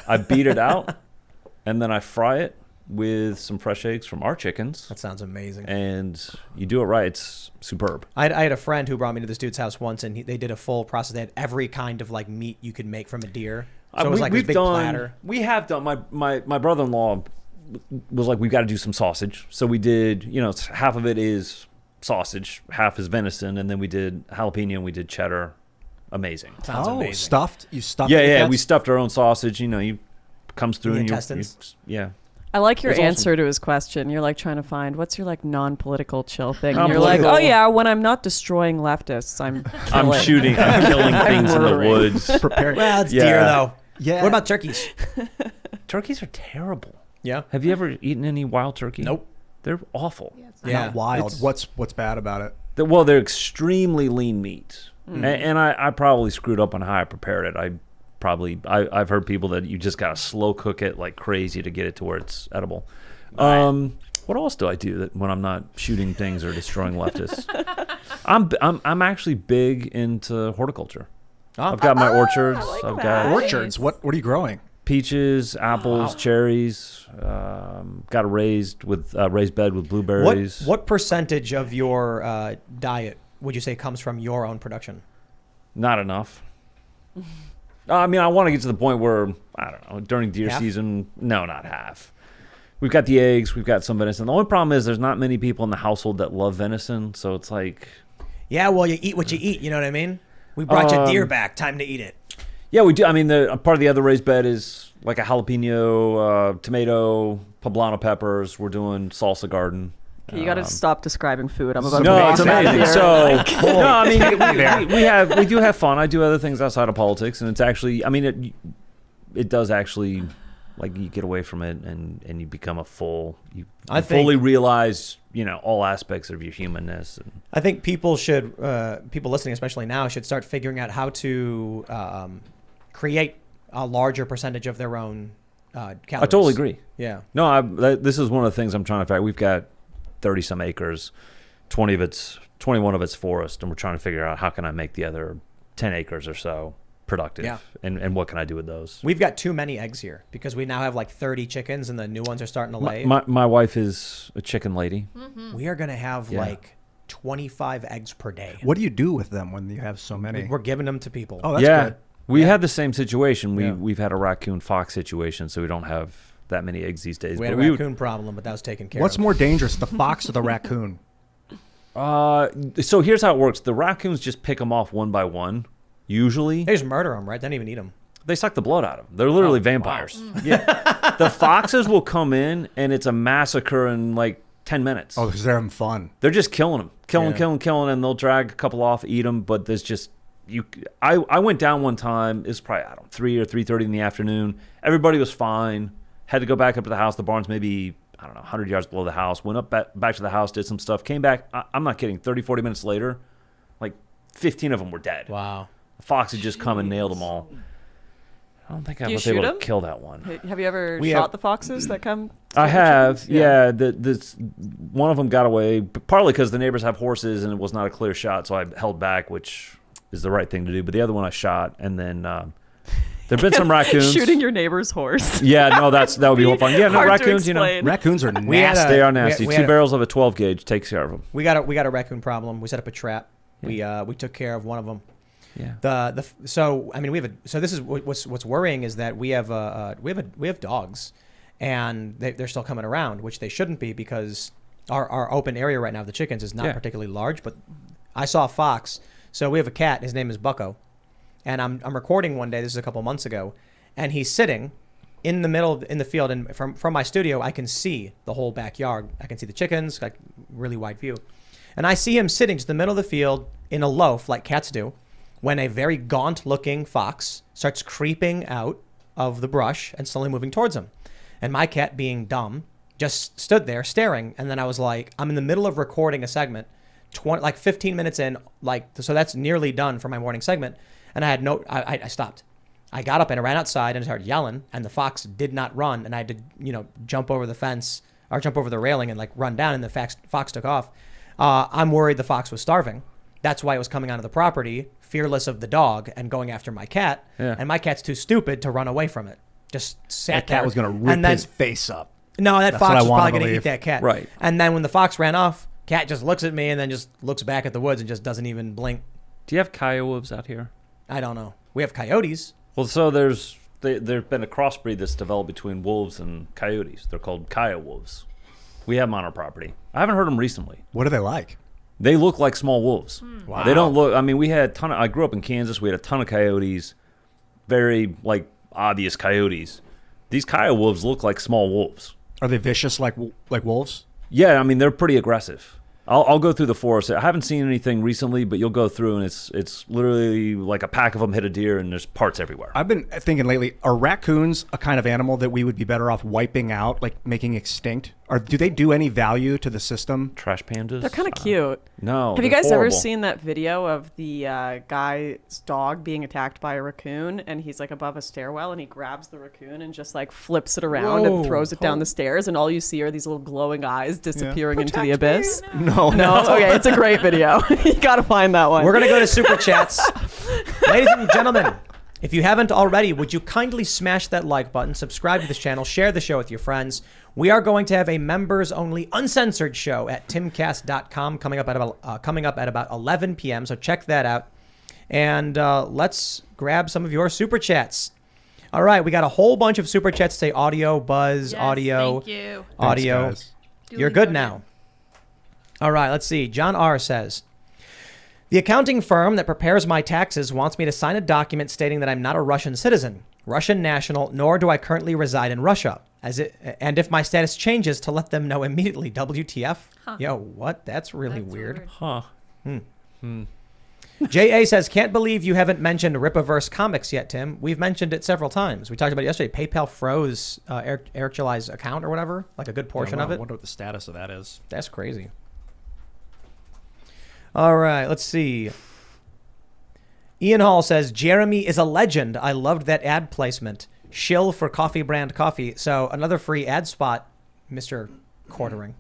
[SPEAKER 4] I beat it out, and then I fry it with some fresh eggs from our chickens.
[SPEAKER 1] That sounds amazing.
[SPEAKER 4] And you do it right, it's superb.
[SPEAKER 1] I had a friend who brought me to this dude's house once, and they did a full process. They had every kind of like meat you could make from a deer. So it was like this big platter.
[SPEAKER 4] We have done. My brother-in-law was like, we've got to do some sausage. So we did. Half of it is sausage, half is venison, and then we did jalapeno and we did cheddar. Amazing.
[SPEAKER 1] Sounds amazing.
[SPEAKER 3] Stuffed? You stuffed
[SPEAKER 4] Yeah.
[SPEAKER 3] it?
[SPEAKER 4] We stuffed our own sausage. You comes through
[SPEAKER 1] The
[SPEAKER 4] and
[SPEAKER 1] intestines?
[SPEAKER 4] yeah.
[SPEAKER 5] I like your
[SPEAKER 4] It's awesome.
[SPEAKER 5] answer to his question. You're like trying to find what's your like non-political chill thing. And you're
[SPEAKER 4] Non-political.
[SPEAKER 5] like, oh yeah, when I'm not destroying leftists, I'm killing.
[SPEAKER 4] I'm killing things in the
[SPEAKER 5] murdering.
[SPEAKER 4] woods.
[SPEAKER 3] Prepare.
[SPEAKER 1] Well, it's
[SPEAKER 4] Yeah.
[SPEAKER 1] deer though.
[SPEAKER 3] Yeah.
[SPEAKER 1] What about turkeys?
[SPEAKER 4] Turkeys are terrible.
[SPEAKER 1] Yeah.
[SPEAKER 4] Have you ever eaten any wild turkey?
[SPEAKER 1] Nope.
[SPEAKER 4] They're awful.
[SPEAKER 2] Yeah, it's not
[SPEAKER 1] Yeah.
[SPEAKER 3] Not wild.
[SPEAKER 4] It's-
[SPEAKER 3] What's bad about it?
[SPEAKER 4] They're extremely lean meat. And I probably screwed up on how I prepared it. I've heard people that you just gotta slow cook it like crazy to get it to where it's edible. What else do I do when I'm not shooting things or destroying leftists? I'm actually big into horticulture.
[SPEAKER 1] Oh.
[SPEAKER 4] I've got my orchards.
[SPEAKER 5] like
[SPEAKER 4] I've
[SPEAKER 5] that.
[SPEAKER 4] got
[SPEAKER 3] Orchards. What are you growing?
[SPEAKER 4] peaches, apples, cherries. Got a raised bed with blueberries.
[SPEAKER 1] What percentage of your diet would you say comes from your own production?
[SPEAKER 4] Not enough. I mean, I want to get to the point where, I don't know, during deer
[SPEAKER 1] Half?
[SPEAKER 4] season, no, not half. We've got the eggs, we've got some venison. The only problem is there's not many people in the household that love venison, so it's like...
[SPEAKER 1] Yeah, well, you eat what you eat, you know what I mean? We brought you deer back, time to eat it.
[SPEAKER 4] Yeah, we do. I mean, part of the other raised bed is like a jalapeno, tomato, poblano peppers. We're doing salsa garden.
[SPEAKER 5] Okay, you got to stop describing food. I'm about to
[SPEAKER 4] No,
[SPEAKER 5] walk
[SPEAKER 4] it's
[SPEAKER 5] out of
[SPEAKER 4] amazing.
[SPEAKER 5] here.
[SPEAKER 4] So, no, I mean, we do have fun. I do other things outside of politics, and it's actually, I mean, it does actually, like, you get away from it, and you become you fully realize, all aspects of your humanness. And
[SPEAKER 1] I think people listening, especially now, should start figuring out how to create a larger percentage of their own calories.
[SPEAKER 4] I totally agree.
[SPEAKER 1] Yeah.
[SPEAKER 4] No, this is one of the things I'm trying to figure out. We've got 30-some acres, 21 of it's forest, and we're trying to figure out how can I make the other 10 acres or so productive,
[SPEAKER 1] Yeah.
[SPEAKER 4] and what can I do with those.
[SPEAKER 1] We've got too many eggs here because we now have like 30 chickens and the new ones are starting to lay.
[SPEAKER 4] My wife is a chicken lady.
[SPEAKER 1] We are going to have
[SPEAKER 4] Yeah.
[SPEAKER 1] like 25 eggs per day.
[SPEAKER 3] What do you do with them when you have so many?
[SPEAKER 1] We're giving them to people.
[SPEAKER 3] Oh, that's
[SPEAKER 4] yeah,
[SPEAKER 3] good.
[SPEAKER 4] we had the same situation.
[SPEAKER 1] Yeah.
[SPEAKER 4] We've had a raccoon fox situation, so we don't have that many eggs these days.
[SPEAKER 1] We had a
[SPEAKER 4] But
[SPEAKER 1] raccoon problem, but that was taken care
[SPEAKER 3] What's
[SPEAKER 1] of.
[SPEAKER 3] more dangerous, the fox or the raccoon?
[SPEAKER 4] So here's how it works. The raccoons just pick them off one by one. Usually,
[SPEAKER 1] They just murder them, right? They don't even eat them.
[SPEAKER 4] they suck the blood out of them. They're literally vampires. Yeah, the foxes will come in, and it's a massacre in like 10 minutes.
[SPEAKER 3] Oh, because they're having fun.
[SPEAKER 4] They're just killing them,
[SPEAKER 1] Yeah.
[SPEAKER 4] killing, and they'll drag a couple off, eat them. But there's just I went down one time. It was probably 3 or 3:30 in the afternoon. Everybody was fine. Had to go back up to the house. The barn's maybe 100 yards below the house. Went up back to the house, did some stuff, came back. I'm not kidding. 30, 40 minutes later, like 15 of them were dead.
[SPEAKER 1] Wow.
[SPEAKER 4] The fox had just come and nailed them all. I don't think I
[SPEAKER 5] Do you
[SPEAKER 4] was able
[SPEAKER 5] shoot
[SPEAKER 4] to
[SPEAKER 5] 'em?
[SPEAKER 4] kill that one.
[SPEAKER 5] Have you ever
[SPEAKER 1] We
[SPEAKER 5] shot
[SPEAKER 1] have-
[SPEAKER 5] the foxes that come?
[SPEAKER 4] I
[SPEAKER 5] to
[SPEAKER 4] have,
[SPEAKER 5] chickens?
[SPEAKER 4] yeah. This one of them got away, partly because the neighbors have horses and it was not a clear shot, so I held back, which is the right thing to do. But the other one I shot, and then there've been some raccoons.
[SPEAKER 5] Shooting your neighbor's horse.
[SPEAKER 4] Yeah, no, that would be more fun. Yeah, no,
[SPEAKER 5] Hard to
[SPEAKER 4] raccoons,
[SPEAKER 5] explain.
[SPEAKER 3] Raccoons are
[SPEAKER 1] We had
[SPEAKER 3] nasty.
[SPEAKER 4] they are nasty.
[SPEAKER 1] we
[SPEAKER 4] Two
[SPEAKER 1] had a-
[SPEAKER 4] barrels of a 12 gauge takes care of them.
[SPEAKER 1] We got a raccoon problem. We set up a trap. We took care of one of them.
[SPEAKER 4] Yeah.
[SPEAKER 1] So I mean so this is what's worrying is that we have dogs, and they're still coming around, which they shouldn't be because our open area right now of the chickens is not
[SPEAKER 4] Yeah.
[SPEAKER 1] particularly large. But I saw a fox. So we have a cat. His name is Bucko, and I'm recording one day. This is a couple months ago, and he's sitting in the field, and from my studio I can see the whole backyard. I can see the chickens, like really wide view, and I see him sitting just in the middle of the field in a loaf like cats do, when a very gaunt-looking fox starts creeping out of the brush and slowly moving towards him. And my cat, being dumb, just stood there staring. And then I was like, I'm in the middle of recording a segment, 15 minutes in, so that's nearly done for my morning segment. And I had I stopped. I got up and I ran outside and started yelling, and the fox did not run. And I had to, jump over the fence or jump over the railing and run down, and the fox took off. I'm worried the fox was starving. That's why it was coming onto the property, fearless of the dog, and going after my cat.
[SPEAKER 4] Yeah.
[SPEAKER 1] And my cat's too stupid to run away from it. Just sat
[SPEAKER 3] That
[SPEAKER 1] there.
[SPEAKER 3] cat was going to rip
[SPEAKER 1] And then-
[SPEAKER 3] his face up.
[SPEAKER 1] No, that
[SPEAKER 3] That's what I
[SPEAKER 1] fox was
[SPEAKER 3] wanna
[SPEAKER 1] probably going to eat
[SPEAKER 3] believe.
[SPEAKER 1] that cat.
[SPEAKER 4] Right.
[SPEAKER 1] And then when the fox ran off, cat just looks at me and then just looks back at the woods and just doesn't even blink.
[SPEAKER 4] Do you have coyotes out here?
[SPEAKER 1] I don't know. We have coyotes.
[SPEAKER 4] Well, so there's been a crossbreed that's developed between wolves and coyotes. They're called coyotes. We have them on our property. I haven't heard them recently.
[SPEAKER 3] What are they like?
[SPEAKER 4] They look like small wolves.
[SPEAKER 1] Wow.
[SPEAKER 4] They don't look. I mean, we had I grew up in Kansas. We had a ton of coyotes, very obvious coyotes. These coyotes look like small wolves.
[SPEAKER 3] Are they vicious like wolves?
[SPEAKER 4] Yeah, I mean they're pretty aggressive. I'll go through the forest. I haven't seen anything recently, but you'll go through and it's literally like a pack of them hit a deer and there's parts everywhere.
[SPEAKER 3] I've been thinking lately, are raccoons a kind of animal that we would be better off wiping out, like making extinct? Or do they do any value to the system?
[SPEAKER 4] Trash pandas.
[SPEAKER 5] They're kind of cute.
[SPEAKER 4] No.
[SPEAKER 5] Have you
[SPEAKER 4] they're
[SPEAKER 5] guys ever
[SPEAKER 4] horrible.
[SPEAKER 5] seen that video of the guy's dog being attacked by a raccoon, and he's above a stairwell and he grabs the raccoon and just flips it around
[SPEAKER 1] Whoa.
[SPEAKER 5] and throws it down the stairs, and all you see are these little glowing eyes disappearing into the
[SPEAKER 3] Protect
[SPEAKER 5] abyss?
[SPEAKER 3] me. No.
[SPEAKER 5] No, okay, it's a great video. You gotta find that one.
[SPEAKER 1] We're going to go to Super Chats. Ladies and gentlemen, If you haven't already, would you kindly smash that like button, subscribe to this channel, share the show with your friends. We are going to have a members-only uncensored show at timcast.com coming up at about 11 p.m., so check that out. And let's grab some of your super chats. All right, we got a whole bunch of super chats say audio, buzz,
[SPEAKER 2] Yes,
[SPEAKER 1] audio,
[SPEAKER 2] thank you.
[SPEAKER 1] audio.
[SPEAKER 3] Thanks, guys.
[SPEAKER 1] You're good now. All right, let's see. John R. says, the accounting firm that prepares my taxes wants me to sign a document stating that I'm not a Russian citizen, Russian national, nor do I currently reside in Russia. And if my status changes, to let them know immediately. WTF?
[SPEAKER 2] Huh.
[SPEAKER 1] Yo, what? That's really
[SPEAKER 2] That's
[SPEAKER 1] weird.
[SPEAKER 4] Huh.
[SPEAKER 1] J.A. says, can't believe you haven't mentioned Ripaverse Comics yet, Tim. We've mentioned it several times. We talked about it yesterday. PayPal froze Eric July's account or whatever, like a good portion of
[SPEAKER 3] I
[SPEAKER 1] it.
[SPEAKER 3] wonder what the status of that is.
[SPEAKER 1] That's crazy. All right, let's see. Ian Hall says, Jeremy is a legend. I loved that ad placement. Shill for coffee brand coffee. So another free ad spot, Mr. Quartering.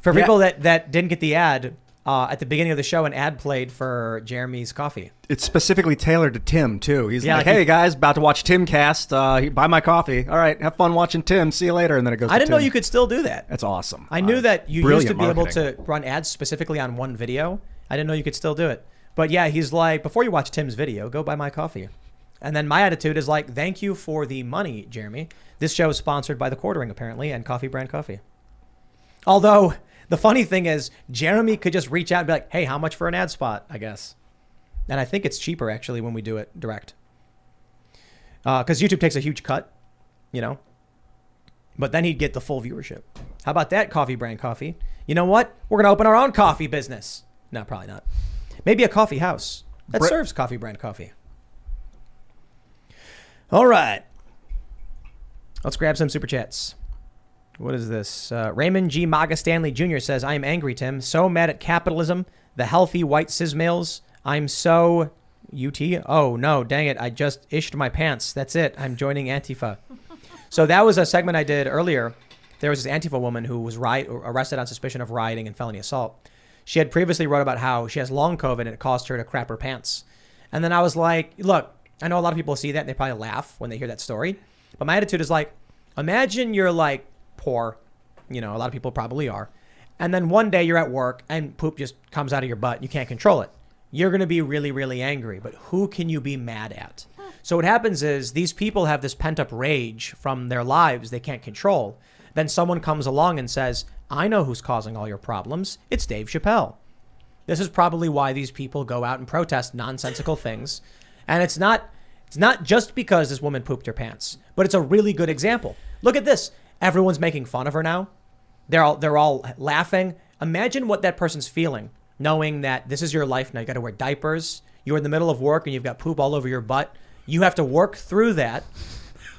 [SPEAKER 1] For people that didn't get the ad, at the beginning of the show, an ad played for Jeremy's coffee.
[SPEAKER 3] It's specifically tailored to Tim, too. He's
[SPEAKER 1] Yeah,
[SPEAKER 3] like,
[SPEAKER 1] like
[SPEAKER 3] hey, guys, about to watch Timcast. Buy my coffee. All right, have fun watching Tim. See you later. And then it goes
[SPEAKER 1] I
[SPEAKER 3] to
[SPEAKER 1] didn't know
[SPEAKER 3] Tim.
[SPEAKER 1] you could still do that.
[SPEAKER 3] That's awesome.
[SPEAKER 1] I knew that you used
[SPEAKER 3] brilliant
[SPEAKER 1] to be able
[SPEAKER 3] marketing.
[SPEAKER 1] to run ads specifically on one video. I didn't know you could still do it. But yeah, he's like, before you watch Tim's video, go buy my coffee. And then my attitude is like, thank you for the money, Jeremy. This show is sponsored by the Quartering, apparently, and Coffee Brand Coffee. Although, the funny thing is, Jeremy could just reach out and be like, hey, how much for an ad spot, I guess. And I think it's cheaper, actually, when we do it direct. Because YouTube takes a huge cut, you know. But then he'd get the full viewership. How about that, Coffee Brand Coffee? You know what? We're going to open our own coffee business. No, probably not. Maybe a coffee house that serves Coffee Brand Coffee. All right. Let's grab some super chats. What is this? Raymond G. Maga Stanley Jr. says, I am angry, Tim. So mad at capitalism, the healthy white cis males. I'm so... UT? Oh, no, dang it. I just ished my pants. That's it. I'm joining Antifa. So that was a segment I did earlier. There was this Antifa woman who was arrested on suspicion of rioting and felony assault. She had previously wrote about how she has long COVID and it caused her to crap her pants. And then I was like, look, I know a lot of people see that and they probably laugh when they hear that story. But my attitude is like, imagine you're like poor. You know, a lot of people probably are. And then one day you're at work and poop just comes out of your butt. And you can't control it. You're going to be really, really angry. But who can you be mad at? So what happens is these people have this pent up rage from their lives they can't control. Then someone comes along and says, I know who's causing all your problems. It's Dave Chappelle. This is probably why these people go out and protest nonsensical things. And it's not just because this woman pooped her pants, but it's a really good example. Look at this. Everyone's making fun of her now. They're all laughing. Imagine what that person's feeling, knowing that this is your life now. You got to wear diapers. You're in the middle of work and you've got poop all over your butt. You have to work through that.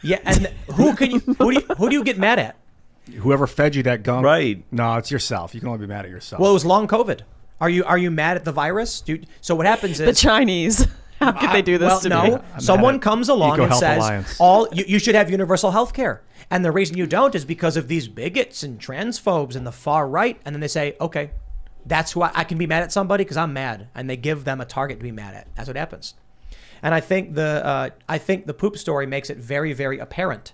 [SPEAKER 1] Yeah, and who do you get mad at?
[SPEAKER 3] Whoever fed you that gunk.
[SPEAKER 4] Right.
[SPEAKER 3] No, it's yourself. You can only be mad at yourself.
[SPEAKER 1] Well, it was long COVID. Are you mad at the virus? So what happens is
[SPEAKER 5] The Chinese. How could they do this to
[SPEAKER 1] no,
[SPEAKER 5] me?
[SPEAKER 1] someone comes along and
[SPEAKER 3] EcoHealth
[SPEAKER 1] says,
[SPEAKER 3] Alliance.
[SPEAKER 1] you should have universal health care. And the reason you don't is because of these bigots and transphobes and the far right. And then they say, okay, that's who I can be mad at somebody because I'm mad. And they give them a target to be mad at. That's what happens. And I think the poop story makes it very, very apparent.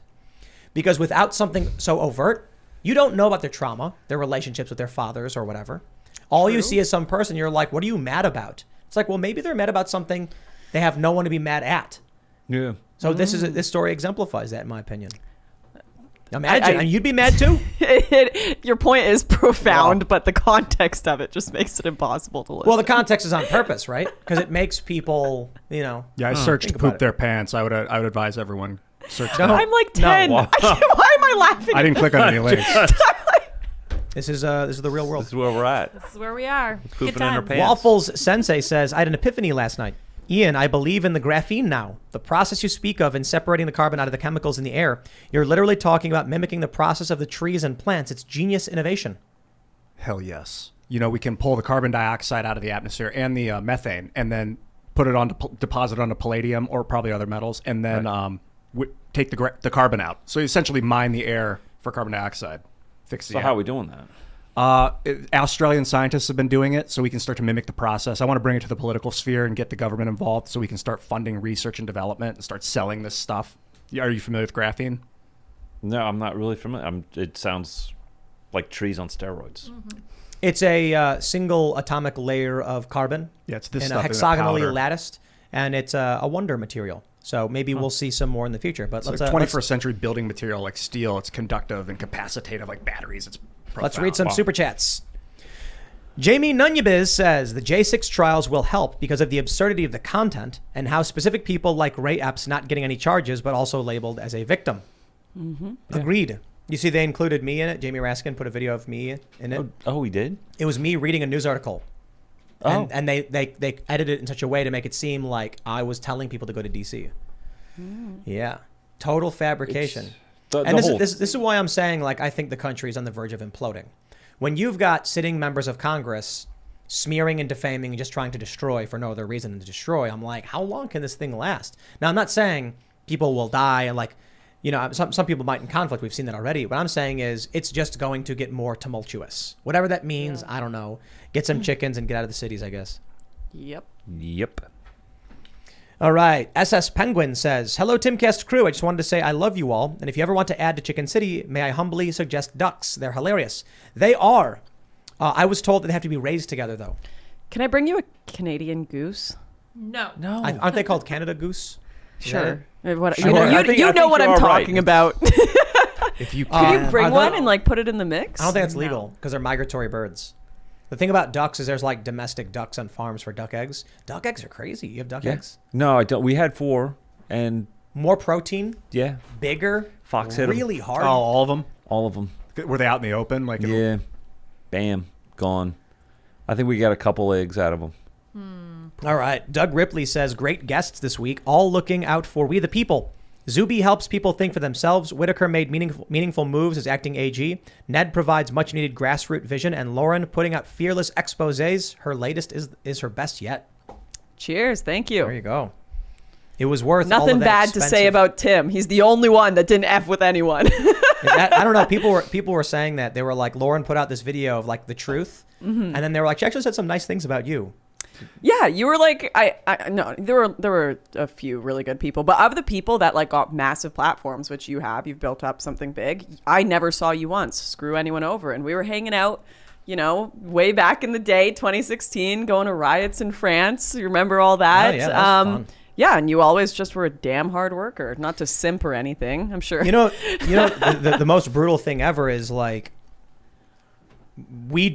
[SPEAKER 1] Because without something so overt, you don't know about their trauma, their relationships with their fathers or whatever. All you see is some person, you're like, what are you mad about? It's like, well, maybe they're mad about something they have no one to be mad at.
[SPEAKER 4] Yeah.
[SPEAKER 1] So this story exemplifies that, in my opinion. Imagine, and you'd be mad too?
[SPEAKER 5] Your point is profound, but the context of it just makes it impossible to listen.
[SPEAKER 1] Well, the context is on purpose, right? Because it makes people, you know.
[SPEAKER 3] yeah, I searched
[SPEAKER 1] think about
[SPEAKER 3] poop
[SPEAKER 1] it.
[SPEAKER 3] their pants. I would advise everyone search
[SPEAKER 1] No.
[SPEAKER 3] that.
[SPEAKER 5] I'm like 10.
[SPEAKER 1] No.
[SPEAKER 5] Why am I laughing?
[SPEAKER 3] I didn't click on any links.
[SPEAKER 1] This is the real world.
[SPEAKER 4] This is where we're at.
[SPEAKER 2] This is where we are.
[SPEAKER 4] Pooping
[SPEAKER 2] Good
[SPEAKER 4] in our
[SPEAKER 2] times.
[SPEAKER 4] pants.
[SPEAKER 1] Waffles Sensei says, I had an epiphany last night. Ian, I believe in the graphene now. The process you speak of in separating the carbon out of the chemicals in the air, you're literally talking about mimicking the process of the trees and plants. It's genius innovation.
[SPEAKER 3] Hell yes. You know, we can pull the carbon dioxide out of the atmosphere and the methane and then put it on, deposit onto palladium or probably other metals, and then take the carbon out. So you essentially mine the air for carbon dioxide. Fix the
[SPEAKER 4] So
[SPEAKER 3] air.
[SPEAKER 4] how are we doing that?
[SPEAKER 3] Australian scientists have been doing it, so we can start to mimic the process. I want to bring it to the political sphere and get the government involved, so we can start funding research and development and start selling this stuff. Are you familiar with graphene?
[SPEAKER 4] No, I'm not really familiar. It sounds like trees on steroids.
[SPEAKER 2] Mm-hmm.
[SPEAKER 1] It's a single atomic layer of carbon.
[SPEAKER 3] Yeah, it's this
[SPEAKER 1] and
[SPEAKER 3] stuff in
[SPEAKER 1] hexagonally
[SPEAKER 3] powder.
[SPEAKER 1] latticed, and it's a wonder material. So maybe we'll see some more in the future. But
[SPEAKER 3] It's
[SPEAKER 1] let's
[SPEAKER 3] like 21st century building material like steel. It's conductive and capacitative like batteries. It's profound.
[SPEAKER 1] let's read some
[SPEAKER 3] Wow.
[SPEAKER 1] super chats. Jamie Nunyabiz says the J6 trials will help because of the absurdity of the content and how specific people like Ray Epps not getting any charges, but also labeled as a victim. Mm-hmm. Agreed. You see, they included me in it. Jamie Raskin put a video of me in it.
[SPEAKER 4] Oh, we did?
[SPEAKER 1] It was me reading a news article.
[SPEAKER 4] Oh.
[SPEAKER 1] And they edited it in such a way to make it seem like I was telling people to go to DC. Yeah. Total fabrication. And this is why I'm saying, like, I think the country is on the verge of imploding. When you've got sitting members of Congress smearing and defaming and just trying to destroy for no other reason than to destroy, I'm like, how long can this thing last? Now, I'm not saying people will die and, like, you know, some people might in conflict. We've seen that already. What I'm saying is it's just going to get more tumultuous. Whatever that means, I don't know. Get some chickens and get out of the cities, I guess.
[SPEAKER 5] Yep.
[SPEAKER 1] All right. SS Penguin says, hello, Timcast crew. I just wanted to say I love you all. And if you ever want to add to Chicken City, may I humbly suggest ducks. They're hilarious. They are. I was told that they have to be raised together, though.
[SPEAKER 5] Can I bring you a Canadian goose?
[SPEAKER 2] No.
[SPEAKER 1] Aren't they called Canada goose?
[SPEAKER 5] Sure.
[SPEAKER 1] Sure.
[SPEAKER 5] You know,
[SPEAKER 4] I think
[SPEAKER 5] you know what
[SPEAKER 4] you're
[SPEAKER 5] I'm
[SPEAKER 4] all right.
[SPEAKER 5] talking about.
[SPEAKER 3] If you
[SPEAKER 5] Can you bring
[SPEAKER 1] I
[SPEAKER 5] one
[SPEAKER 1] don't-
[SPEAKER 5] and like put it in the mix?
[SPEAKER 1] I don't think that's legal because they're migratory birds. The thing about ducks is there's like domestic ducks on farms for duck eggs. Duck eggs are crazy. You have duck eggs?
[SPEAKER 4] No, I don't. We had 4, and
[SPEAKER 1] More protein,
[SPEAKER 4] yeah,
[SPEAKER 1] bigger,
[SPEAKER 4] Fox hit 'em.
[SPEAKER 1] really hard.
[SPEAKER 3] Oh, all of them?
[SPEAKER 4] all of them.
[SPEAKER 3] Were they out in the open? Like
[SPEAKER 4] Yeah, bam, gone. I think we got a couple eggs out of them.
[SPEAKER 1] All right. Doug Ripley says, great guests this week, all looking out for we the people. Zuby helps people think for themselves. Whitaker made meaningful moves as acting AG. Ned provides much needed grassroots vision. And Lauren putting out fearless exposés. Her latest is her best yet.
[SPEAKER 5] Cheers. Thank you.
[SPEAKER 1] There you go. It was worth all
[SPEAKER 5] Nothing
[SPEAKER 1] of that
[SPEAKER 5] bad to say
[SPEAKER 1] expensive-
[SPEAKER 5] about Tim. He's the only one that didn't F with anyone.
[SPEAKER 1] I don't know. People were saying that. They were like, Lauren put out this video of like the truth. And then they were like, she actually said some nice things about you.
[SPEAKER 5] Yeah, you were like, no, there were a few really good people, but of the people that like got massive platforms, which you've built up something big. I never saw you once screw anyone over, and we were hanging out, you know, way back in the day, 2016, going to riots in France. You remember all that?
[SPEAKER 1] Oh, yeah, that was fun.
[SPEAKER 5] Yeah, and you always just were a damn hard worker, not to simp or anything. I'm sure.
[SPEAKER 1] You know, the most brutal thing ever is like, we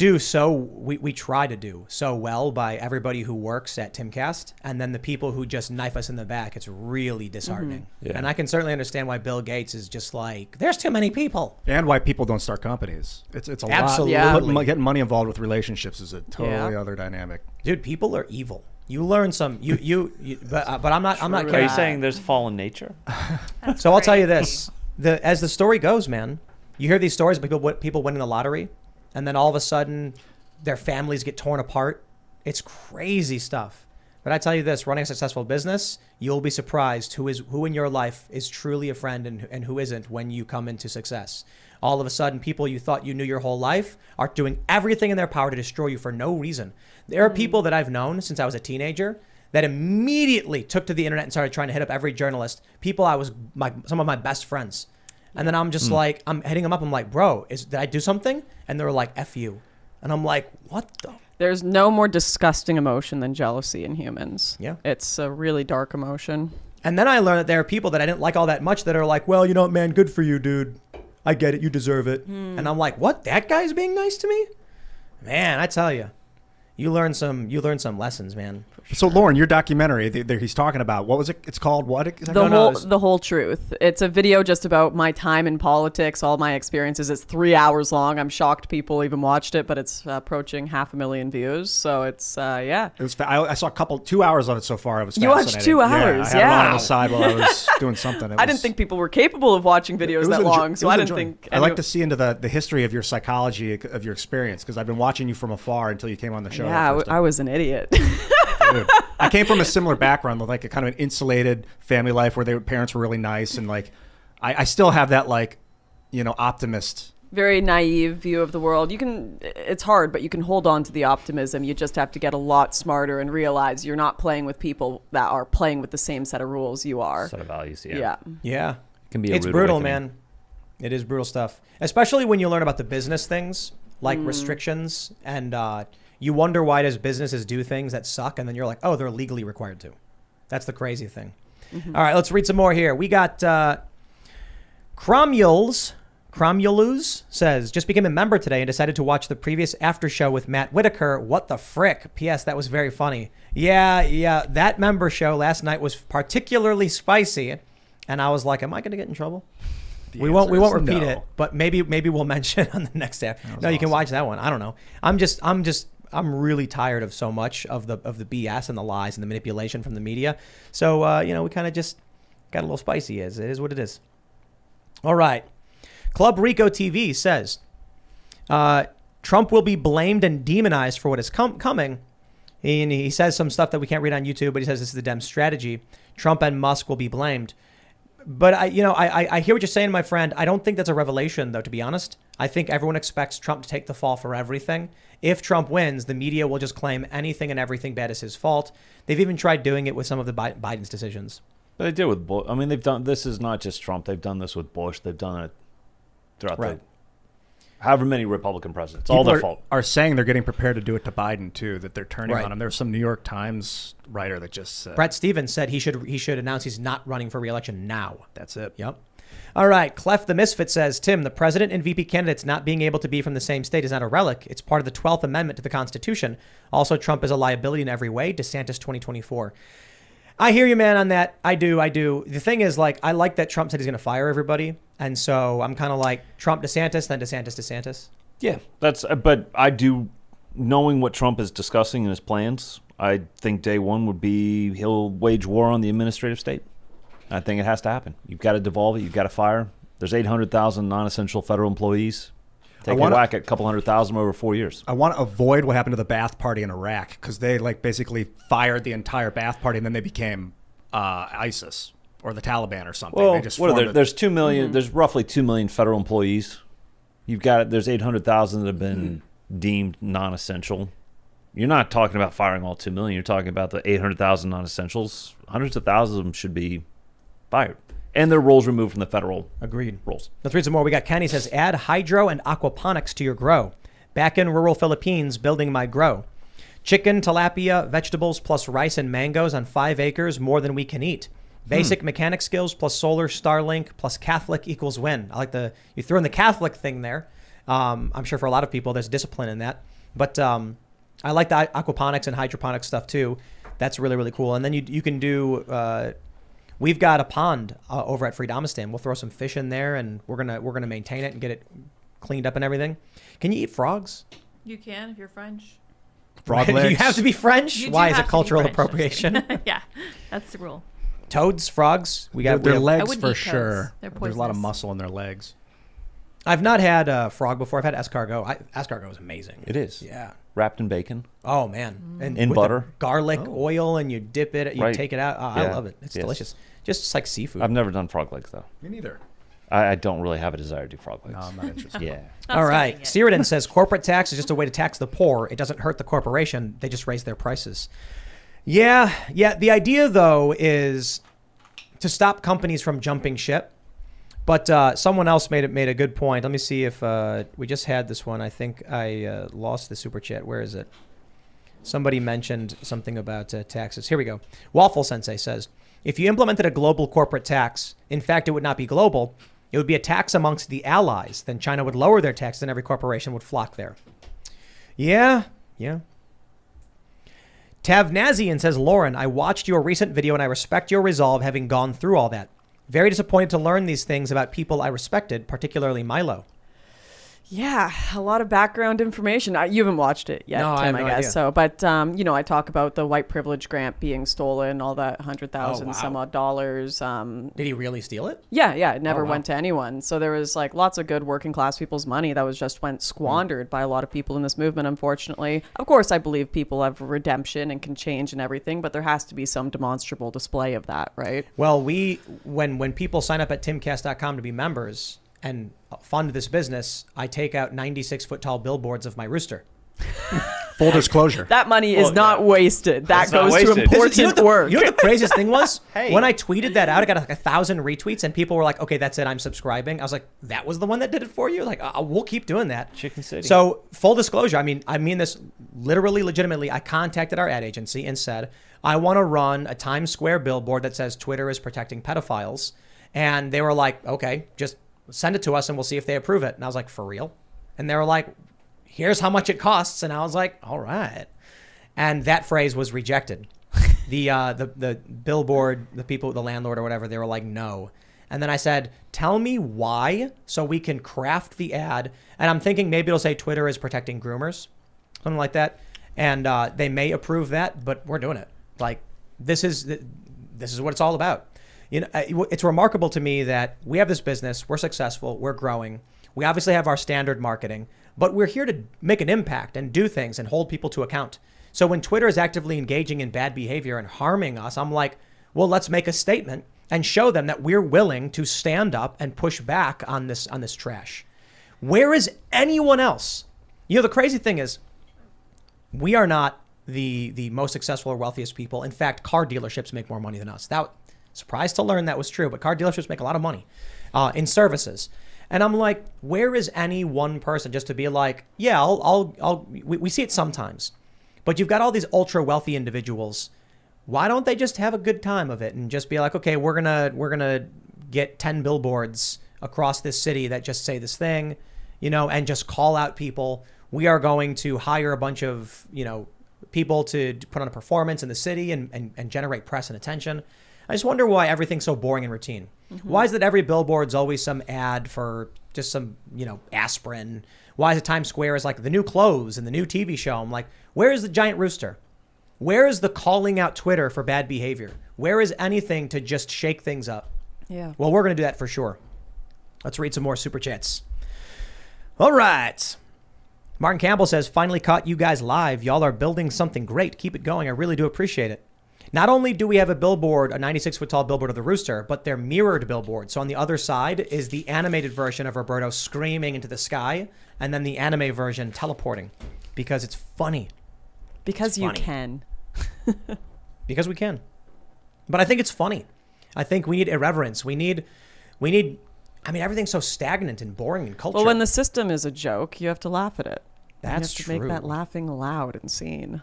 [SPEAKER 1] try to do so well by everybody who works at Timcast, and then the people who just knife us in the back, it's really disheartening.
[SPEAKER 4] Yeah.
[SPEAKER 1] And I can certainly understand why Bill Gates is just like, there's too many people.
[SPEAKER 3] And why people don't start companies. It's a
[SPEAKER 1] Absolutely.
[SPEAKER 3] lot.
[SPEAKER 1] Yeah.
[SPEAKER 3] Getting money involved with relationships is a totally other dynamic.
[SPEAKER 1] Dude, people are evil. You learn some, but I'm not
[SPEAKER 4] Are
[SPEAKER 1] kidding.
[SPEAKER 4] you saying there's fallen nature?
[SPEAKER 1] So I'll tell you this, as the story goes, man, you hear these stories about people winning the lottery, and then all of a sudden their families get torn apart. It's crazy stuff. But I tell you this, running a successful business, you'll be surprised who in your life is truly a friend and who isn't when you come into success. All of a sudden, people you thought you knew your whole life are doing everything in their power to destroy you for no reason. There are people that I've known since I was a teenager that immediately took to the internet and started trying to hit up every journalist. People some of my best friends. And then I'm just like, I'm hitting them up. I'm like, bro, did I do something? And they were like, F you. And I'm like, what the?
[SPEAKER 5] There's no more disgusting emotion than jealousy in humans.
[SPEAKER 1] Yeah.
[SPEAKER 5] It's a really dark emotion.
[SPEAKER 1] And then I learned that there are people that I didn't like all that much that are like, well, you know what, man, good for you, dude. I get it. You deserve it. And I'm like, what? That guy's being nice to me? Man, I tell you, you learn some lessons, man.
[SPEAKER 3] So Lauren, your documentary that he's talking about, what was it? It's called what exactly?
[SPEAKER 5] The whole truth. It's a video just about my time in politics, all my experiences. It's 3 hours long. I'm shocked people even watched it, but it's approaching 500,000 views. So it's yeah.
[SPEAKER 3] It was. I saw 2 hours of it so far. It was.
[SPEAKER 5] You watched
[SPEAKER 3] fascinating.
[SPEAKER 5] 2 hours,
[SPEAKER 3] I had it on
[SPEAKER 5] yeah.
[SPEAKER 3] the side while I was doing something.
[SPEAKER 5] I didn't think people were capable of watching videos that long, so I didn't think.
[SPEAKER 3] I like to see into the history of your psychology of your experience because I've been watching you from afar until you came on the show.
[SPEAKER 5] Yeah, I was an idiot.
[SPEAKER 3] Dude. I came from a similar background with like a kind of an insulated family life where their parents were really nice and like I still have that like, you know, optimist
[SPEAKER 5] very naive view of the world. It's hard, but you can hold on to the optimism. You just have to get a lot smarter and realize you're not playing with people that are playing with the same set of rules you are.
[SPEAKER 4] Set of values,
[SPEAKER 5] Yeah.
[SPEAKER 1] Yeah.
[SPEAKER 4] Can be a
[SPEAKER 1] It's
[SPEAKER 4] rude
[SPEAKER 1] brutal,
[SPEAKER 4] awakening.
[SPEAKER 1] man. It is brutal stuff. Especially when you learn about the business things, like restrictions, and you wonder why does businesses do things that suck, and then you're like, oh, they're legally required to. That's the crazy thing. All right, let's read some more here. We got Cromulus says, just became a member today and decided to watch the previous after show with Matt Whitaker. What the frick? P.S. That was very funny. Yeah. That member show last night was particularly spicy. And I was like, am I going to get in trouble? We won't repeat it, but maybe we'll mention it on the next app. No, you can watch that one. I don't know. I'm really tired of so much of the BS and the lies and the manipulation from the media. So, we kind of just got a little spicy. It is what it is. All right. Club Rico TV says, Trump will be blamed and demonized for what is coming. And he says some stuff that we can't read on YouTube, but he says this is the Dem strategy. Trump and Musk will be blamed. But I hear what you're saying, my friend. I don't think that's a revelation, though, to be honest. I think everyone expects Trump to take the fall for everything. If Trump wins, the media will just claim anything and everything bad is his fault. They've even tried doing it with some of the Biden's decisions.
[SPEAKER 4] But they did with Bush. I mean, they've done, this is not just Trump. They've done this with Bush. They've done it throughout the however many Republican presidents. It's all their fault.
[SPEAKER 3] Are saying they're getting prepared to do it to Biden too, that they're turning
[SPEAKER 1] Right.
[SPEAKER 3] on him. There's some New York Times writer that just said
[SPEAKER 1] Brett Stevens said he should announce he's not running for re-election now.
[SPEAKER 3] that's it.
[SPEAKER 1] Yep. All right. Clef the Misfit says, Tim, the president and VP candidates not being able to be from the same state is not a relic. It's part of the 12th Amendment to the Constitution. Also, Trump is a liability in every way. DeSantis 2024. I hear you, man, on that. I do. The thing is, I like that Trump said he's going to fire everybody. And so I'm kind of like Trump, DeSantis, then DeSantis.
[SPEAKER 4] Yeah, but I do, knowing what Trump is discussing in his plans, I think day one would be he'll wage war on the administrative state. I think it has to happen. You've got to devolve it. You've got to fire. There's 800,000 non-essential federal employees. Take a whack at a couple 100,000 over 4 years.
[SPEAKER 3] I want to avoid what happened to the Ba'ath Party in Iraq because they basically fired the entire Ba'ath Party and then they became ISIS or the Taliban or something.
[SPEAKER 4] Well,
[SPEAKER 3] they just
[SPEAKER 4] there's 2 million. There's roughly 2 million federal employees. There's 800,000 that have been deemed non-essential. You're not talking about firing all 2 million. You're talking about the 800,000 non-essentials. Hundreds of thousands of them should be fired. And their roles removed from the federal roles.
[SPEAKER 1] Let's read some more. We got Kenny says, add hydro and aquaponics to your grow. Back in rural Philippines, building my grow. Chicken, tilapia, vegetables, plus rice and mangoes on 5 acres, more than we can eat. Basic mechanic skills plus solar, Starlink, plus Catholic equals win. I like you throw in the Catholic thing there. I'm sure for a lot of people, there's discipline in that. But I like the aquaponics and hydroponics stuff too. That's really, really cool. And then you can do... We've got a pond over at Freedomistan. We'll throw some fish in there, and we're gonna maintain it and get it cleaned up and everything. Can you eat frogs?
[SPEAKER 2] You can if you're French.
[SPEAKER 3] frog
[SPEAKER 1] Do
[SPEAKER 3] legs.
[SPEAKER 1] you have to be French?
[SPEAKER 2] You do
[SPEAKER 1] Why is
[SPEAKER 2] have
[SPEAKER 1] it
[SPEAKER 2] to be
[SPEAKER 1] cultural
[SPEAKER 2] French. I'm just
[SPEAKER 1] appropriation?
[SPEAKER 2] kidding. Yeah, that's the rule.
[SPEAKER 1] Toads, frogs. We got
[SPEAKER 3] their
[SPEAKER 1] we have-
[SPEAKER 3] legs
[SPEAKER 2] wouldn't
[SPEAKER 3] for
[SPEAKER 2] eat toads.
[SPEAKER 3] sure.
[SPEAKER 2] They're
[SPEAKER 3] There's a lot of
[SPEAKER 2] poisonous.
[SPEAKER 3] muscle in their legs.
[SPEAKER 1] I've not had frog before. I've had escargot. Escargot is amazing.
[SPEAKER 4] It is.
[SPEAKER 1] Yeah.
[SPEAKER 4] Wrapped in bacon.
[SPEAKER 1] Oh man. And
[SPEAKER 4] In
[SPEAKER 1] with the
[SPEAKER 4] butter.
[SPEAKER 1] garlic oil, and you dip it. You
[SPEAKER 4] Right.
[SPEAKER 1] take it out. Oh, I
[SPEAKER 4] Yeah.
[SPEAKER 1] love it. It's
[SPEAKER 4] Yes.
[SPEAKER 1] delicious. Just like seafood.
[SPEAKER 4] I've never done frog legs, though.
[SPEAKER 3] Me neither.
[SPEAKER 4] I don't really have a desire to do frog legs.
[SPEAKER 3] No, I'm not interested.
[SPEAKER 4] Yeah.
[SPEAKER 2] Not
[SPEAKER 1] All right.
[SPEAKER 2] starting it.
[SPEAKER 1] Ceridan says corporate tax is just a way to tax the poor. It doesn't hurt the corporation. They just raise their prices. Yeah. The idea, though, is to stop companies from jumping ship. But someone else made a good point. Let me see if we just had this one. I think I lost the super chat. Where is it? Somebody mentioned something about taxes. Here we go. Waffle Sensei says, if you implemented a global corporate tax, in fact, it would not be global. It would be a tax amongst the allies. Then China would lower their tax and every corporation would flock there. Yeah. Tavnazian says, Lauren, I watched your recent video and I respect your resolve having gone through all that. Very disappointed to learn these things about people I respected, particularly Milo.
[SPEAKER 5] Yeah, a lot of background information. You haven't watched it yet,
[SPEAKER 1] No, I
[SPEAKER 5] Tim,
[SPEAKER 1] have no
[SPEAKER 5] I guess.
[SPEAKER 1] idea.
[SPEAKER 5] So, but I talk about the white privilege grant being stolen, all that 100,000
[SPEAKER 1] Oh, wow.
[SPEAKER 5] some odd dollars.
[SPEAKER 1] Did he really steal it?
[SPEAKER 5] Yeah, it never
[SPEAKER 1] Oh, wow.
[SPEAKER 5] went to anyone. So there was lots of good working class people's money that was just went squandered by a lot of people in this movement, unfortunately. Of course, I believe people have redemption and can change and everything, but there has to be some demonstrable display of that, right?
[SPEAKER 1] Well, when people sign up at timcast.com to be members, and fund this business, I take out 96-foot tall billboards of my rooster.
[SPEAKER 3] Full disclosure.
[SPEAKER 5] That money is not wasted. That
[SPEAKER 4] It's not
[SPEAKER 5] goes to
[SPEAKER 4] wasted.
[SPEAKER 5] important work.
[SPEAKER 1] You know what the craziest thing was?
[SPEAKER 3] Hey.
[SPEAKER 1] When I tweeted that out, I got like 1,000 retweets, and people were like, "Okay, that's it. I'm subscribing." I was like, "That was the one that did it for you?" Like, we'll keep doing that.
[SPEAKER 4] Chicken City.
[SPEAKER 1] So, full disclosure. I mean this literally, legitimately. I contacted our ad agency and said, "I want to run a Times Square billboard that says Twitter is protecting pedophiles," and they were like, "Okay, just send it to us, and we'll see if they approve it." And I was like, "For real?" And they were like, "Here's how much it costs," and I was like, "All right." And that phrase was rejected. The billboard, the people, the landlord or whatever, they were like, "No." And then I said, "Tell me why, so we can craft the ad." And I'm thinking maybe it'll say Twitter is protecting groomers, something like that. And they may approve that, but we're doing it. Like, this is what it's all about. You know, it's remarkable to me that we have this business, we're successful, we're growing. We obviously have our standard marketing, but we're here to make an impact and do things and hold people to account. So when Twitter is actively engaging in bad behavior and harming us, I'm like, well, let's make a statement and show them that we're willing to stand up and push back on this trash. Where is anyone else? You know, the crazy thing is, we are not the most successful or wealthiest people. In fact, car dealerships make more money than us. Surprised to learn that was true, but car dealerships make a lot of money in services. And I'm like, where is any one person just to be like, yeah, we see it sometimes. But you've got all these ultra wealthy individuals. Why don't they just have a good time of it and just be like, okay, we're gonna get 10 billboards across this city that just say this thing, you know, and just call out people. We are going to hire a bunch of, you know, people to put on a performance in the city and generate press and attention. I just wonder why everything's so boring and routine. Mm-hmm. Why is it every billboard's always some ad for just some, you know, aspirin? Why is it Times Square is like the new clothes and the new TV show? I'm like, where is the giant rooster? Where is the calling out Twitter for bad behavior? Where is anything to just shake things up?
[SPEAKER 5] Yeah.
[SPEAKER 1] Well, we're going to do that for sure. Let's read some more super chats. All right. Martin Campbell says, finally caught you guys live. Y'all are building something great. Keep it going. I really do appreciate it. Not only do we have a billboard, a 96-foot tall billboard of the rooster, but they're mirrored billboards. So on the other side is the animated version of Roberto screaming into the sky, and then the anime version teleporting, because it's funny.
[SPEAKER 5] Because
[SPEAKER 1] it's funny.
[SPEAKER 5] You can.
[SPEAKER 1] Because we can. But I think it's funny. I think we need irreverence. We need. I mean, everything's so stagnant and boring in culture.
[SPEAKER 5] Well, when the system is a joke, you have to laugh at it.
[SPEAKER 1] That's
[SPEAKER 5] you have to
[SPEAKER 1] true.
[SPEAKER 5] make that laughing loud and seen.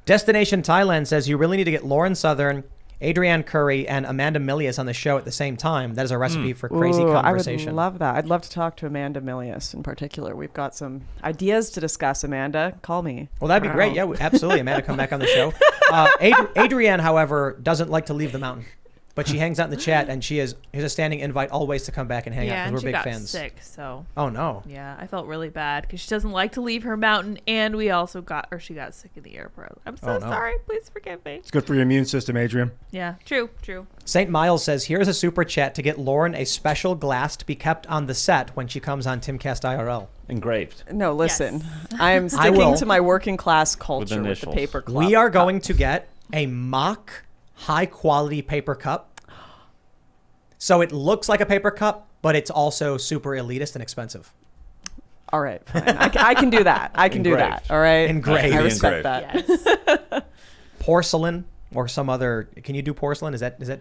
[SPEAKER 1] Destination Thailand says you really need to get Lauren Southern, Adrienne Curry, and Amanda Milius on the show at the same time. That is a recipe for crazy conversation.
[SPEAKER 5] I would love that. I'd love to talk to Amanda Milius in particular. We've got some ideas to discuss, Amanda. Call me.
[SPEAKER 1] Well, that'd be great. Yeah, absolutely. Amanda, come back on the show. Adrienne, however, doesn't like to leave the mountain. But she hangs out in the chat, and here's a standing invite always to come back and hang out because we're big fans.
[SPEAKER 2] Yeah, she got sick, so.
[SPEAKER 1] Oh, no.
[SPEAKER 2] Yeah, I felt really bad because she doesn't like to leave her mountain, and she got sick in the airport. I'm so sorry. Please forgive me.
[SPEAKER 3] It's good for your immune system, Adrian.
[SPEAKER 2] Yeah, true.
[SPEAKER 1] St. Miles says, here's a super chat to get Lauren a special glass to be kept on the set when she comes on Timcast IRL.
[SPEAKER 4] Engraved.
[SPEAKER 5] No, listen.
[SPEAKER 2] Yes.
[SPEAKER 5] I am sticking to my working class culture with the paper cup.
[SPEAKER 1] We are going to get a mock high-quality paper cup. So it looks like a paper cup, but it's also super elitist and expensive.
[SPEAKER 5] All right, fine. I can do that. I can do that. All right.
[SPEAKER 1] Engraved.
[SPEAKER 5] I respect that.
[SPEAKER 2] Yes.
[SPEAKER 1] Porcelain or some other. Can you do porcelain? Is that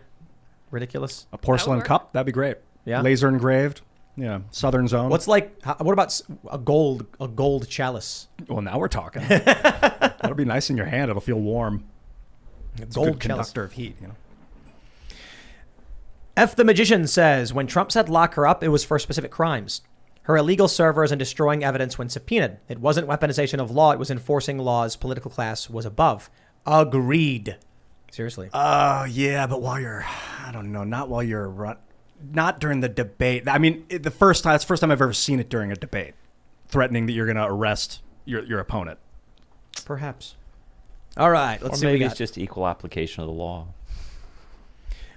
[SPEAKER 1] ridiculous?
[SPEAKER 3] A porcelain cup? That'd be great.
[SPEAKER 1] Yeah.
[SPEAKER 3] Laser engraved. Yeah. Southern zone.
[SPEAKER 1] What about a gold chalice?
[SPEAKER 3] Well, now we're talking. That'll be nice in your hand. It'll feel warm. It's
[SPEAKER 1] Gold
[SPEAKER 3] a good
[SPEAKER 1] chalice.
[SPEAKER 3] conductor of heat, you know.
[SPEAKER 1] F the Magician says, when Trump said lock her up, it was for specific crimes. Her illegal servers and destroying evidence when subpoenaed. It wasn't weaponization of law. It was enforcing laws political class was above. Agreed. Seriously.
[SPEAKER 3] Yeah, but not during the debate. I mean, that's the first time I've ever seen it during a debate, threatening that you're going to arrest your opponent.
[SPEAKER 1] Perhaps. All right. Let's see what we
[SPEAKER 4] maybe
[SPEAKER 1] got.
[SPEAKER 4] it's just equal application of the law.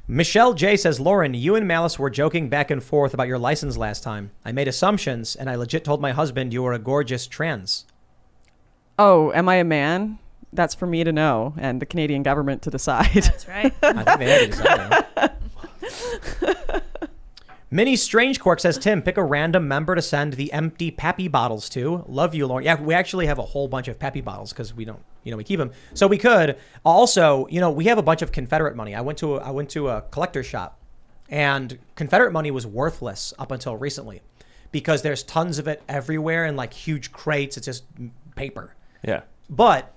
[SPEAKER 1] Michelle J says, Lauren, you and Malice were joking back and forth about your license last time. I made assumptions, and I legit told my husband you were a gorgeous trans.
[SPEAKER 5] Oh, am I a man? That's for me to know and the Canadian government to decide.
[SPEAKER 2] That's right.
[SPEAKER 1] I think they already decided. Mini Strange Cork says, Tim, pick a random member to send the empty Pappy bottles to. Love you, Lauren. Yeah, we actually have a whole bunch of Pappy bottles because we don't, we keep them. So we could also, we have a bunch of Confederate money. I went to a collector's shop, and Confederate money was worthless up until recently because there's tons of it everywhere in like huge crates. It's just paper.
[SPEAKER 4] Yeah.
[SPEAKER 1] But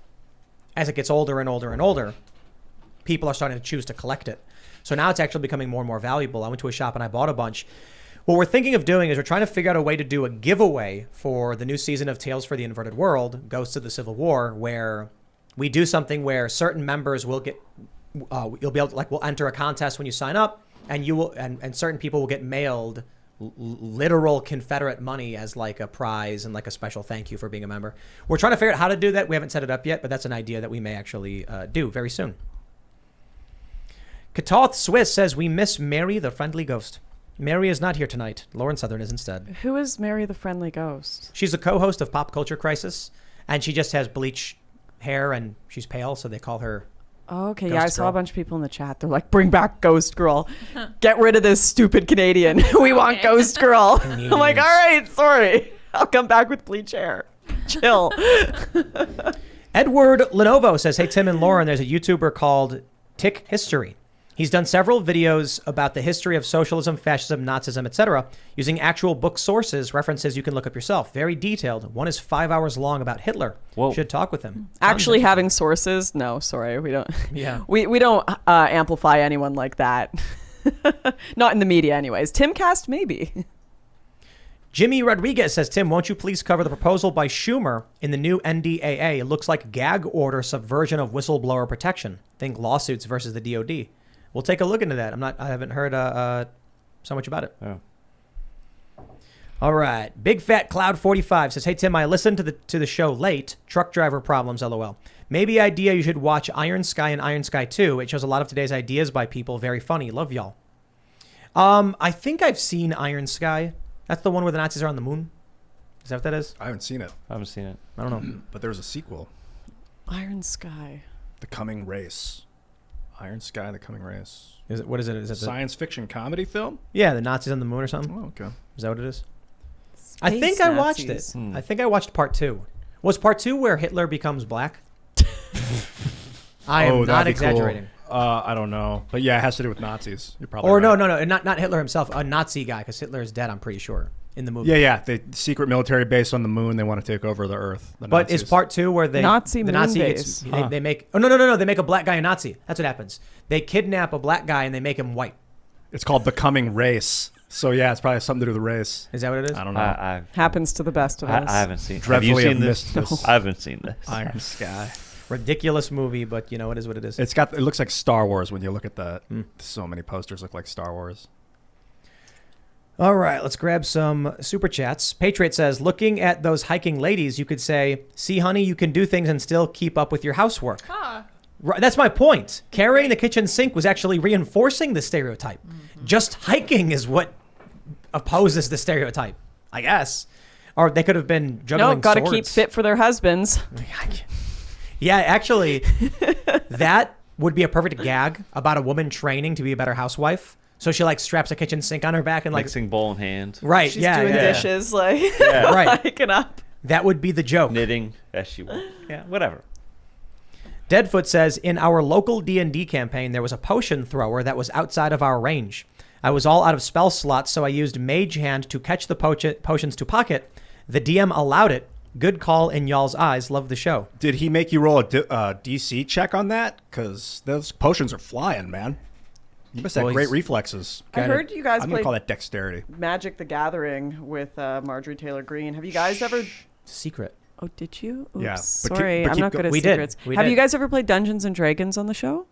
[SPEAKER 1] as it gets older and older and older, people are starting to choose to collect it. So now it's actually becoming more and more valuable. I went to a shop and I bought a bunch. What we're thinking of doing is we're trying to figure out a way to do a giveaway for the new season of Tales for the Inverted World, Ghosts of the Civil War, where we do something where certain members will get, you'll be able to, we'll enter a contest when you sign up, and you will, and certain people will get mailed literal Confederate money as like a prize and like a special thank you for being a member. We're trying to figure out how to do that. We haven't set it up yet, but that's an idea that we may actually do very soon. Katoth Swiss says, we miss Mary the Friendly Ghost. Mary is not here tonight. Lauren Southern is instead.
[SPEAKER 5] Who is Mary the Friendly Ghost?
[SPEAKER 1] She's a co-host of Pop Culture Crisis, and she just has bleach hair, and she's pale, so they call her
[SPEAKER 5] Okay,
[SPEAKER 1] Ghost
[SPEAKER 5] yeah, I saw a
[SPEAKER 1] Girl.
[SPEAKER 5] bunch of people in the chat. They're like, bring back Ghost Girl. Get rid of this stupid Canadian. We want Ghost Girl. I'm like, all right, sorry. I'll come back with bleach hair. Chill.
[SPEAKER 1] Edward Lenovo says, hey, Tim and Lauren, there's a YouTuber called Tick History. He's done several videos about the history of socialism, fascism, Nazism, etc., using actual book sources, references you can look up yourself. Very detailed. One is 5 hours long about Hitler.
[SPEAKER 4] Whoa.
[SPEAKER 1] Should talk with him.
[SPEAKER 5] Actually having sources? No, sorry. We don't.
[SPEAKER 1] Yeah.
[SPEAKER 5] We don't amplify anyone like that. Not in the media anyways. Timcast, maybe.
[SPEAKER 1] Jimmy Rodriguez says, Tim, won't you please cover the proposal by Schumer in the new NDAA? It looks like gag order subversion of whistleblower protection. Think lawsuits versus the DOD. We'll take a look into that. I haven't heard so much about it.
[SPEAKER 4] Oh.
[SPEAKER 1] All right. Big Fat Cloud 45 says, hey, Tim, I listened to the show late. Truck driver problems, LOL. Maybe idea you should watch Iron Sky and Iron Sky 2. It shows a lot of today's ideas by people. Very funny. Love y'all. I think I've seen Iron Sky. That's the one where the Nazis are on the moon. Is that what that is?
[SPEAKER 3] I haven't seen it,
[SPEAKER 4] I haven't seen it.
[SPEAKER 1] I don't know.
[SPEAKER 3] but there's a sequel,
[SPEAKER 5] Iron Sky.
[SPEAKER 3] The Coming Race. Iron Sky, The Coming Race.
[SPEAKER 1] Is it? What is it? Is it the
[SPEAKER 3] Science fiction comedy film?
[SPEAKER 1] Yeah, the Nazis on the moon or something?
[SPEAKER 3] Oh, okay.
[SPEAKER 1] Is that what it is? I think
[SPEAKER 5] Space
[SPEAKER 1] I watched
[SPEAKER 5] Nazis.
[SPEAKER 1] it. I think I watched part 2. Was part 2 where Hitler becomes black? I am not
[SPEAKER 3] that'd be cool.
[SPEAKER 1] exaggerating.
[SPEAKER 3] I don't know, but yeah, it has to do with Nazis. You're probably
[SPEAKER 1] Or
[SPEAKER 3] right.
[SPEAKER 1] no, not Hitler himself, a Nazi guy, because Hitler is dead, I'm pretty sure, in the movie.
[SPEAKER 3] Yeah. The secret military base on the moon. They want to take over the Earth. The
[SPEAKER 1] But
[SPEAKER 3] Nazis.
[SPEAKER 1] is part 2 where the
[SPEAKER 5] Nazi moon
[SPEAKER 1] Nazi
[SPEAKER 5] base.
[SPEAKER 1] gets, they make, oh no, they make a black guy a Nazi. That's what happens. They kidnap a black guy and they make him white.
[SPEAKER 3] It's called The Coming Race. So yeah, it's probably something to do with the race.
[SPEAKER 1] Is that what it is?
[SPEAKER 3] I don't know.
[SPEAKER 4] I
[SPEAKER 5] Happens to the best of us.
[SPEAKER 4] haven't seen. Have
[SPEAKER 3] Dreadfully
[SPEAKER 4] you seen
[SPEAKER 3] have
[SPEAKER 4] this?
[SPEAKER 3] missed this.
[SPEAKER 4] I haven't seen this.
[SPEAKER 3] Iron Sky.
[SPEAKER 1] Ridiculous movie, but it is what it is.
[SPEAKER 3] It looks like Star Wars when you look at that. So many posters look like Star Wars.
[SPEAKER 1] All right, let's grab some super chats. Patriot says, looking at those hiking ladies, you could say, see, honey, you can do things and still keep up with your housework.
[SPEAKER 2] Ah.
[SPEAKER 1] Right, that's my point. Carrying the kitchen sink was actually reinforcing the stereotype. Just hiking is what opposes the stereotype, I guess. Or they could have been juggling
[SPEAKER 5] No, gotta
[SPEAKER 1] swords.
[SPEAKER 5] keep fit for their husbands.
[SPEAKER 1] Yeah, actually, that would be a perfect gag about a woman training to be a better housewife. So she straps a kitchen sink on her back and
[SPEAKER 4] Mixing bowl in hand.
[SPEAKER 1] right,
[SPEAKER 5] She's
[SPEAKER 1] yeah,
[SPEAKER 5] doing
[SPEAKER 1] yeah.
[SPEAKER 5] dishes,
[SPEAKER 1] Right.
[SPEAKER 5] hiking up.
[SPEAKER 1] That would be the joke.
[SPEAKER 4] Knitting as she will. Yeah, whatever.
[SPEAKER 1] Deadfoot says, in our local D&D campaign, there was a potion thrower that was outside of our range. I was all out of spell slots, so I used Mage Hand to catch the potions to pocket. The DM allowed it. Good call in y'all's eyes. Love the show.
[SPEAKER 3] Did he make you roll a DC check on that? Because those potions are flying, man. You must have
[SPEAKER 1] Well,
[SPEAKER 3] great
[SPEAKER 1] he's-
[SPEAKER 3] reflexes.
[SPEAKER 5] I heard you guys
[SPEAKER 3] I'm gonna
[SPEAKER 5] played
[SPEAKER 3] call that dexterity.
[SPEAKER 5] Magic the Gathering with Marjorie Taylor Greene. Have you guys ever...
[SPEAKER 1] Secret.
[SPEAKER 5] Oh, did you? Oops,
[SPEAKER 3] Yeah, but
[SPEAKER 5] sorry.
[SPEAKER 3] but
[SPEAKER 5] I'm not good at
[SPEAKER 1] We did.
[SPEAKER 5] secrets.
[SPEAKER 1] We
[SPEAKER 5] Have
[SPEAKER 1] did.
[SPEAKER 5] you guys ever played Dungeons and Dragons on the show?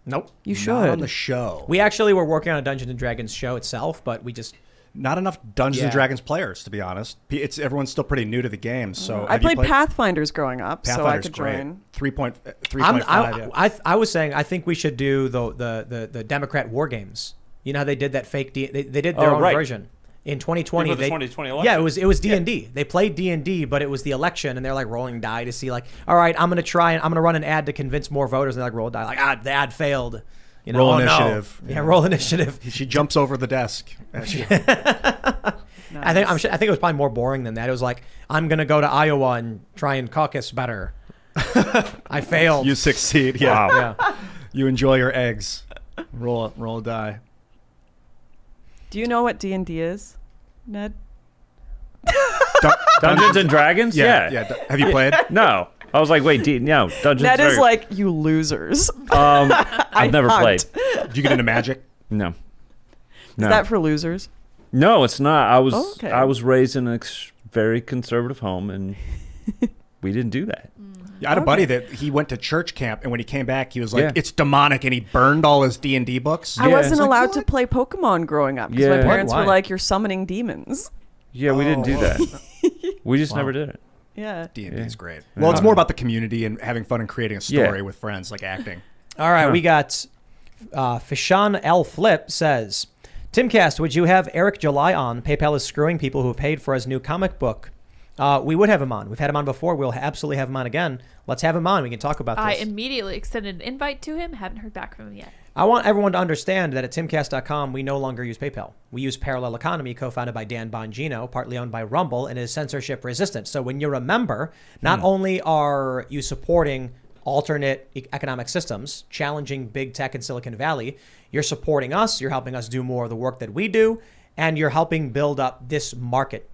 [SPEAKER 1] Nope.
[SPEAKER 5] You
[SPEAKER 3] Not
[SPEAKER 5] should.
[SPEAKER 3] on the show.
[SPEAKER 1] We actually were working on a Dungeons & Dragons show itself, but we just...
[SPEAKER 3] Not enough Dungeons and
[SPEAKER 1] Yeah.
[SPEAKER 3] Dragons players, to be honest. Everyone's still pretty new to the game. So
[SPEAKER 5] I
[SPEAKER 3] have you
[SPEAKER 5] played Pathfinders growing up, so I
[SPEAKER 3] Pathfinder's
[SPEAKER 5] could
[SPEAKER 3] great.
[SPEAKER 5] join.
[SPEAKER 3] 3.5. Yeah.
[SPEAKER 1] I was saying I think we should do the Democrat war games. You know how they did that fake they did their own
[SPEAKER 4] right.
[SPEAKER 1] version in 2020.
[SPEAKER 4] Before the
[SPEAKER 1] They
[SPEAKER 4] 2020 election.
[SPEAKER 1] Yeah, it was D&D. They played D&D, but it was the election, and they're rolling die to see all right, I'm gonna run an ad to convince more voters, and they're roll die the ad failed. You know,
[SPEAKER 3] Roll
[SPEAKER 1] oh, no.
[SPEAKER 3] initiative.
[SPEAKER 1] Yeah, roll initiative.
[SPEAKER 3] She jumps over the desk.
[SPEAKER 1] I think it was probably more boring than that. It was like, I'm gonna go to Iowa and try and caucus better. I failed.
[SPEAKER 3] You succeed. Yeah.
[SPEAKER 4] Wow.
[SPEAKER 1] Yeah.
[SPEAKER 3] You enjoy your eggs. Roll a die.
[SPEAKER 5] Do you know what D&D is, Ned?
[SPEAKER 4] Dungeons and Dragons?
[SPEAKER 3] Yeah. Have you played?
[SPEAKER 4] No. I was like, wait, no. Dungeons
[SPEAKER 5] Ned
[SPEAKER 4] and
[SPEAKER 5] is
[SPEAKER 4] Dragons.
[SPEAKER 5] like, you losers.
[SPEAKER 4] I've never
[SPEAKER 5] hunt.
[SPEAKER 4] played.
[SPEAKER 3] Did you get into magic?
[SPEAKER 4] No.
[SPEAKER 5] Is
[SPEAKER 4] No.
[SPEAKER 5] that for losers?
[SPEAKER 4] No, it's not.
[SPEAKER 5] Okay.
[SPEAKER 4] I was raised in a very conservative home, and we didn't do that.
[SPEAKER 3] I had a buddy that he went to church camp, and when he came back, he was like,
[SPEAKER 4] Yeah.
[SPEAKER 3] "It's demonic," and he burned all his D&D books.
[SPEAKER 5] I
[SPEAKER 4] Yeah.
[SPEAKER 5] wasn't
[SPEAKER 3] It's like,
[SPEAKER 5] allowed to
[SPEAKER 3] what?
[SPEAKER 5] play Pokemon growing up because my
[SPEAKER 4] Yeah.
[SPEAKER 5] parents
[SPEAKER 1] Why?
[SPEAKER 5] were like, "You're summoning demons."
[SPEAKER 4] Yeah, we didn't do
[SPEAKER 3] Oh.
[SPEAKER 4] that. We just never did it.
[SPEAKER 5] Yeah.
[SPEAKER 3] D&D is great.
[SPEAKER 4] Yeah.
[SPEAKER 3] Well, it's more about the community and having fun and creating a story
[SPEAKER 4] Yeah.
[SPEAKER 3] with friends, like acting.
[SPEAKER 1] All right,
[SPEAKER 4] Huh.
[SPEAKER 1] we got Fishan L. Flip says, Timcast, would you have Eric July on? PayPal is screwing people who have paid for his new comic book. We would have him on. We've had him on before. We'll absolutely have him on again. Let's have him on. We can talk about
[SPEAKER 2] I
[SPEAKER 1] this.
[SPEAKER 2] immediately extended an invite to him. Haven't heard back from him yet.
[SPEAKER 1] I want everyone to understand that at timcast.com, we no longer use PayPal. We use Parallel Economy, co-founded by Dan Bongino, partly owned by Rumble, and is censorship resistant. So when you're a member, not only are you supporting alternate economic systems, challenging big tech in Silicon Valley, you're supporting us, you're helping us do more of the work that we do, and you're helping build up this market.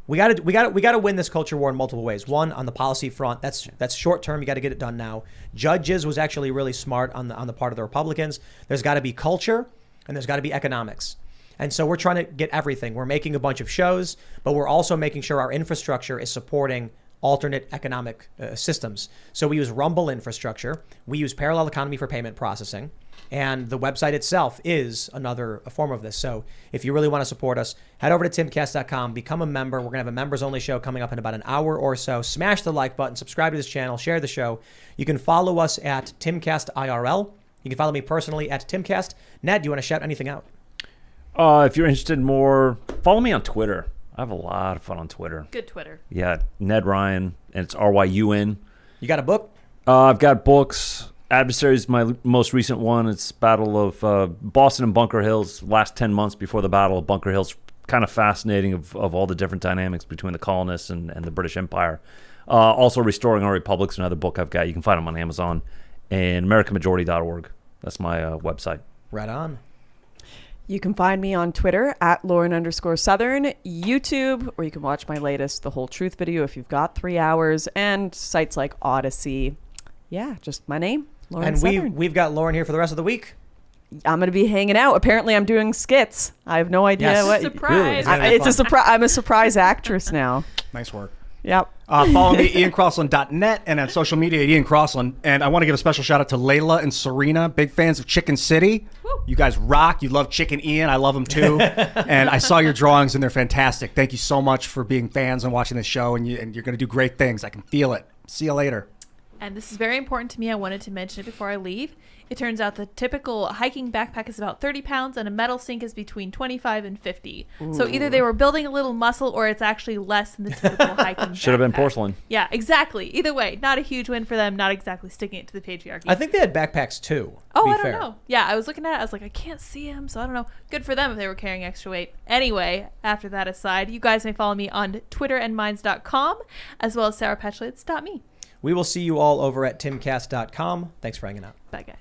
[SPEAKER 1] We got to win this culture war in multiple ways. One, on the policy front, that's short term. You got to get it done now. Judges was actually really smart on the part of the Republicans. There's got to be culture, and there's got to be economics. And so we're trying to get everything. We're making a bunch of shows, but we're also making sure our infrastructure is supporting alternate economic systems. So we use Rumble infrastructure. We use Parallel Economy for payment processing. And the website itself is another form of this. So if you really want to support us, head over to timcast.com, become a member. We're going to have a members only show coming up in about an hour or so. Smash the like button, subscribe to this channel, share the show. You can follow us at Timcast IRL. You can follow me personally at Timcast. Ned, do you want to shout anything out?
[SPEAKER 4] If you're interested in more, follow me on Twitter. I have a lot of fun on Twitter.
[SPEAKER 2] Good Twitter.
[SPEAKER 4] Yeah, Ned Ryun, and it's RYUN.
[SPEAKER 1] You got a book?
[SPEAKER 4] I've got books. Adversary is my most recent one. It's Battle of Boston and Bunker Hills, last 10 months before the Battle of Bunker Hills. Kind of fascinating of all the different dynamics between the colonists and the British Empire. Also, Restoring Our Republics, another book I've got. You can find them on Amazon and AmericanMajority.org. That's my website.
[SPEAKER 1] Right on.
[SPEAKER 5] You can find me on Twitter at Lauren_Southern, YouTube, or you can watch my latest The Whole Truth video if you've got 3 hours, and sites like Odyssey. Yeah, just my name, Lauren
[SPEAKER 1] And
[SPEAKER 5] Southern.
[SPEAKER 1] we've got Lauren here for the rest of the week.
[SPEAKER 5] I'm going to be hanging out. Apparently, I'm doing skits. I have no idea
[SPEAKER 1] Yes.
[SPEAKER 5] what.
[SPEAKER 2] Surprise.
[SPEAKER 1] Really?
[SPEAKER 5] It's a surprise. I'm a surprise actress now.
[SPEAKER 3] Nice work.
[SPEAKER 5] Yep.
[SPEAKER 3] Follow me at IanCrossland.net and on social media at Ian Crossland. And I want to give a special shout out to Layla and Serena, big fans of Chicken City.
[SPEAKER 2] Woo.
[SPEAKER 3] You guys rock. You love Chicken Ian. I love him too. And I saw your drawings and they're fantastic. Thank you so much for being fans and watching this show. And you're going to do great things. I can feel it. See you later.
[SPEAKER 2] And this is very important to me. I wanted to mention it before I leave. It turns out the typical hiking backpack is about 30 pounds and a metal sink is between 25 and 50. So either they were building a little muscle or it's actually less than the typical hiking
[SPEAKER 4] Should have been
[SPEAKER 2] backpack.
[SPEAKER 4] porcelain.
[SPEAKER 2] Yeah, exactly. Either way, not a huge win for them. Not exactly sticking it to the patriarchy.
[SPEAKER 1] I think they had backpacks too.
[SPEAKER 2] Oh,
[SPEAKER 1] to be
[SPEAKER 2] I don't
[SPEAKER 1] fair.
[SPEAKER 2] know. Yeah, I was looking at it. I was like, I can't see him, so I don't know. Good for them if they were carrying extra weight. Anyway, after that aside, you guys may follow me on twitterandminds.com as well as sarahpetchlitz.me.
[SPEAKER 1] We will see you all over at timcast.com. Thanks for hanging out.
[SPEAKER 2] Bye, guys.